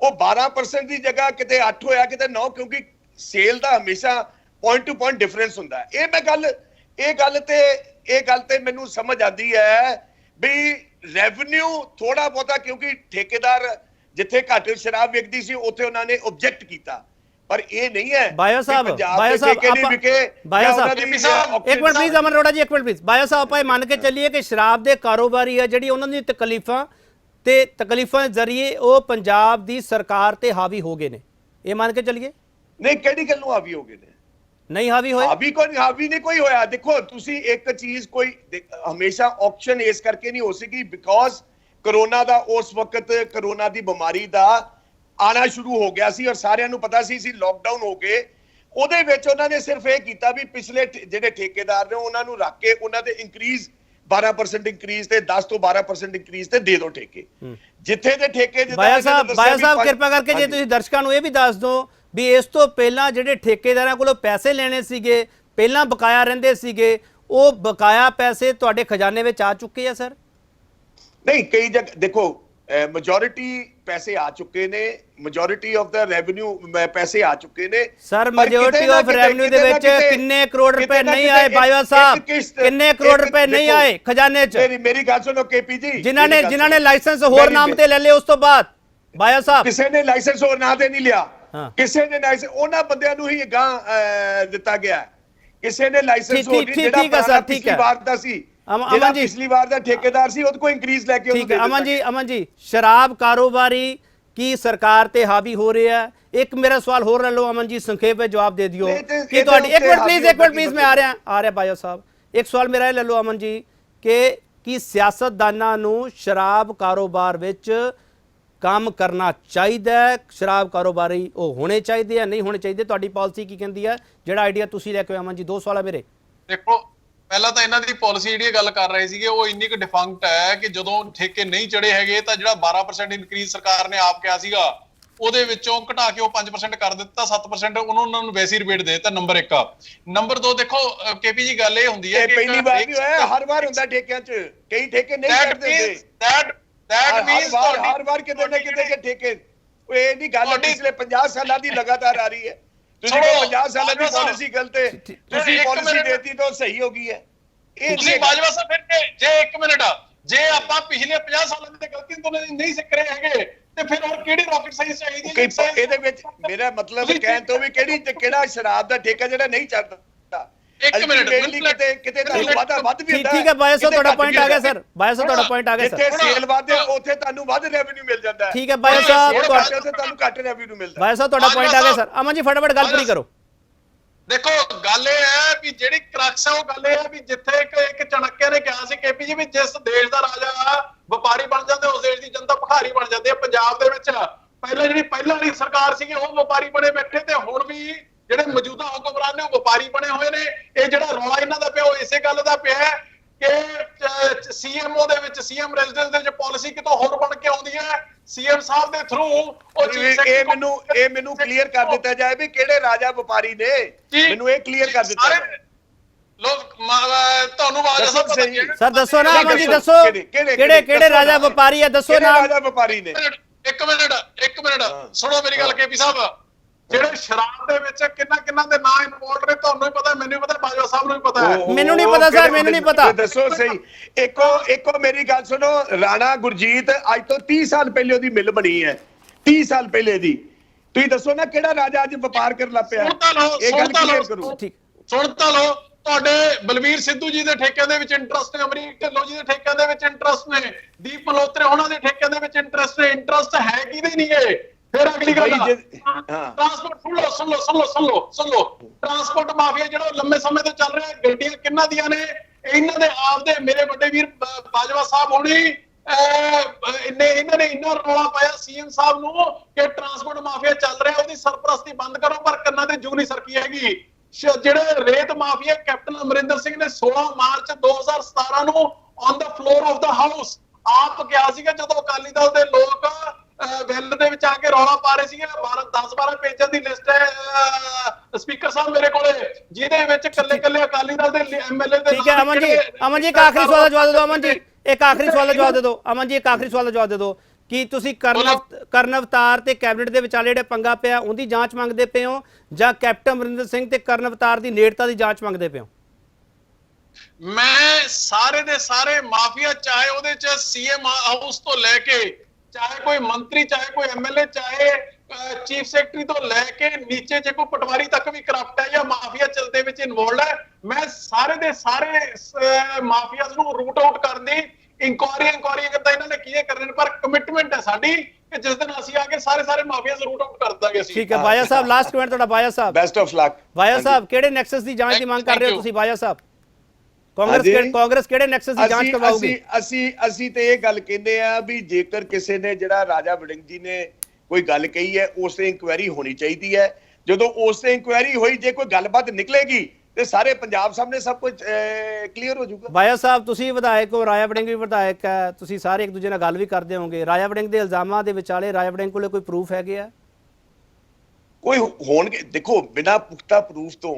ਉਹ 12% ਦੀ ਜਗ੍ਹਾ ਕਿਤੇ 8 ਹੋਇਆ ਕਿਤੇ 9, ਕਿਉਂਕਿ ਸੇਲ ਦਾ ਹਮੇਸ਼ਾ ਪੁਆਇੰਟ ਟੂ ਪੁਆਇੰਟ ਡਿਫਰੈਂਸ ਹੁੰਦਾ ਹੈ। ਇਹ ਗੱਲ ਤੇ ਮੈਨੂੰ ਸਮਝ ਆਉਂਦੀ ਹੈ ਵੀ ਰੈਵਨਿਊ ਥੋੜਾ ਬਹੁਤਾ, ਕਿਉਂਕਿ ਠੇਕੇਦਾਰ ਜਿੱਥੇ ਘੱਟ ਸ਼ਰਾਬ ਵਿਕਦੀ ਸੀ ਉੱਥੇ ਉਹਨਾਂ ਨੇ ਆਬਜੈਕਟ ਕੀਤਾ, ਪਰ ਇਹ ਨਹੀਂ ਹੈ। ਬਾਇਆ ਸਾਹਿਬ ਇੱਕ ਮਿੰਟ ਪਲੀਜ਼ ਅਮਨ ਅਰੋੜਾ ਜੀ, ਇੱਕ ਮਿੰਟ ਪਲੀਜ਼। ਬਾਇਆ ਸਾਹਿਬ ਆਪਾਂ ਇਹ ਮੰਨ ਕੇ ਚੱਲੀਏ ਕਿ ਸ਼ਰਾਬ ਦੇ ਕਾਰੋਬਾਰੀ ਆ ਜਿਹੜੀ ਉਹਨਾਂ ਦੀ ਤਕਲੀਫਾਂ ਤੇ ਤਕਲੀਫਾਂ ਦੇ ਜ਼ਰੀਏ ਉਹ ਪੰਜਾਬ ਦੀ ਸਰਕਾਰ ਤੇ ਹਾਵੀ ਹੋ ਗਏ ਨੇ, ਇਹ ਮੰਨ ਕੇ ਚੱਲੀਏ? ਨਹੀਂ, ਕਿਹੜੀ ਗੱਲ ਨੂੰ ਹਾਵੀ ਹੋ ਗਏ ਨੇ? ਨਹੀਂ ਹਾਵੀ ਹੋਏ, ਹਾਵੀ ਨਹੀਂ ਕੋਈ ਹੋਇਆ। ਦੇਖੋ ਤੁਸੀਂ ਇੱਕ ਚੀਜ਼ ਕੋਈ ਹਮੇਸ਼ਾ ਆਪਸ਼ਨ ਇਸ ਕਰਕੇ ਨਹੀਂ ਹੋ ਸਕੀ ਬਿਕੋਜ਼ ਕਰੋਨਾ ਦਾ ਉਸ ਵਕਤ ਕਰੋਨਾ ਦੀ ਬਿਮਾਰੀ ਦਾ ਆਣਾ ਸ਼ੁਰੂ ਹੋ ਗਿਆ ਸੀ ਔਰ ਸਾਰਿਆਂ ਨੂੰ ਪਤਾ ਸੀ ਲੋਕਡਾਊਨ ਹੋ ਗਏ। ਉਹਦੇ ਵਿੱਚ ਉਹਨਾਂ ਨੇ ਸਿਰਫ ਇਹ ਕੀਤਾ ਵੀ ਪਿਛਲੇ ਜਿਹੜੇ ਠੇਕੇਦਾਰ ਨੇ ਉਹਨਾਂ ਨੂੰ ਰੱਖ ਕੇ ਉਹਨਾਂ ਦੇ ਇੰਕਰੀਜ਼ 12% ਇੰਕਰੀਜ਼ ਤੇ 10 ਤੋਂ 12% ਇੰਕਰੀਜ਼ ਤੇ ਦੇ ਦਿਓ ਠੇਕੇ, ਜਿੱਥੇ ਦੇ ਠੇਕੇ। ਬਾਇਆ ਸਾਹਿਬ ਕਿਰਪਾ ਕਰਕੇ ਜੇ ਤੁਸੀਂ ਦਰਸ਼ਕਾਂ ਨੂੰ ਇਹ ਵੀ ਦੱਸ ਦਿਓ ਵੀ ਇਸ ਤੋਂ ਪਹਿਲਾਂ ਜਿਹੜੇ ਠੇਕੇਦਾਰਾਂ ਕੋਲੋਂ ਪੈਸੇ ਲੈਣੇ ਸੀਗੇ, ਪਹਿਲਾਂ ਬਕਾਇਆ ਰਹਿੰਦੇ ਸੀਗੇ, ਉਹ ਬਕਾਇਆ ਪੈਸੇ ਤੁਹਾਡੇ ਖਜ਼ਾਨੇ ਵਿੱਚ ਆ ਚੁੱਕੇ ਆ ਸਰ? ਨਹੀਂ, ਕਈ ਜਗ੍ਹਾ ਦੇਖੋ ਮੈਜੋਰਿਟੀ ਪੈਸੇ ਆ ਚੁੱਕੇ ਨੇ, ਮੈਜੋਰਿਟੀ ਆਫ ਦਾ ਰੈਵਨਿਊ ਪੈਸੇ ਆ ਚੁੱਕੇ ਨੇ ਸਰ। ਮੈਜੋਰਿਟੀ ਆਫ ਰੈਵਨਿਊ ਦੇ ਵਿੱਚ ਕਿੰਨੇ ਕਰੋੜ ਰੁਪਏ ਨਹੀਂ ਆਏ ਬਾਇਆ ਸਾਹਿਬ? ਕਿੰਨੇ ਕਰੋੜ ਰੁਪਏ ਨਹੀਂ ਆਏ ਖਜ਼ਾਨੇ 'ਚ? ਮੇਰੀ ਗੱਲ ਸੁਣੋ ਕੇਪੀ ਜੀ, ਜਿਨ੍ਹਾਂ ਨੇ ਲਾਇਸੈਂਸ ਹੋਰ ਨਾਮ ਤੇ ਲੈ ਲਏ ਉਸ ਤੋਂ ਬਾਅਦ ਬਾਇਆ ਸਾਹਿਬ? ਕਿਸੇ ਨੇ ਲਾਇਸੈਂਸ ਹੋਰ ਨਾਂ ਤੇ ਨਹੀਂ ਲਿਆ, ਕਿਸੇ ਨੇ ਲਾਇਸੈਂਸ ਉਹਨਾਂ ਬੰਦਿਆਂ ਨੂੰ ਹੀ ਗਾਂ ਦਿੱਤਾ ਗਿਆ, ਕਿਸੇ ਨੇ ਲਾਇਸੈਂਸ ਹੋਰ ਨਹੀਂ, ਜਿਹੜਾ ਪਿਛਲੀ ਵਾਰ ਦਾ ਸੀ, ਅਮਨ ਜੀ ਪਿਛਲੀ ਵਾਰ ਦਾ ਠੇਕੇਦਾਰ ਸੀ, ਉਹਦੇ ਕੋਈ ਇੰਕਰੀਜ਼ ਲੈ ਕੇ ਉਹਨੂੰ ਦੇ ਦਿੱਤਾ। ਅਮਨ ਜੀ ਸ਼ਰਾਬ ਕਾਰੋਬਾਰੀ ਕੀ ਸਰਕਾਰ ਤੇ ਹਾਵੀ ਹੋ ਰਿਹਾ? ਇੱਕ ਮੇਰਾ ਸਵਾਲ ਹੋਰ ਲੈ ਲਓ ਅਮਨ ਜੀ, ਸੰਖੇਪ ਵਿੱਚ ਜਵਾਬ ਦੇ ਦਿਓ ਕਿ ਤੁਹਾਡੀ ਇੱਕ ਮਿੰਟ ਪਲੀਜ਼ ਮੈਂ ਆ ਰਿਹਾ ਬਾਇਆ ਸਾਹਿਬ। ਇੱਕ ਸਵਾਲ ਮੇਰਾ ਇਹ ਲੈ ਲਓ ਅਮਨ ਜੀ ਕਿ ਕੀ ਸਿਆਸਤਦਾਨਾਂ ਨੂੰ ਸ਼ਰਾਬ ਕਾਰੋਬਾਰ ਵਿੱਚ ਕੰਮ ਕਰਨਾ ਚਾਹੀਦਾ ਹੈ? ਸ਼ਰਾਬ ਕਾਰੋਬਾਰੀ ਉਹ ਹੋਣੇ ਚਾਹੀਦੇ ਆ, ਨਹੀਂ ਹੋਣੇ ਚਾਹੀਦੇ? ਤੁਹਾਡੀ ਪਾਲਿਸੀ ਕੀ ਕਹਿੰਦੀ ਹੈ? ਜਿਹੜਾ ਆਈਡੀਆ ਤੁਸੀਂ ਲੈ ਕੇ ਆਏ ਅਮਨ ਜੀ, 2 ਸਵਾਲ ਆ ਮੇਰੇ। ਦੇਖੋ ਪਹਿਲਾਂ ਤਾਂ ਇਹਨਾਂ ਦੀ ਪਾਲਿਸੀ ਜਿਹੜੀ ਗੱਲ ਕਰ ਰਹੇ ਸੀਗੇ ਉਹ ਇੰਨੀ ਕੁ ਡਿਫੰਕਟ ਹੈ ਕਿ ਜਦੋਂ ਠੇਕੇ ਨਹੀਂ ਚੜੇ ਹੈਗੇ ਤਾਂ ਜਿਹੜਾ 12% ਇਨਕਰੀਜ਼ ਸਰਕਾਰ ਨੇ ਆਪ ਕਿਹਾ ਸੀਗਾ ਉਹਦੇ ਵਿੱਚੋਂ ਘਟਾ ਕੇ ਉਹ 5% ਕਰ ਦਿੱਤਾ, 7% ਉਹਨਾਂ ਨੂੰ ਵੈਸੀ ਰਿਬੇਟ ਦੇ ਦਿੱਤਾ। ਨੰਬਰ 1। ਨੰਬਰ 2 ਦੇਖੋ ਕੇਪੀ ਜੀ ਗੱਲ ਇਹ ਹੁੰਦੀ ਹੈ ਕਿ ਪਹਿਲੀ ਵਾਰ ਨਹੀਂ ਹੋਇਆ, ਹਰ ਵਾਰ ਹੁੰਦਾ ਠੇਕਿਆਂ 'ਚ, ਕਈ ਠੇਕੇ ਨਹੀਂ ਕਰਦੇ ਹੁੰਦੇ। ਹਰ ਵਾਰ ਕਿਤੇ ਨਾ ਕਿਤੇ ਠੇਕੇ, ਇਹ ਨਹੀਂ ਗੱਲ ਪਿਛਲੇ 50 ਸਾਲਾਂ ਦੀ ਲਗਾਤਾਰ ਆ ਰਹੀ ਹੈ। ਤੁਸੀਂ 50 ਸਾਲਾਂ ਦੀ ਪਾਲਿਸੀ ਗਲਤ ਹੈ, ਤੁਸੀਂ ਪਾਲਿਸੀ ਦੇਤੀ ਤਾਂ ਸਹੀ ਹੋ ਗਈ ਹੈ। ਇਹ ਤੁਸੀਂ ਬਾਜਵਾ ਸਾਹਿਬ ਫਿਰ ਜੇ 1 ਮਿੰਟ, ਜੇ ਆਪਾਂ ਪਿਛਲੇ 50 ਸਾਲਾਂ ਦੀ ਗਲਤੀ ਤੋਂ ਨਹੀਂ ਸਿੱਖ ਰਹੇ ਹੈਗੇ ਤੇ ਫਿਰ ਹੋਰ ਕਿਹੜੀ ਰਾਕਟ ਸਾਇੰਸ ਚਾਹੀਦੀ ਹੈ? ਇਹਦੇ ਵਿੱਚ ਮੇਰਾ ਮਤਲਬ ਕਹਿਣ ਤੋਂ ਵੀ ਕਿਹੜਾ ਸ਼ਰਾਬ ਦਾ ਠੇਕਾ ਜਿਹੜਾ ਨਹੀਂ ਚੱਲਦਾ। 1 ਮਿੰਟ ਕਿਤੇ ਤੁਹਾਨੂੰ ਵੱਧ ਵੀ ਹੁੰਦਾ। ਠੀਕ ਹੈ ਬਾਇਆ ਸਾਹਿਬ ਤੁਹਾਡਾ ਪੁਆਇੰਟ ਆ ਗਿਆ ਸਰ, ਬਾਇਆ ਸਾਹਿਬ ਤੁਹਾਡਾ ਪੁਆਇੰਟ ਆ ਗਿਆ ਸਰ। ਜਿੱਥੇ ਸੇਲ ਵੱਧਦੇ ਉੱਥੇ ਤੁਹਾਨੂੰ ਵੱਧ ਰੈਵਨਿਊ ਮਿਲ ਜਾਂਦਾ ਹੈ। ਠੀਕ ਹੈ ਬਾਇਆ ਸਾਹਿਬ ਤੁਹਾਨੂੰ ਘੱਟ ਰੈਵਨਿਊ ਮਿਲਦਾ। ਬਾਇਆ ਸਾਹਿਬ ਤੁਹਾਡਾ ਪੁਆਇੰਟ ਆ ਗਿਆ ਸਰ। ਅਮਨ ਜੀ ਫਟਾਫਟ ਗੱਲ ਪੂਰੀ ਕਰੋ। ਦੇਖੋ ਗੱਲ ਇਹ ਹੈ ਵੀ ਜਿਹੜੀ ਕਰਕਸ ਹੈ ਉਹ ਗੱਲ ਇਹ ਹੈ ਵੀ ਜਿੱਥੇ ਇੱਕ ਚਣਕਿਆ ਨੇ ਕਿਹਾ ਸੀ ਕੇਪੀ ਜੀ ਵੀ ਜਿਸ ਦੇਸ਼ ਦਾ ਰਾਜਾ ਵਪਾਰੀ ਬਣ ਜਾਂਦਾ ਉਸ ਦੇਸ਼ ਦੀ ਜਨਤਾ ਭਿਖਾਰੀ ਬਣ ਜਾਂਦੀ ਹੈ। ਪੰਜਾਬ ਦੇ ਵਿੱਚ ਪਹਿਲਾਂ ਵਾਲੀ ਸਰਕਾਰ ਸੀਗੀ ਉਹ ਵਪਾਰੀ ਬਣੇ ਬੈਠੇ ਤੇ ਹੁਣ ਵੀ ਜਿਹੜੇ ਮੌਜੂਦਾ ਹੁਕਮਰਾਨ ਨੇ ਉਹ ਵਪਾਰੀ ਬਣੇ ਹੋਏ ਨੇ। ਇਹ ਜਿਹੜਾ ਰੌਲਾ ਇਹਨਾਂ ਦਾ ਪਿਆ ਉਹ ਇਸੇ ਗੱਲ ਦਾ ਪਿਆ ਕਿ ਸੀਐਮਓ ਦੇ ਵਿੱਚ, ਸੀਐਮ ਰੈਜ਼ੀਡੈਂਸ ਦੇ ਵਿੱਚ ਪਾਲਿਸੀ ਕਿਤੋਂ ਹੋਰ ਬਣ ਕੇ ਆਉਂਦੀ ਹੈ। ਸੀਐਮ ਸਾਹਿਬ ਦੇ ਥਰੂ ਇਹ ਮੈਨੂੰ ਕਲੀਅਰ ਕਰ ਦਿੱਤਾ ਜਾਏ ਵੀ ਕਿਹੜੇ ਰਾਜਾ ਵਪਾਰੀ ਨੇ, ਮੈਨੂੰ ਇਹ ਕਲੀਅਰ ਕਰ ਦਿੱਤਾ ਜਾਏ। ਤੁਹਾਨੂੰ ਬਾਜਵਾ ਸਾਹਿਬ ਪਤਾ ਸਹੀ। ਕਿਹੜੇ- ਸਰ ਦੱਸੋ ਨਾ ਨਹੀਂ, ਅਮਨ ਜੀ ਦੱਸੋ, ਦੱਸੋ ਕਿਹੜੇ- ਕਿਹੜੇ ਕਿਹੜੇ ਦੱਸੋ ਰਾਜਾ ਨਾ। ਵਪਾਰੀ ਆ ਦੱਸੋ ਕਿਹੜੇ ਨਾ ਰਾਜਾ ਵਪਾਰੀ ਨੇ? ਇੱਕ ਮਿੰਟ ਸੁਣੋ ਮੇਰੀ ਗੱਲ ਕੇਪੀ ਸਾਹਿਬ, ਜਿਹੜੇ ਸ਼ਰਾਬ ਦੇ ਵਿੱਚ ਕਿੰਨਾ ਦੇ ਨਾਂ ਇਨਵੋਲਡ ਨੇ ਤੁਹਾਨੂੰ ਵੀ ਪਤਾ, ਮੈਨੂੰ ਵੀ ਪਤਾ, ਬਾਜਵਾ ਸਾਹਿਬ ਨੂੰ ਵੀ ਪਤਾ ਹੈ। ਮੈਨੂੰ ਨਹੀਂ ਪਤਾ ਸਰ, ਮੈਨੂੰ ਨਹੀਂ ਪਤਾ। ਦੱਸੋ ਸਹੀ। ਇੱਕੋ ਮੇਰੀ ਗੱਲ ਸੁਣੋ, ਰਾਣਾ ਗੁਰਜੀਤ ਅੱਜ ਤੋਂ 30 ਸਾਲ ਪਹਿਲੇ ਉਹਦੀ ਮਿਲ ਬਣੀ ਹੈ, 30 ਸਾਲ ਪਹਿਲੇ ਦੀ। ਤੁਸੀਂ ਦੱਸੋ ਨਾ ਕਿਹੜਾ ਰਾਜਾ ਅੱਜ ਵਪਾਰ ਕਰਨ ਲੱਗ ਪਿਆ? ਸੁਣ ਤਾਂ ਲਓ, ਇਹ ਗੱਲ ਸੁਣ ਤਾਂ ਕਲੀਅਰ ਲਓ। ਕਰੋ। ਠੀਕ ਸੁਣ ਤਾਂ ਲਓ, ਤੁਹਾਡੇ ਬਲਵੀਰ ਸਿੱਧੂ ਜੀ ਦੇ ਠੇਕਿਆਂ ਦੇ ਵਿੱਚ ਇੰਟਰਸਟ ਨੇ, ਅਮਰੀਕ ਢਿੱਲੋਂ ਜੀ ਦੇ ਠੇਕਿਆਂ ਦੇ ਵਿੱਚ ਇੰਟਰਸਟ ਨੇ, ਦੀਪ ਮਲਹੋਤਰਾ ਉਹਨਾਂ ਦੇ ਠੇਕਿਆਂ ਦੇ ਵਿੱਚ ਇੰਟਰਸਟ ਹੈ। ਇੰਟਰਸਟ ਹੈ ਕਿਹਦੇ ਨਹੀਂ ਹੈ? ਫਿਰ ਅਗਲੀ ਗੱਲ, ਭਾਈ ਹਾਂ। ਟਰਾਂਸਪੋਰਟ ਸੁਣ ਲਓ ਟਰਾਂਸਪੋਰਟ ਮਾਫੀਆ ਜਿਹੜਾ ਲੰਮੇ ਸਮੇਂ ਤੋਂ ਚੱਲ ਰਿਹਾ, ਗੱਡੀਆਂ ਕਿੰਨਾਂ ਦੀਆਂ ਨੇ? ਇਹਨਾਂ ਦੇ ਆਪਦੇ ਮੇਰੇ ਵੱਡੇ ਵੀਰ ਬਾਜਵਾ ਸਾਹਿਬ ਹੋਣੀ ਇਹਨਾਂ ਨੇ ਇੰਨਾ ਰੌਲਾ ਪਾਇਆ ਸੀਐਮ ਸਾਹਿਬ ਨੂੰ ਕਿ ਟਰਾਂਸਪੋਰਟ ਮਾਫੀਆ ਚੱਲ ਰਿਹਾ, ਉਹਦੀ ਸਰਪ੍ਰਸਤੀ ਬੰਦ ਕਰੋ, ਪਰ ਕੰਨਾਂ ਤੇ ਜੂ ਨਹੀਂ ਸਰਕੀ ਹੈਗੀ। ਜਿਹੜੇ ਰੇਤ ਮਾਫੀਆ ਕੈਪਟਨ ਅਮਰਿੰਦਰ ਸਿੰਘ ਨੇ 16 ਮਾਰਚ 2017 ਨੂੰ on the floor of the house ਆਪ ਕਿਹਾ ਸੀਗਾ, ਜਦੋਂ ਅਕਾਲੀ ਦਲ ਦੇ ਲੋਕ ਵੈਲ ਦੇ ਵਿੱਚ ਆ ਕੇ ਰੌਲਾ ਪਾ ਰਹੇ ਸੀਗੇ। 10-12 ਪੇਜਾਂ ਦੀ ਲਿਸਟ ਹੈ ਸਪੀਕਰ ਸਾਹਿਬ ਮੇਰੇ ਕੋਲੇ, ਜਿਹਦੇ ਵਿੱਚ ਕੱਲੇ ਅਕਾਲੀ ਦਲ ਦੇ ਐਮਐਲਏ ਦੇ। ਠੀਕ ਹੈ ਅਮਨ ਜੀ ਇੱਕ ਆਖਰੀ ਸਵਾਲ ਦਾ ਜਵਾਬ ਦੇ ਦਿਓ। ਅਮਨ ਜੀ ਇੱਕ ਆਖਰੀ ਸਵਾਲ ਦਾ ਜਵਾਬ ਦੇ ਦਿਓ। ਅਮਨ ਜੀ ਇੱਕ ਆਖਰੀ ਸਵਾਲ ਦਾ ਜਵਾਬ ਦੇ ਦਿਓ ਕਿ ਤੁਸੀਂ ਕਰਨ ਅਵਤਾਰ ਤੇ ਕੈਬਨਿਟ ਦੇ ਵਿਚਾਲੇ ਜਿਹੜੇ ਪੰਗਾ ਪਿਆ ਉਹਦੀ ਜਾਂਚ ਮੰਗਦੇ ਪਏ ਹੋ, ਜਾਂ ਕੈਪਟਨ ਅਮਰਿੰਦਰ ਸਿੰਘ ਤੇ ਕਰਨ ਅਵਤਾਰ ਦੀ ਨੇੜਤਾ ਦੀ ਜਾਂਚ ਮੰਗਦੇ ਪਏ ਹੋ? ਮੈਂ ਸਾਰੇ ਦੇ ਸਾਰੇ ਮਾਫੀਆ, ਚਾਹੇ ਉਹਦੇ ਚ ਸੀਐਮ ਹਾਊਸ ਤੋਂ ਲੈ ਕੇ, ਚਾਹੇ ਕੋਈ ਮੰਤਰੀ, ਚਾਹੇ ਕੋਈ ਐਮਐਲਏ, ਚਾਹੇ ਚੀਫ ਸੈਕਟਰੀ ਤੋਂ ਲੈ ਕੇ ਨੀਚੇ ਜੇ ਕੋਈ ਪਟਵਾਰੀ ਤੱਕ ਵੀ ਕਰਪਟ ਹੈ ਜਾਂ ਮਾਫੀਆ ਚਲਦੇ ਵਿੱਚ ਇਨਵੋਲਡ ਹੈ, ਮੈਂ ਸਾਰੇ ਦੇ ਸਾਰੇ ਮਾਫੀਆਸ ਨੂੰ ਰੂਟ ਆਊਟ ਕਰਨ ਦੀ ਇਨਕੁਆਰੀ ਕਰਦਾ। ਇਹਨਾਂ ਨੇ ਕੀ ਕਰਨੇ ਨੇ, ਪਰ ਕਮਿਟਮੈਂਟ ਹੈ ਸਾਡੀ ਕਿ ਜਿਸ ਦਿਨ ਅਸੀਂ ਆ ਕੇ ਸਾਰੇ ਮਾਫੀਆਸ ਰੂਟ ਆਊਟ ਕਰ ਦਾਂਗੇ ਅਸੀਂ। ਠੀਕ ਹੈ ਬਾਜਵਾ ਸਾਹਿਬ, ਲਾਸਟ ਕਮੈਂਟ ਤੁਹਾਡਾ Bajwa Sahib. Best of luck. Bajwa Sahib ਕਿਹੜੇ ਨੈਕਸਸ ਦੀ ਜਾਂਚ ਦੀ ਮੰਗ ਕਰ ਰਹੇ ਹੋ ਤੁਸੀਂ ਬਾਜਵਾ ਸਾਹਿਬ? ਕਾਂਗਰਸ ਕਿਹੜੇ ਨੈਕਸਸ ਦੀ ਜਾਂਚ ਕਰਵਾਉਗੀ? ਅਸੀਂ ਤੇ ਇਹ ਗੱਲ ਕਹਿੰਦੇ ਆ ਵੀ ਜੇਕਰ ਕਿਸੇ ਨੇ, ਜਿਹੜਾ ਰਾਜਾ ਵੜਿੰਗ ਜੀ ਨੇ ਕੋਈ ਗੱਲ ਕਹੀ ਹੈ, ਉਸ ਤੇ ਇਨਕੁਆਇਰੀ ਹੋਣੀ ਚਾਹੀਦੀ ਹੈ। ਜਦੋਂ ਉਸ ਤੇ ਇਨਕੁਆਇਰੀ ਹੋਈ, ਜੇ ਕੋਈ ਗੱਲਬਾਤ ਨਿਕਲੇਗੀ ਤੇ ਸਾਰੇ ਪੰਜਾਬ ਸਾਹਮਣੇ ਸਭ ਕੁਝ ਕਲੀਅਰ ਹੋ ਜਾਊਗਾ। ਬਾਜਵਾ ਸਾਹਿਬ ਤੁਸੀਂ ਵਿਧਾਇਕ ਹੋ, ਰਾਜਾ ਵੜਿੰਗ ਵੀ ਵਿਧਾਇਕ ਹੈ, ਤੁਸੀਂ ਸਾਰੇ ਇੱਕ ਦੂਜੇ ਨਾਲ ਗੱਲ ਵੀ ਕਰਦੇ ਹੋਵੋਗੇ। ਰਾਜਾ ਵੜਿੰਗ ਦੇ ਇਲਜ਼ਾਮਾਂ ਦੇ ਵਿਚਾਲੇ ਰਾਜਾ ਵੜਿੰਗ ਕੋਲੇ ਕੋਈ ਪ੍ਰੂਫ ਹੈਗੇ ਆ? ਕੋਈ ਹੋਣਗੇ, ਦੇਖੋ ਬਿਨਾਂ ਪੁਖਤਾ ਪ੍ਰੂਫ ਤੋਂ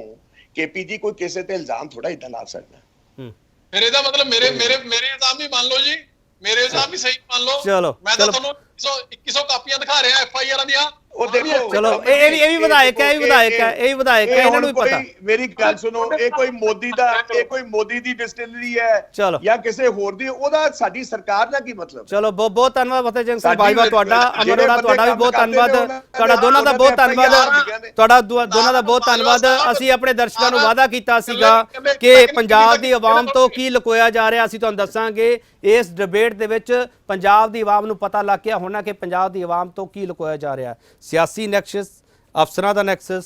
ਕੇਪੀ ਜੀ ਕੋਈ ਕਿਸੇ ਤੇ ਇਲਜ਼ਾਮ ਥੋੜਾ ਇਦਾਂ ਲਾ ਸਕਦਾ। ਫਿਰ ਇਹਦਾ ਮਤਲਬ ਮੇਰੇ ਇਲਜ਼ਾਮ ਵੀ ਮੰਨ ਲਓ ਜੀ, ਮੇਰੇ ਇਲਜ਼ਾਮ ਵੀ ਸਹੀ ਮੰਨ ਲਓ। ਚਲੋ, ਮੈਂ ਤਾਂ ਤੁਹਾਨੂੰ 2100 ਕਾਪੀਆਂ ਦਿਖਾ ਰਿਹਾ ਐਫਆਈਆਰਾਂ ਦੀਆਂ। ਉਹ ਦੇਖੋ, ਚਲੋ ਇਹ ਵੀ ਵਿਧਾਇਕ ਹੈ, ਇਹ ਵੀ ਵਿਧਾਇਕ ਹੈ, ਇਹ ਵੀ ਵਿਧਾਇਕ ਹੈ, ਇਹਨਾਂ ਨੂੰ ਵੀ ਪਤਾ। ਮੇਰੀ ਗੱਲ ਸੁਣੋ, ਇਹ ਕੋਈ ਮੋਦੀ ਦੀ ਡਿਸਟਿਲਰੀ ਹੈ ਚਲੋ, ਜਾਂ ਕਿਸੇ ਹੋਰ ਦੀ, ਉਹਦਾ ਸਾਡੀ ਸਰਕਾਰ ਨਾਲ ਕੀ ਮਤਲਬ? ਚਲੋ ਬਹੁਤ ਧੰਨਵਾਦ ਫਤਿਹ ਸਿੰਘ ਸਿੰਘ ਬਾਜਵਾ ਤੁਹਾਡਾ, ਅਮਰ ਅਰੋੜਾ ਤੁਹਾਡਾ ਵੀ ਬਹੁਤ ਧੰਨਵਾਦ, ਤੁਹਾਡਾ ਦੋਨਾਂ ਦਾ ਬਹੁਤ ਧੰਨਵਾਦ, ਤੁਹਾਡਾ ਦੋਨਾਂ ਦਾ ਬਹੁਤ ਧੰਨਵਾਦ। ਅਸੀਂ ਆਪਣੇ ਦਰਸ਼ਕਾਂ ਨੂੰ ਵਾਅਦਾ ਕੀਤਾ ਸੀਗਾ ਕਿ ਪੰਜਾਬ ਦੀ ਆਵਾਮ ਤੋਂ ਕੀ ਲੁਕੋਇਆ ਜਾ ਰਿਹਾ ਅਸੀਂ ਤੁਹਾਨੂੰ ਦੱਸਾਂਗੇ। ਇਸ ਡਿਬੇਟ ਦੇ ਵਿੱਚ ਪੰਜਾਬ ਦੀ ਆਵਾਮ ਨੂੰ ਪਤਾ ਲੱਗ ਗਿਆ ਹੋਣਾ ਕਿ ਪੰਜਾਬ ਦੀ ਆਵਾਮ ਤੋਂ ਕੀ ਲੁਕੋਇਆ ਜਾ ਰਿਹਾ। ਸਿਆਸੀ ਨੈਕਸਸ, ਅਫਸਰਾਂ ਦਾ ਨੈਕਸਸ,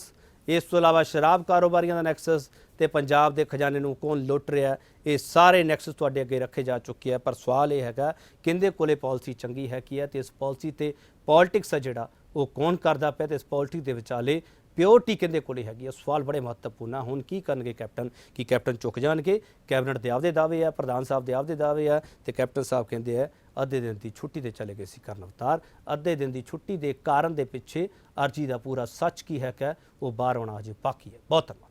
ਇਸ ਤੋਂ ਇਲਾਵਾ ਸ਼ਰਾਬ ਕਾਰੋਬਾਰੀਆਂ ਦਾ ਨੈਕਸਸ ਤੇ ਪੰਜਾਬ ਦੇ ਖਜ਼ਾਨੇ ਨੂੰ ਕੌਣ ਲੁੱਟ ਰਿਹਾ, ਇਹ ਸਾਰੇ ਨੈਕਸਸ ਤੁਹਾਡੇ ਅੱਗੇ ਰੱਖੇ ਜਾ ਚੁੱਕੇ ਆ। ਪਰ ਸਵਾਲ ਇਹ ਹੈਗਾ ਕਿਹਦੇ ਕੋਲੇ ਪਾਲਿਸੀ ਚੰਗੀ ਹੈ ਕੀ ਹੈ, ਤੇ ਇਸ ਪਾਲਿਸੀ ਤੇ ਪੋਲਿਟਿਕਸ ਆ ਜਿਹੜਾ ਉਹ ਕੌਣ ਕਰਦਾ ਪਿਆ, ਤੇ ਇਸ ਪੋਲਿਟਿਕਸ ਦੇ ਵਿਚਾਲੇ ਪਿਓਰਟੀ ਕਿਹਦੇ ਕੋਲੇ ਹੈਗੀ ਆ। ਸਵਾਲ ਬੜੇ ਮਹੱਤਵਪੂਰਨ ਆ। ਹੁਣ ਕੀ ਕਰਨਗੇ ਕੈਪਟਨ? ਕੀ ਕੈਪਟਨ ਚੁੱਕ ਜਾਣਗੇ? ਕੈਬਨਿਟ ਦੇ ਆਪਦੇ ਦਾਅਵੇ ਆ, ਪ੍ਰਧਾਨ ਸਾਹਿਬ ਦੇ ਆਪਦੇ ਦਾਅਵੇ ਆ, ਤੇ ਕੈਪਟਨ ਸਾਹਿਬ ਕਹਿੰਦੇ ਆ ਅੱਧੇ ਦਿਨ ਦੀ ਛੁੱਟੀ ਤੇ ਚਲੇ ਗਏ ਸੀ ਕਰਨ ਅਵਤਾਰ। ਅੱਧੇ ਦਿਨ ਦੀ ਛੁੱਟੀ ਦੇ ਕਾਰਨ ਦੇ ਪਿੱਛੇ ਅਰਜੀ ਦਾ ਪੂਰਾ ਸੱਚ ਕੀ ਹੈ ਕਿ ਉਹ ਬਾਹਰ ਆਉਣਾ ਅਜੇ ਬਾਕੀ ਹੈ। ਬਹੁਤ ਧੰਨਵਾਦ।